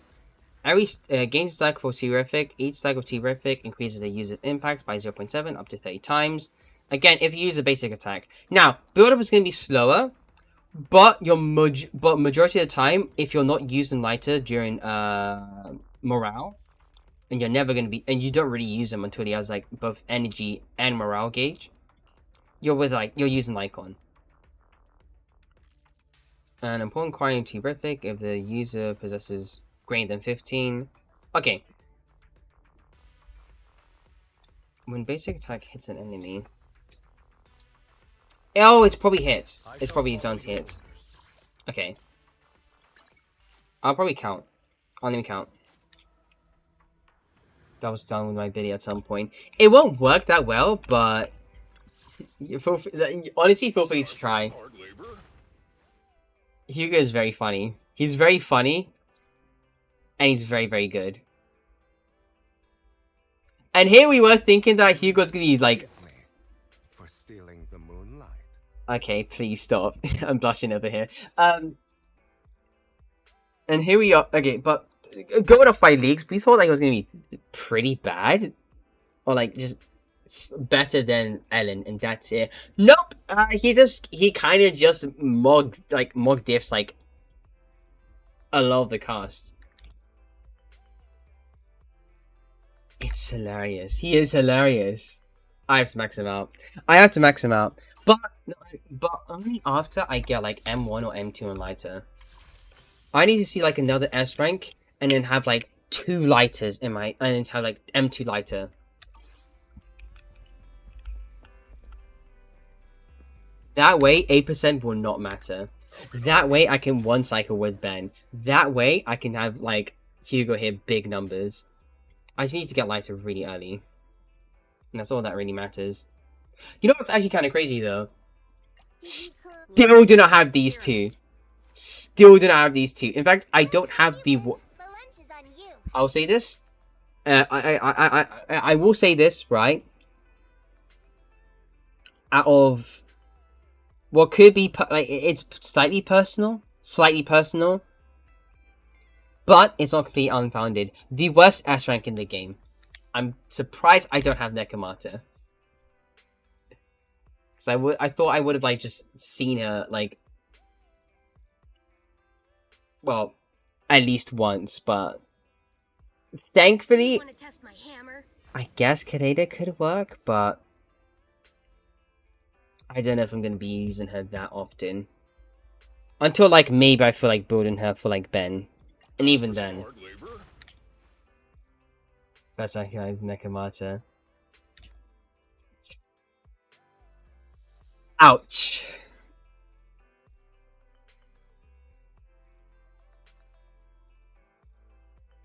every gains a stack for Terrific. Each stack of Terrific increases the user's impact by 0.7 up to 30 times. Again, if you use a basic attack. Now, build-up is going to be slower, but majority of the time, if you're not using lighter during morale, and you're never going to be, and you don't really use them until he has like both energy and morale gauge, you're using Lycon. An important quality terrific if the user possesses greater than 15. Okay. When basic attack hits an enemy. Oh, it's probably hits. It's probably done to hits. Okay. I'll probably count. Let me count. That was done with my video at some point. It won't work that well, but honestly, feel free to try. Hugo is very funny. He's very funny, and he's very, very good. And here we were thinking that Hugo's gonna be like, for stealing the moonlight. okay, please stop. I'm blushing over here. And here we are. Okay, but going off by leagues, we thought that he was gonna be pretty bad, or like just better than Ellen, and that's it. Nope. He kind of just mod diffs like a lot of the cast. It's hilarious. He is hilarious. I have to max him out. But only after I get like M1 or M2 and lighter. I need to see like another S rank and then have like 2 lighters in my, and then have like M2 lighter. That way 8% will not matter. That way I can one cycle with Ben. That way I can have like Hugo hit big numbers. I just need to get lighter really early. And that's all that really matters. You know what's actually kind of crazy though? Still do not have these two. Still do not have these two. In fact, I don't have the. I'll say this. I will say this, right? Out of what could be like, it's slightly personal, but it's not completely unfounded. The worst S rank in the game. I'm surprised I don't have Nekomata. Cause I thought I would have like just seen her like, well, at least once, but thankfully, I guess Kaneda could work, but I don't know if I'm gonna be using her that often. Until like maybe I feel like building her for like Ben, and even then. That's like Nekomata. Ouch.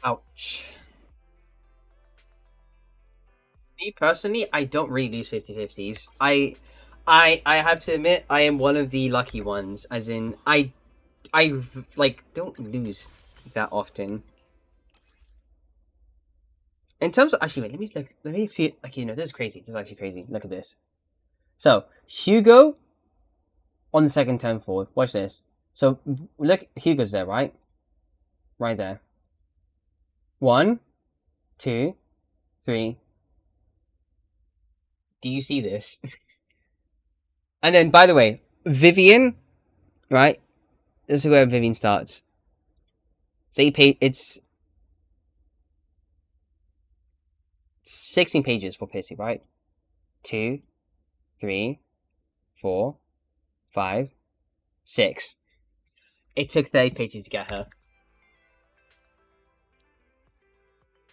Ouch. Me personally, I don't really lose 50-50s. I have to admit, I am one of the lucky ones. As in, I like don't lose that often. In terms of actually, wait, let me see it. Okay, no, this is crazy. This is actually crazy. Look at this. So Hugo on the second turn forward. Watch this. So look, Hugo's there, right? Right there. 1, 2, 3. Do you see this? And then, by the way, Vivian, right? This is where Vivian starts. So it's 16 pages for Pissy, right? 2, 3, 4, 5, 6. It took 30 pages to get her.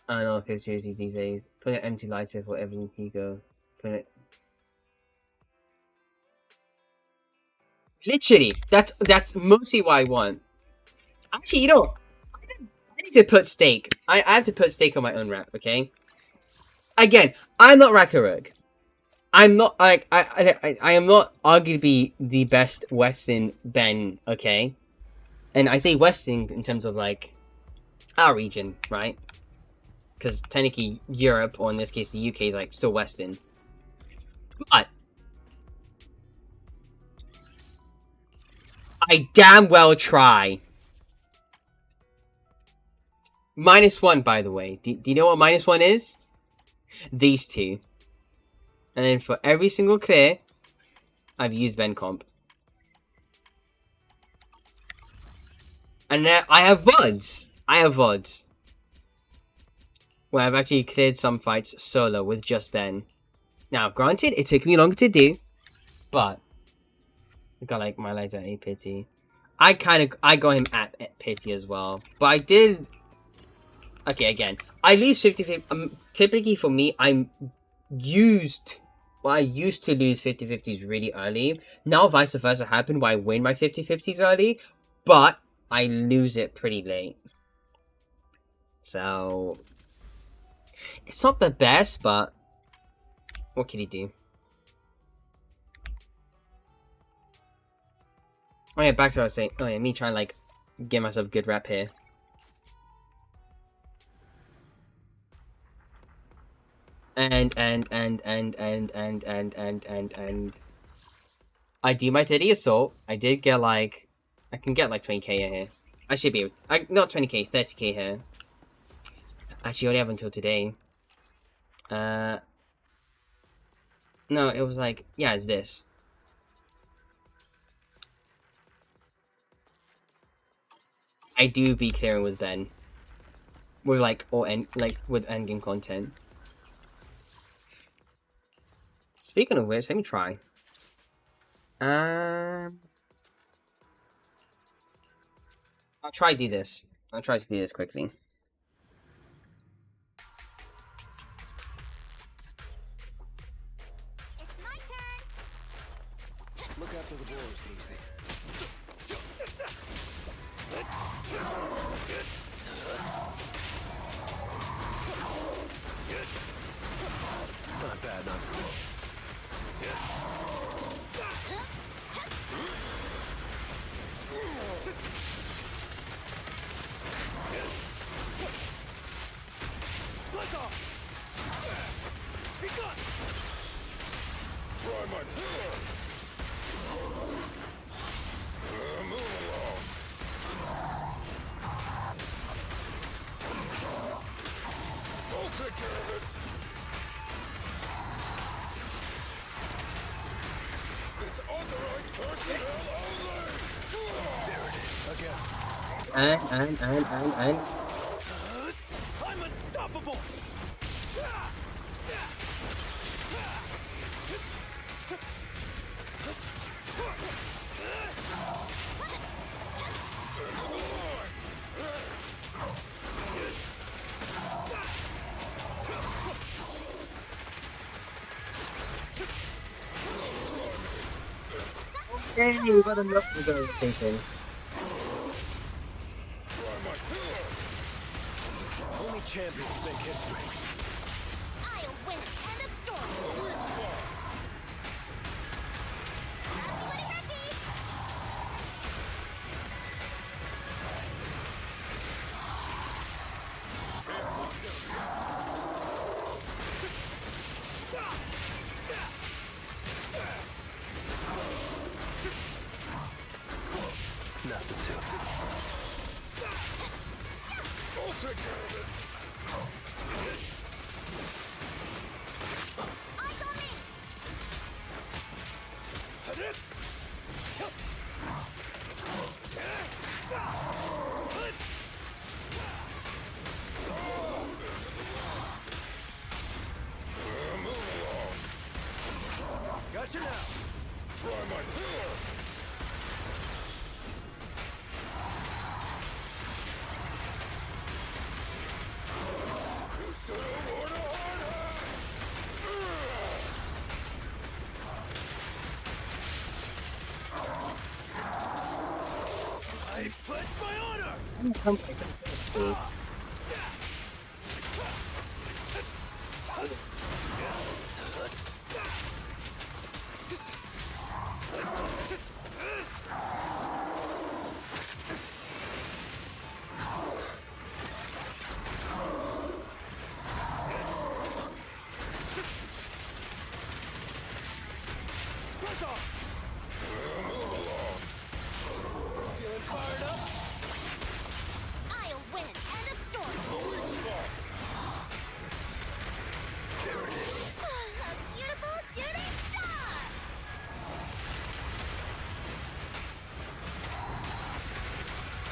I don't know if it's these days. Put an empty lighter for Evelyn Hugo. Put it. Literally, that's mostly what I want. Actually, you know, I need to put steak. I have to put steak on my own wrap, okay? Again, I'm not Rakaruk. I'm not like I am not arguably the best Western Ben, okay? And I say Western in terms of like our region, right? Because technically Europe, or in this case the UK, is like still Western. But I damn well try. -1, by the way. Do you know what -1 is? These two. And then for every single clear, I've used Ben Comp. And then I have VODs. Where I've actually cleared some fights solo with just Ben. Now, granted, it took me longer to do, but I got like my lights at 8 pity. I got him at pity as well, but I did. Okay, again, I lose 50-50. Typically for me, I used to lose 50-50s really early. Now vice versa happened where I win my 50-50s early, but I lose it pretty late. So it's not the best, but what can he do? Oh yeah, back to what I was saying. Oh yeah, me trying to like get myself a good rep here. And I do my Diddy Assault. I did get like, I can get like 20k here. I should be, not 20k, 30k here. Actually, only have until today. No, it was like, yeah, it's this. I do be clearing with Ben. With like, with endgame content. Speaking of which, let me try. I'll try to do this. I'll try to do this quickly. It's my turn. Look after the boys, Lucy. Not bad, not good. Try my pillar. Move along. I'll take care of it. It's authorized personnel only. There it is. Again. And. I'm unstoppable. Hey, what a look we're going to make history. I'll win. End of story. Weak spot. Happy Becky. Nothing to it. I'll take care of it. Eyes on me. Hit it. Move along. Gotcha now. Try my pillar. You should have worn a hard hat. I pledge my honor. Press on. Move along. Feeling fired up? I'll win. End of story. Weak spot. A beautiful shooting star.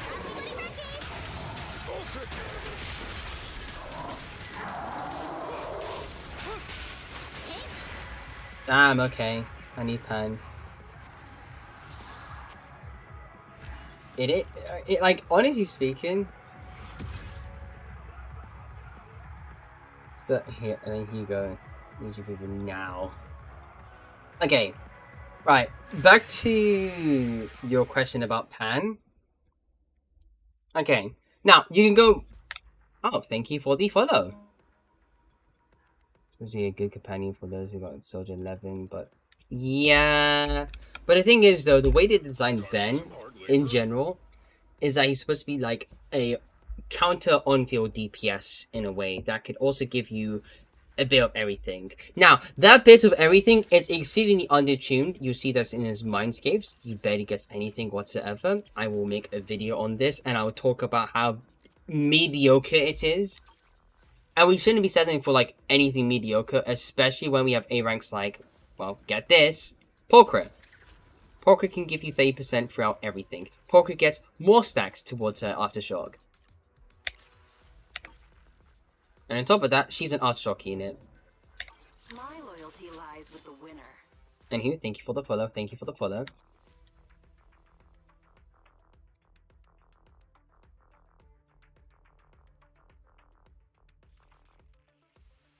Happy Becky. I'll take care of it. Damn, okay. I need pen. It like, honestly speaking. So, here, and then here you go. Need you people now. Okay. Right. Back to your question about pan. Okay. Now, you can go. Oh, thank you for the follow. Supposed to be a good companion for those who got Soldier 11, but yeah. But the thing is, though, the way they designed Ben in general is that he's supposed to be like a counter on-field DPS in a way that could also give you a bit of everything. Now, that bit of everything is exceedingly undertuned. You see this in his Mindscapes. He barely gets anything whatsoever. I will make a video on this, and I will talk about how mediocre it is. And we shouldn't be settling for, like, anything mediocre, especially when we have A ranks like, well, get this, Porkra. Porkra can give you 30% throughout everything. Porkra gets more stacks towards her Aftershock. And on top of that, she's an Aftershock unit. My loyalty lies with the winner. Anywho, thank you for the follow, thank you for the follow.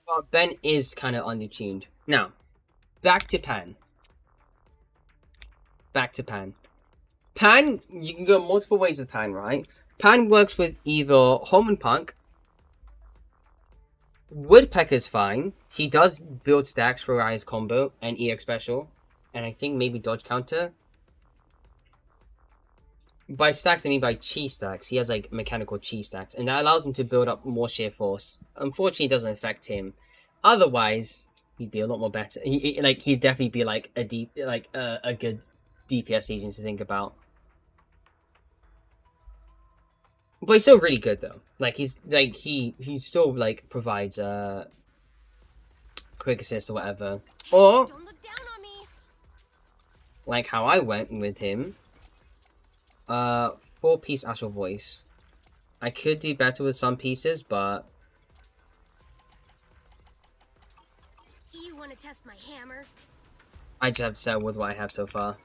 Well, Ben is kind of undertuned. Now, back to Pan. Back to Pan. Pan, you can go multiple ways with Pan, right? Pan works with either Home and Punk. Woodpecker's fine. He does build stacks for his combo and EX special. And I think maybe dodge counter. By stacks, I mean by chi stacks. He has like mechanical chi stacks. And that allows him to build up more sheer force. Unfortunately, it doesn't affect him. Otherwise, he'd be a lot more better. He'd definitely be like a good DPS agent to think about. But he's still really good though. Like he still like provides quick assist or whatever. Or Don't look down on me. like how I went with him. 4-piece Astral Voice. I could do better with some pieces, but You want to test my hammer? I just have to settle with what I have so far.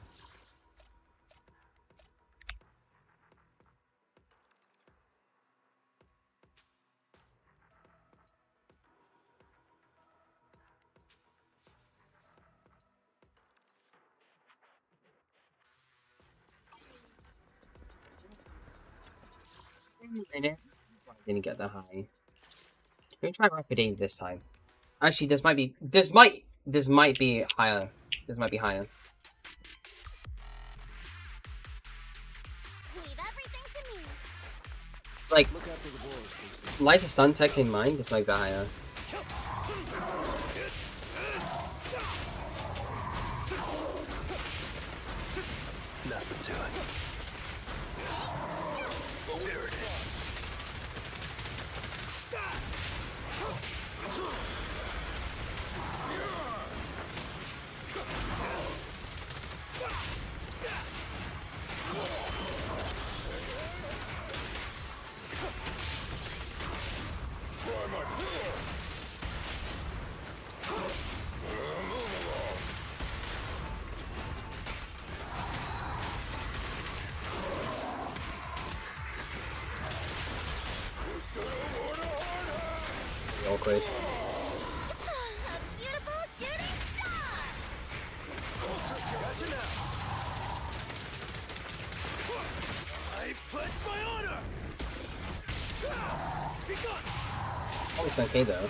I didn't get that high. Let me try Rapid 8 this time. Actually, this might be higher. This might be higher. Leave everything to me. Like, lighter stun tech in mind, this might be higher. Nothing to it. There it is. Try my pillar. Move along. You said I want a hard Awkward. A beautiful shooting star. Gotcha now. I pledge my honor. Be gone. Almost okay though.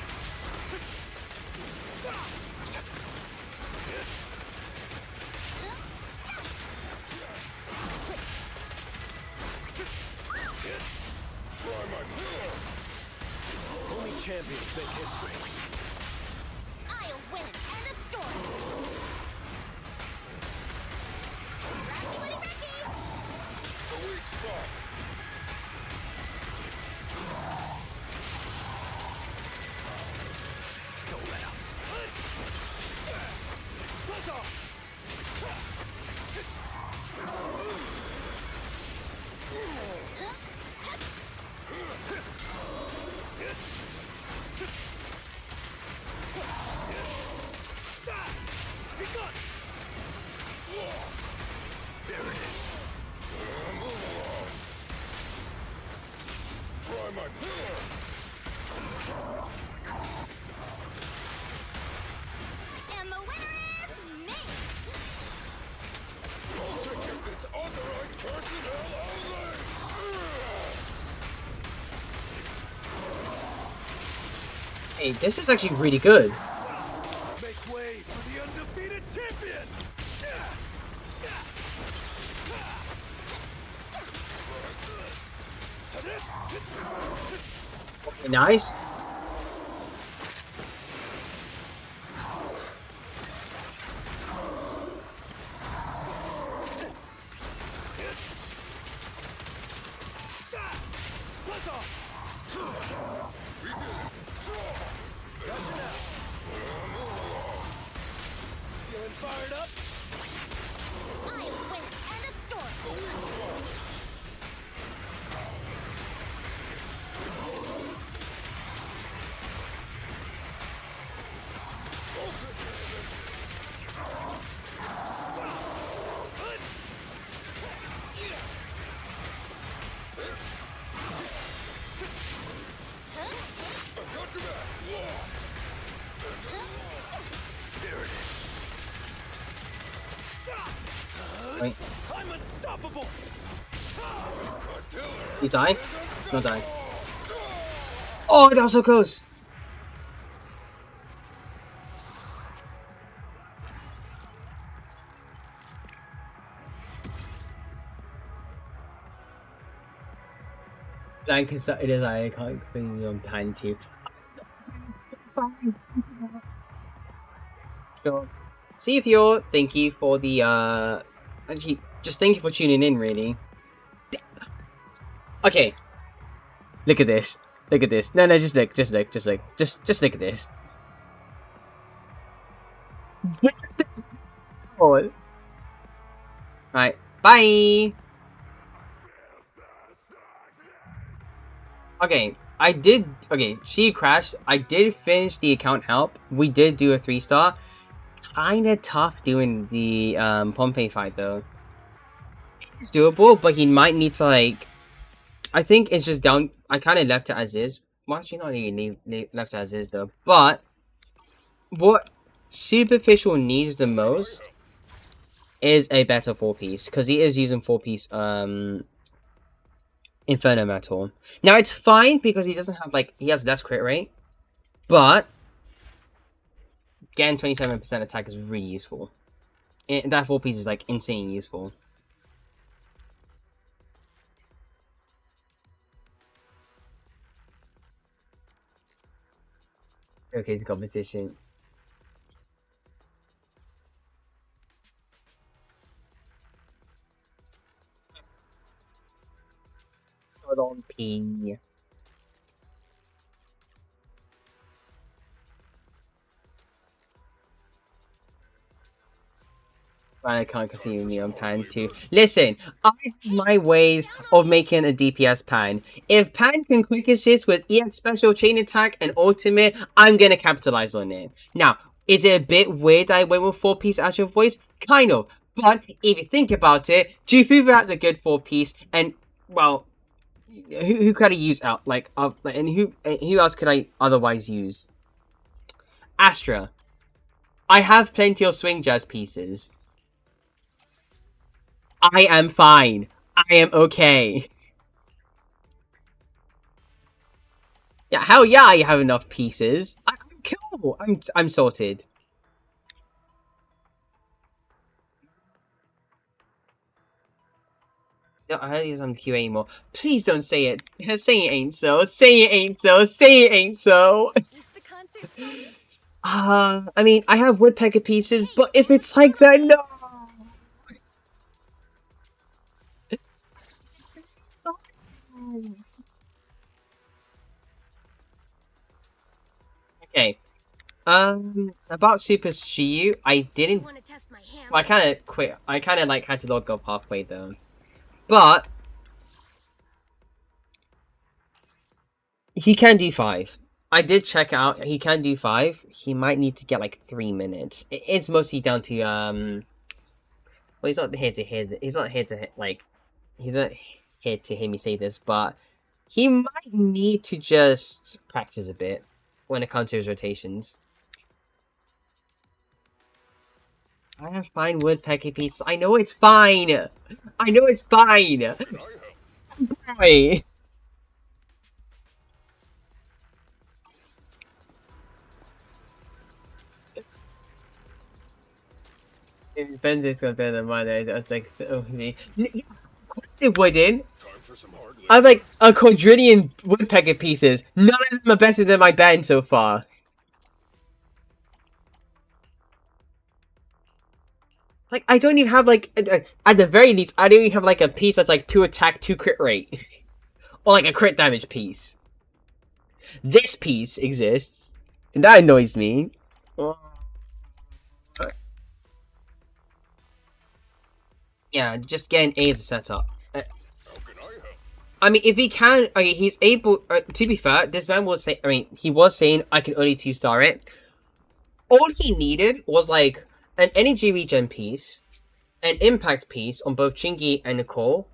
Try my pillar. Only champions make history. I'll win. End of story. Ricky. A weak spot. Don't let up. Buzz off. Be gone. There it is. Move along. Try my pillar. And the winner is me. All tickets authorized personnel only. Hey, this is actually really good. Make way for the undefeated champion. Okay, nice. Buzz off. Gotcha now. Feeling fired up? I'll win. End of story. I've got your back. There it is. Wait, I'm unstoppable. My pillar. you die? Not die. Oh, that was so close. Like, it is iconic thing on time too. So, see if you're. Thank you for the actually, just thank you for tuning in. Really. Okay. Look at this. Look at this. No, just look. Just look at this. What the? Oh. Right. Bye. Okay, she crashed. I did finish the account help. We did do a 3-star. Kinda tough doing the Pompey fight though. It's doable, but he might need to like. I think it's just down. I kind of left it as is. Well, actually, not even left it as is though. But what Superficial needs the most is a better 4-piece because he is using 4-piece Inferno Metal. Now it's fine because he doesn't have like he has less crit rate, But getting 27% attack is really useful. That 4 piece is like insanely useful. Okay, it's a competition. Hold on, P. I can't continue me on Pan 2. Listen, I have my ways of making a DPS Pan. If Pan can quick assist with EX special, chain attack, and ultimate, I'm gonna capitalize on it. Now, is it a bit weird that I went with 4-piece Astral Voice? Kind of. But if you think about it, Jufuba has a good 4-piece, and, well, who could I use out? And who else could I otherwise use? Astra. I have plenty of swing jazz pieces. I am fine. I am okay. Yeah, hell yeah, I have enough pieces. I'm cool. I'm sorted. I heard he's on QA anymore. Please don't say it. Say it ain't so. Say it ain't so. Say it ain't so. Is the concert started? I mean, I have woodpecker pieces, but if it's like that, no. Okay. About Super Shiyu, I didn't. Want to test my hammer? Well, I kind of quit. I kind of like had to log off halfway though. But he can do 5. I did check out. He can do 5. He might need to get like 3 minutes. It's mostly down to Well, he's not here to hear. He's not here to like. He's not here to hear me say this, but he might need to just practice a bit when it comes to his rotations. I have fine woodpecker pieces. I know it's fine. I know it's fine. Boy. If his Ben's got better than mine, I was like, oh, me. It wouldn't. I have like a quadrillion woodpecker pieces. None of them are better than my Ben so far. Like, I don't even have, like, at the very least, I don't even have, like, a piece that's, like, 2 attack, 2 crit rate. Or, like, a crit damage piece. This piece exists. And that annoys me. Yeah, just getting A as a setup. I mean, if he can, okay, he's able, to be fair, this man was saying, I mean, he was saying I can only 2-star it. All he needed was, like, an energy regen piece, an impact piece on both Chingy and Nicole,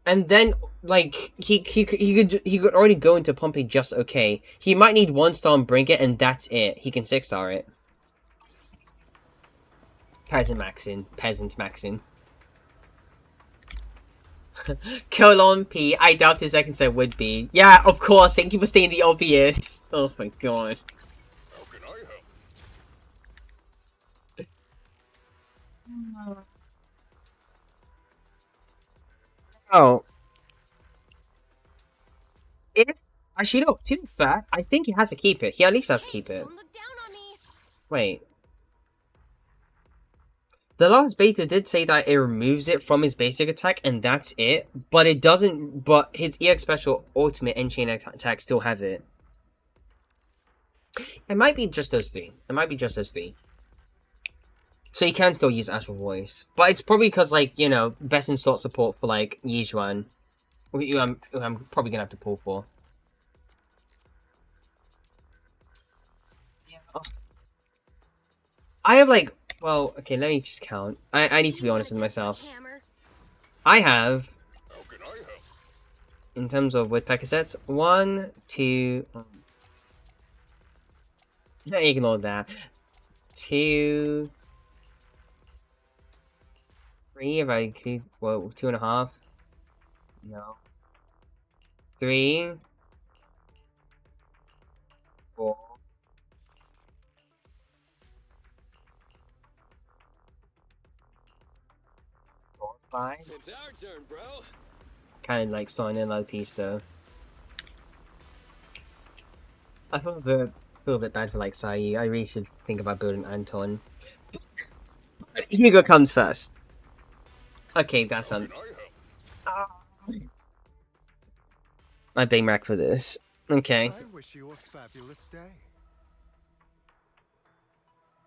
and then like he could already go into pumping just okay. He might need 1-star and bring it, and that's it. He can 6-star it. Peasant maxing. Colon P. I doubt the second set would be. Yeah, of course. Thank you for saying the obvious. Oh my god. Oh. If actually no, to be fair, I think he has to keep it. He at least has to keep it. Don't look down on me. Wait. The last beta did say that it removes it from his basic attack and that's it, but it doesn't, but his EX special, ultimate, and chain attack still have it. It might be just those 3. So you can still use Astral Voice. But it's probably because, like, you know, best in slot support for, like, Yijuan. Who I'm probably going to have to pull for. Yeah. Oh. I have, like, well, okay, let me just count. I need to be honest with myself. I have, in terms of woodpecker sets, 1, 2... Ignore that. 2... 3, if I include, well, 2.5. No. 3. 4. fine. It's our turn, bro. Kind of like starting another piece though. I feel a bit bad for like Sayu. I really should think about building Anton. Hugo comes first. Okay, that's Can I help? my Big Mac for this. Okay. I wish you a fabulous day.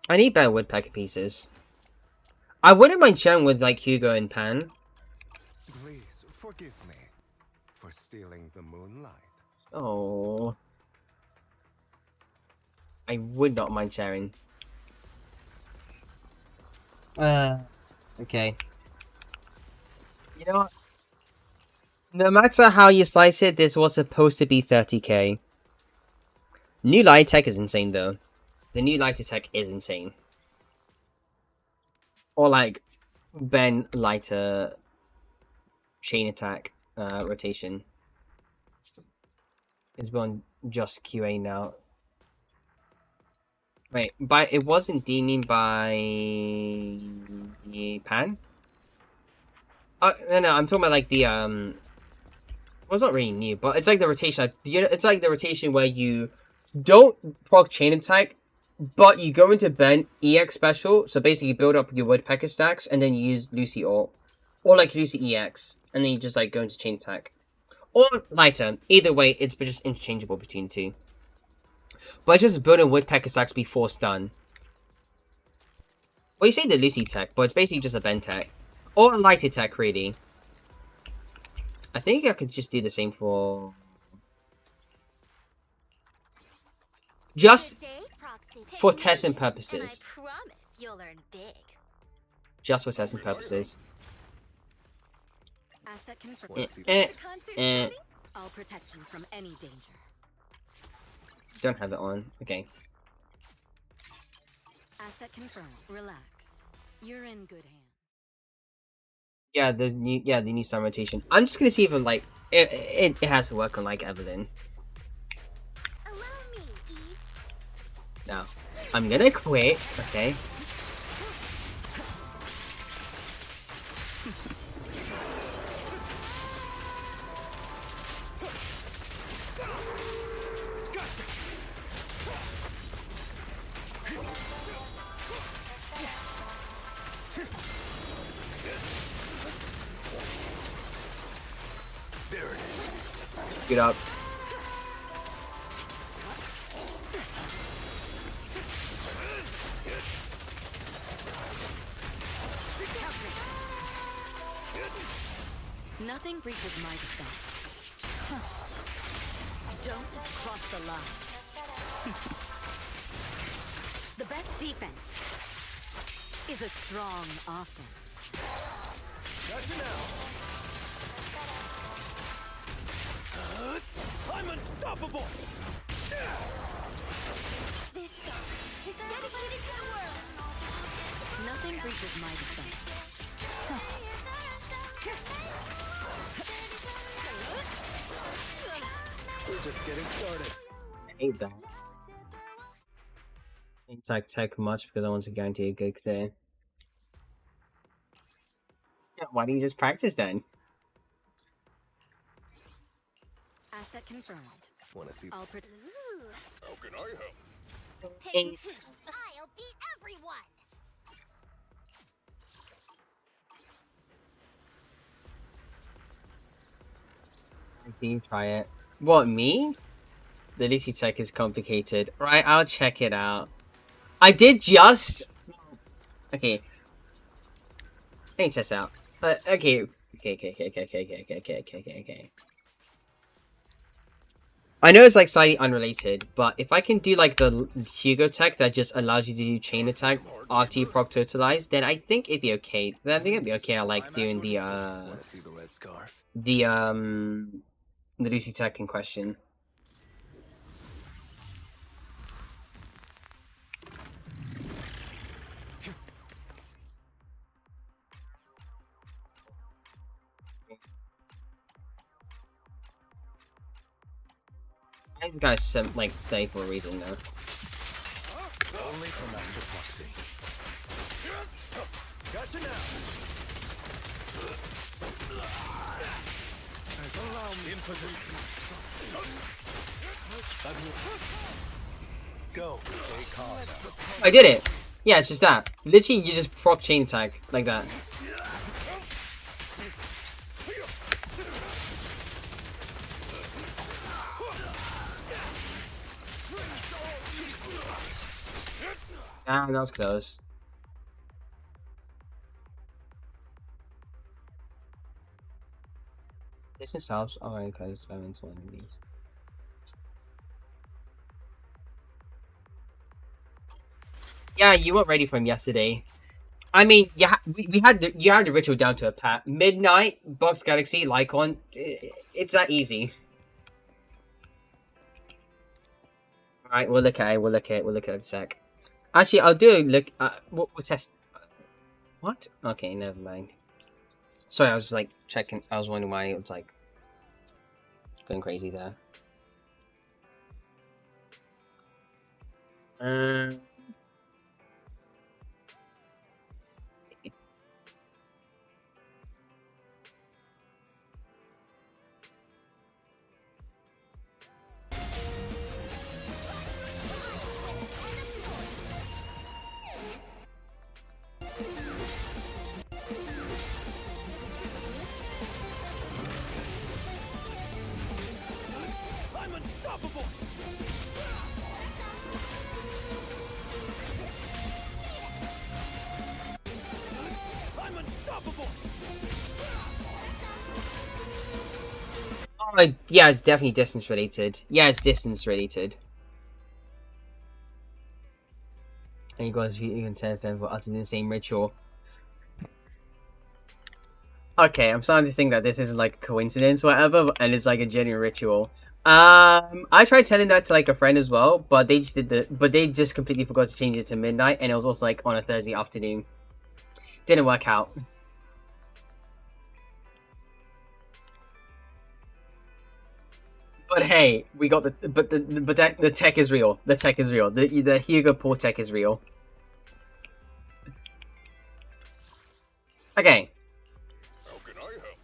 I need better woodpecker pieces. I wouldn't mind sharing with like Hugo and Pan. Please forgive me for stealing the moonlight. Oh. I would not mind sharing. Okay. You know what? No matter how you slice it, this was supposed to be 30k. New light tech is insane though. The new lighter tech is insane. Or like Ben lighter chain attack rotation. It's on just QA now. Wait, by it wasn't deeming by Pan? Oh no, I'm talking about like the well, it's not really new, but it's like the rotation. It's like the rotation where you don't proc chain attack, but you go into Ben EX special. So basically, you build up your woodpecker stacks and then you use Lucy ult, or like Lucy EX, and then you just like go into chain attack, or lighter. Either way, it's just interchangeable between the two. But just building woodpecker stacks before stun. Well, you say the Lucy tech, but it's basically just a Ben tech. Or a lighter tech, really. I think I could just do the same for... Just for testing purposes. I promise you'll learn big. Just for testing purposes. Asset confirmed. Wanna see The concert starting? I'll protect you from any danger. Don't have it on. Okay. Asset confirmed. Relax. You're in good hands. Yeah, the new sun rotation. I'm just gonna see if it, like it has to work on like Evelyn. Allow me, Eve. No. I'm gonna quit, okay? Get up. Nothing breaches my defense. Don't cross the line. The best defense is a strong offense. Gotcha now. I'm unstoppable! This song is dedicated to the world. Nothing breaches my defense. We're just getting started. I hate that. I didn't attack tech much because I want to guarantee a good clear. Yeah, why don't you just practice then? Asset confirmed. Wanna see? I'll protect. How can I help? Hey, I'll beat everyone. Can you try it? What, me? The DC tech is complicated. Right, I'll check it out. I did just... Okay. Let me test out. Okay. Okay. I know it's like slightly unrelated, but if I can do like the Hugo tech that just allows you to do chain attack after you proc totalize, then I think it'd be okay. Then I think it'd be okay. I like doing the Wanna see the red scarf? the Lucy tech in question. These guys like play for a reason though. Only for Master Proxy. Gotcha now. Allow me. Go. Stay calm now. I did it. Yeah, it's just that. Literally, you just proc chain attack like that. Ah, that was close. Distance helps. Alright, because I'm into one of these. Yeah, you weren't ready for him yesterday. I mean, we had you had the ritual down to a pat. Midnight, Box Galaxy, Lycon. It's that easy. Alright, we'll look at it. We'll look at it in a sec. Actually, I'll do a look. We'll test. What? Okay, never mind. Sorry, I was just like checking. I was wondering why it was like going crazy there. I'm unstoppable. I'm unstoppable. Oh, yeah, it's definitely distance related. Yeah, it's distance related. And you guys, you can say them for utterly the same ritual. Okay, I'm starting to think that this isn't like a coincidence, or whatever, and it's like a genuine ritual. I tried telling that to like a friend as well, but they just they just completely forgot to change it to midnight, and it was also like on a Thursday afternoon. Didn't work out. But hey, we got the tech is real. The tech is real. The Hugo Paul tech is real. Okay. How can I help?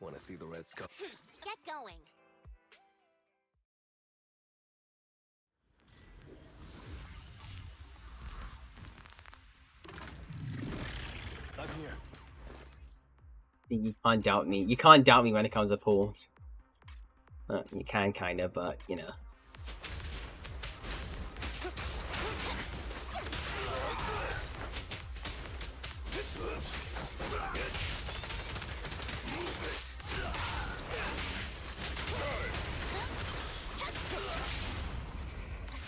Want to see the Reds come? Get going. I'm here. You can't doubt me. You can't doubt me when it comes to pools. You can kinda, but you know.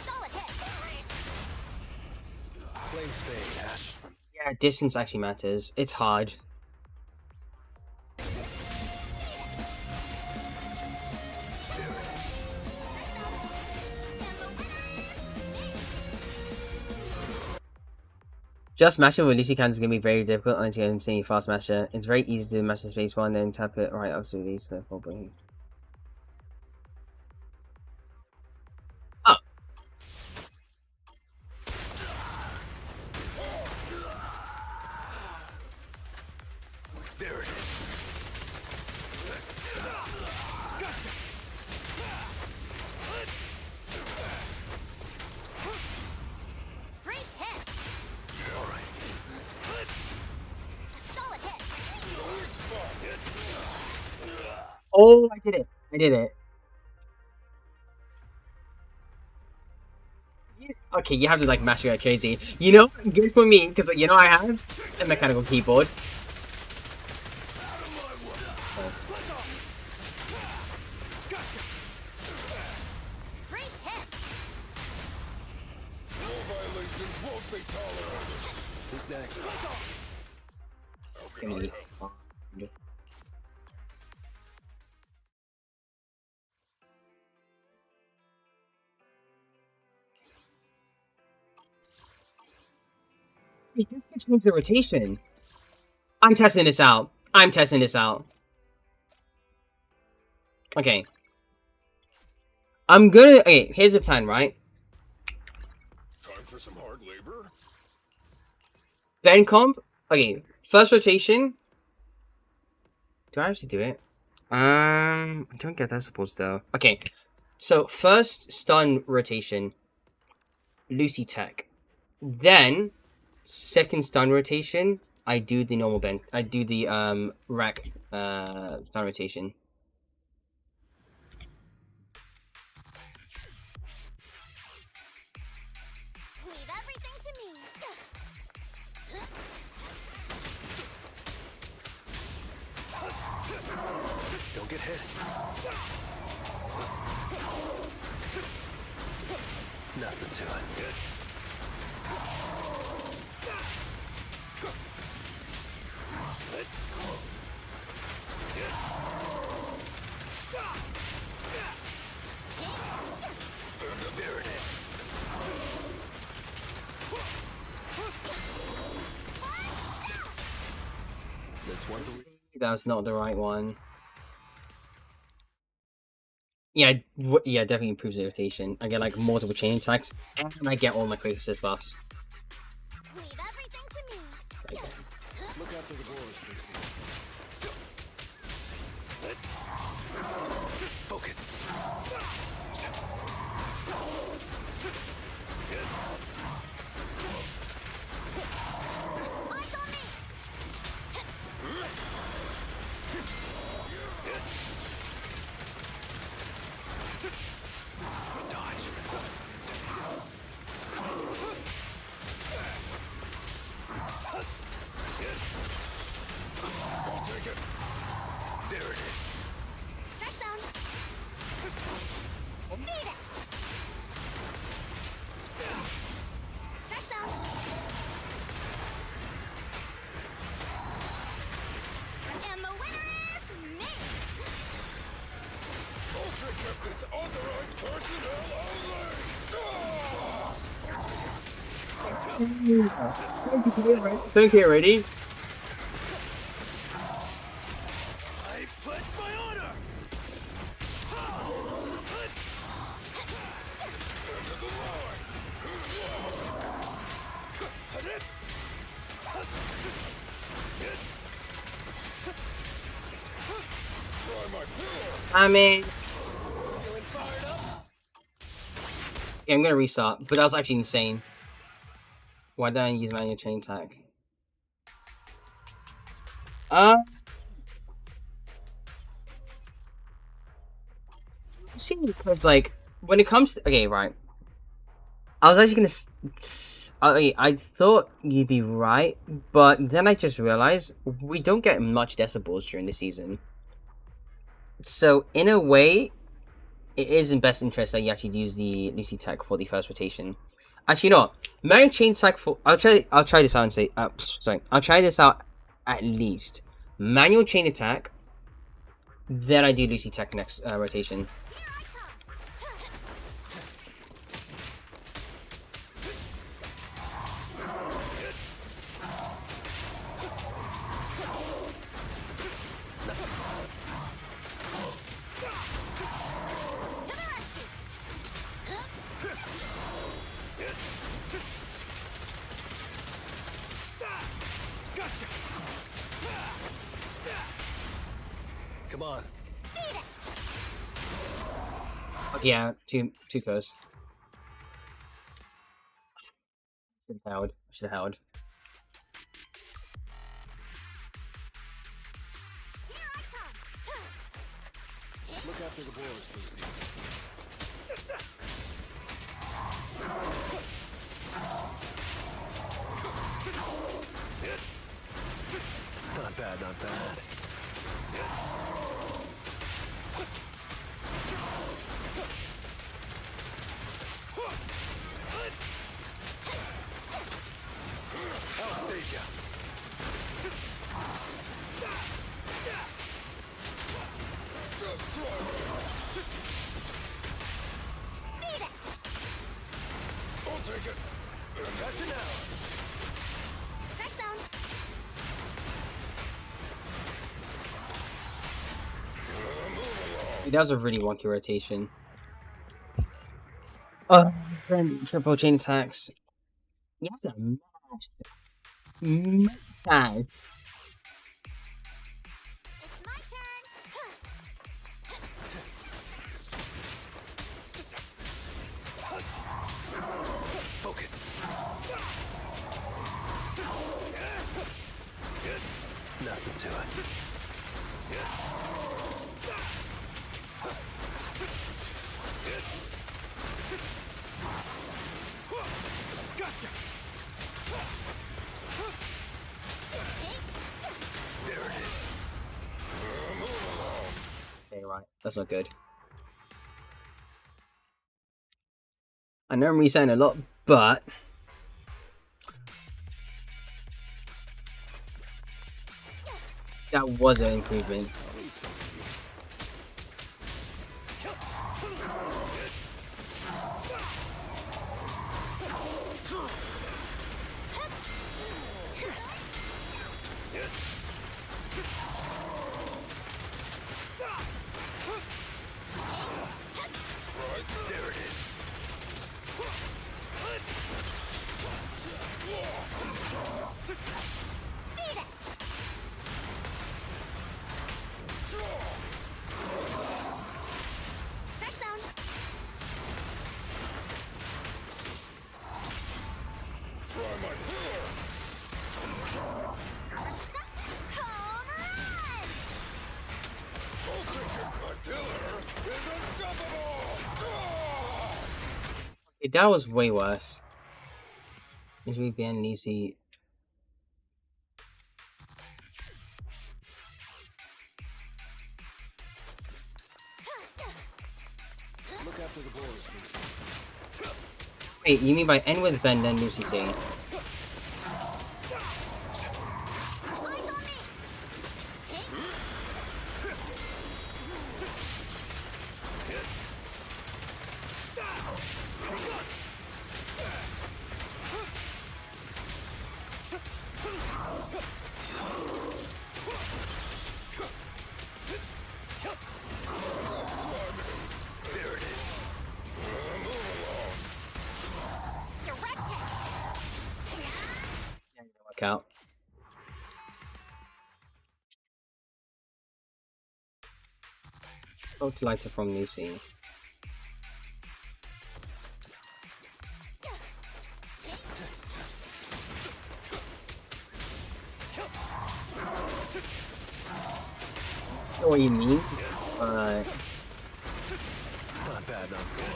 Solid hit. Flame fade, ashes from. Yeah, distance actually matters. It's hard. Just mashing with Lucy Cannon is going to be very difficult unless you're an insanely fast masher. It's very easy to mash the space bar and then tap it right up to release the full button. Oh. There it is. Great hit. All right. Solid hit. Oh, I did it. I did it. Okay, you have to like mash it like crazy. You know, good for me, because you know I have a mechanical keyboard. Great hit. No violations won't be tolerated. Who's next? How can I help? Wait, this can change the rotation. I'm testing this out. I'm testing this out. Okay. I'm gonna... Okay, here's the plan, right? Time for some hard labor? Ben comp? Okay, first rotation. Do I actually do it? I don't get decibels though. Okay, so first stun rotation, Lucy Tech. Then, second stun rotation, I do the normal Ben. I do the rack stun rotation. Leave everything to me. Don't get hit. Nothing to it. There it is. This one's a That's not the right one. Yeah, yeah, definitely improves the rotation. I get like multiple chain attacks, and I get all my quick assist buffs. Leave everything to me. look after the boys, Focus. Eyes on me. I'll take it. There it is. Track down. Beat it. Track down. And the winner is me. I'll take it. It's authorized personnel only. So get ready. I pledge my honor. End of the line. Try my pillow. I mean, Feeling fired up? yeah, I'm gonna restart, but that was actually insane. Why did I use manual chain attack? See, because like when it comes to okay, right. I was actually gonna. I thought you'd be right, but then I just realized we don't get much decibels during the season. So in a way, it is in best interest that you actually use the Lucy Tech for the first rotation. Actually, you know what? Manual chain attack for I'll try this out and say sorry. I'll try this out at least. Manual chain attack. Then I do Lucy Tech next rotation. Come on. Yeah, too close. Should have held. Should have held. Look after the boys, Lucy. Not bad, not bad. I'll save ya. Just try me. Beat it. I'll take it. Gotcha now. Track down. That was a really wonky rotation. Triple chain attacks. You have to mash. Man. It's my turn. Focus. Nothing to it. Gotcha! There it is. Okay, right. That's not good. I know I'm resetting a lot, but that was an improvement. There it is. Back down. Try my pillar. Home run! I'll take it. My pillar is unstoppable. Okay, that was way worse. Usually the end easy. Look after the boys, please. Wait, you mean by end with Ben then Lucy saying it? Eyes on me! There it is. Move along. Direct hit! Work out. Both lighter from Lucy. I know what you mean. Not bad, not good.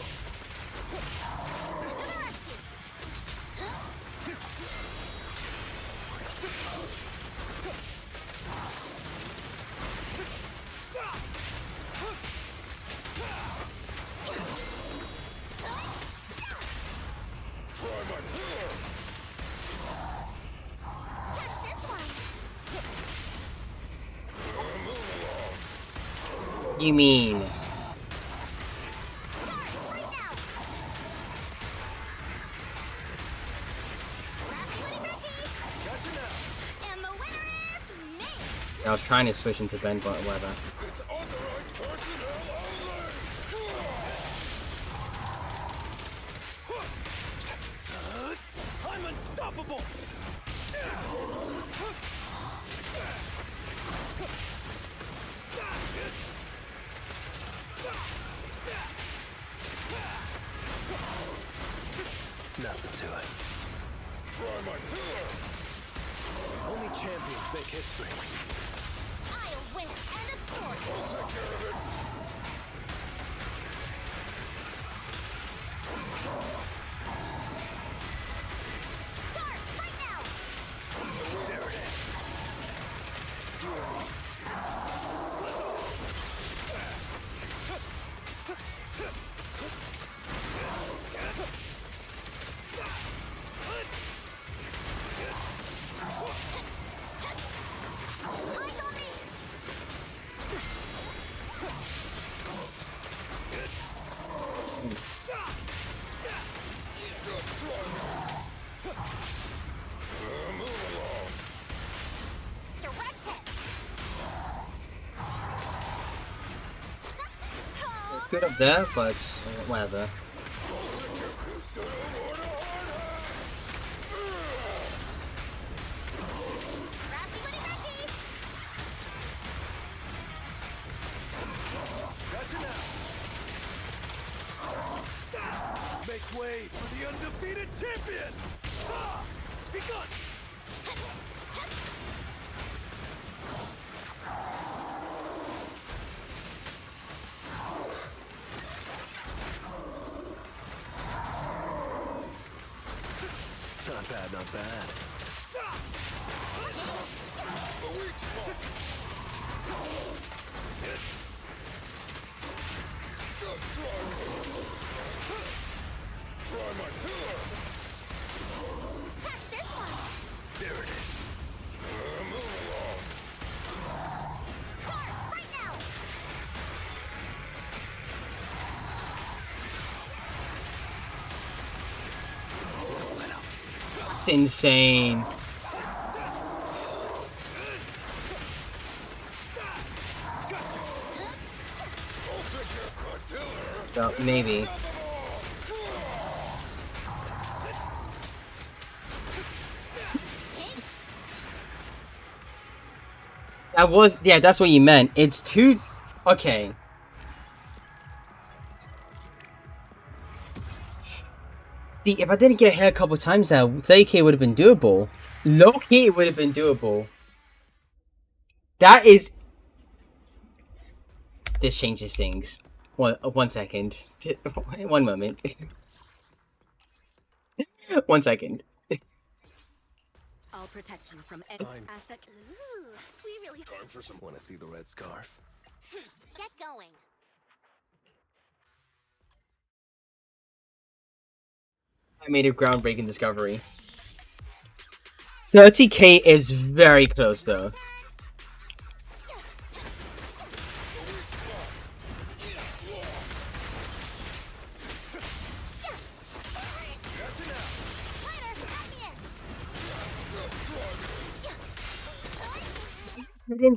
Try my pillar. Catch this one! Move along. You mean? Start right now! Last one, Becky! Gotcha now. And the winner is me! I was trying to switch into Ben, but whatever. It's authorized personnel only. I'm unstoppable! Nothing to it. Try my pillar. Only champions make history. I'll win it and a sword! I'll take care of it. Start right now! There it is. Eyes on me! Just try me. Move along. Direct hit! It's good up there, but whatever. make way for the undefeated champion! Ah! Be gone! Not bad, not bad. The weak spot. Just try me. Try my pillar. Catch this one! There it is. Move along. Start right now! It's insane. I'll take care of my pillar. Well, maybe. That was, yeah, that's what you meant. It's too, okay. See, if I didn't get hit a couple times now, 30k would have been doable. Low-key, it would have been doable. That is... This changes things. One second. 1 moment. 1 second. I'll protect you from any asset. Ooh, we really Time for some. Want to see the red scarf? get going. I made a groundbreaking discovery. 30k is very close, though.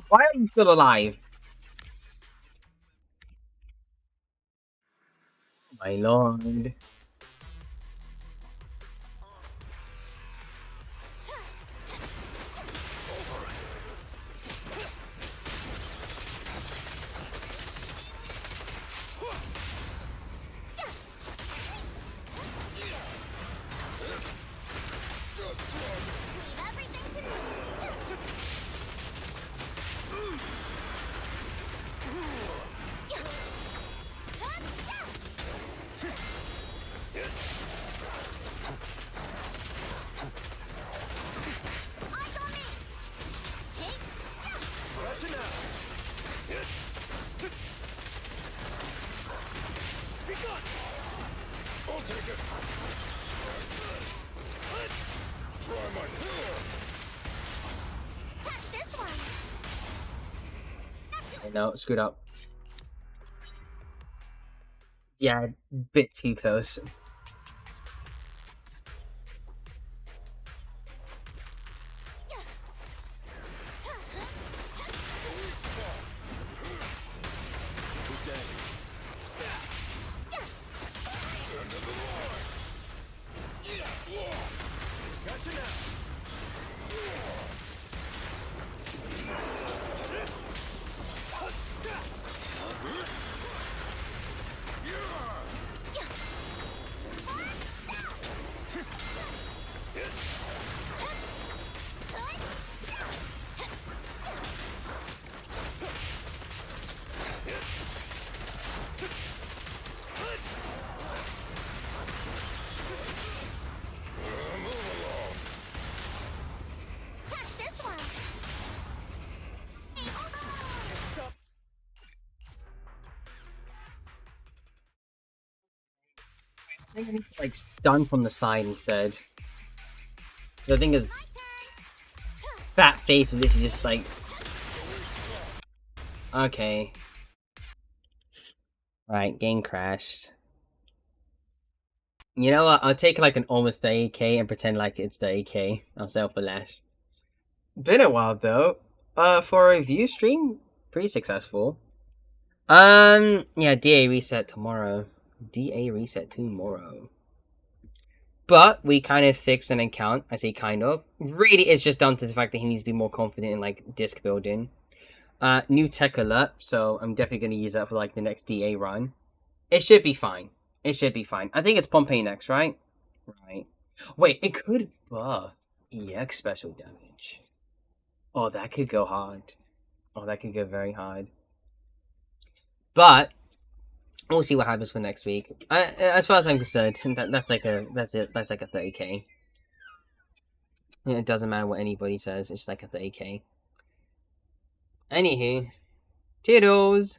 Why are you still alive? My lord. I'll take it. Try my pillar. Catch this one. I know, screwed up. Yeah, bit too close. Catch this one. I think I need to like stun from the side instead. So I think his fat face is literally just like, okay. Alright, game crashed. You know what? I'll take like an almost 30k and pretend like it's 30k. I'll sell for less. Been a while though. For a review stream, pretty successful. Yeah, DA reset tomorrow. DA reset tomorrow. But we kind of fixed an account. I say kind of. Really, it's just down to the fact that he needs to be more confident in like disc building. New tech alert, so I'm definitely going to use that for like the next DA run. It should be fine. It should be fine. I think it's Pompeii next, right? Right. Wait, it could buff EX special damage. Oh, that could go hard. Oh, that could go very hard. But we'll see what happens for next week. As far as I'm concerned, that's like a 30k. It doesn't matter what anybody says. It's like a 30k. Anywho, toodles.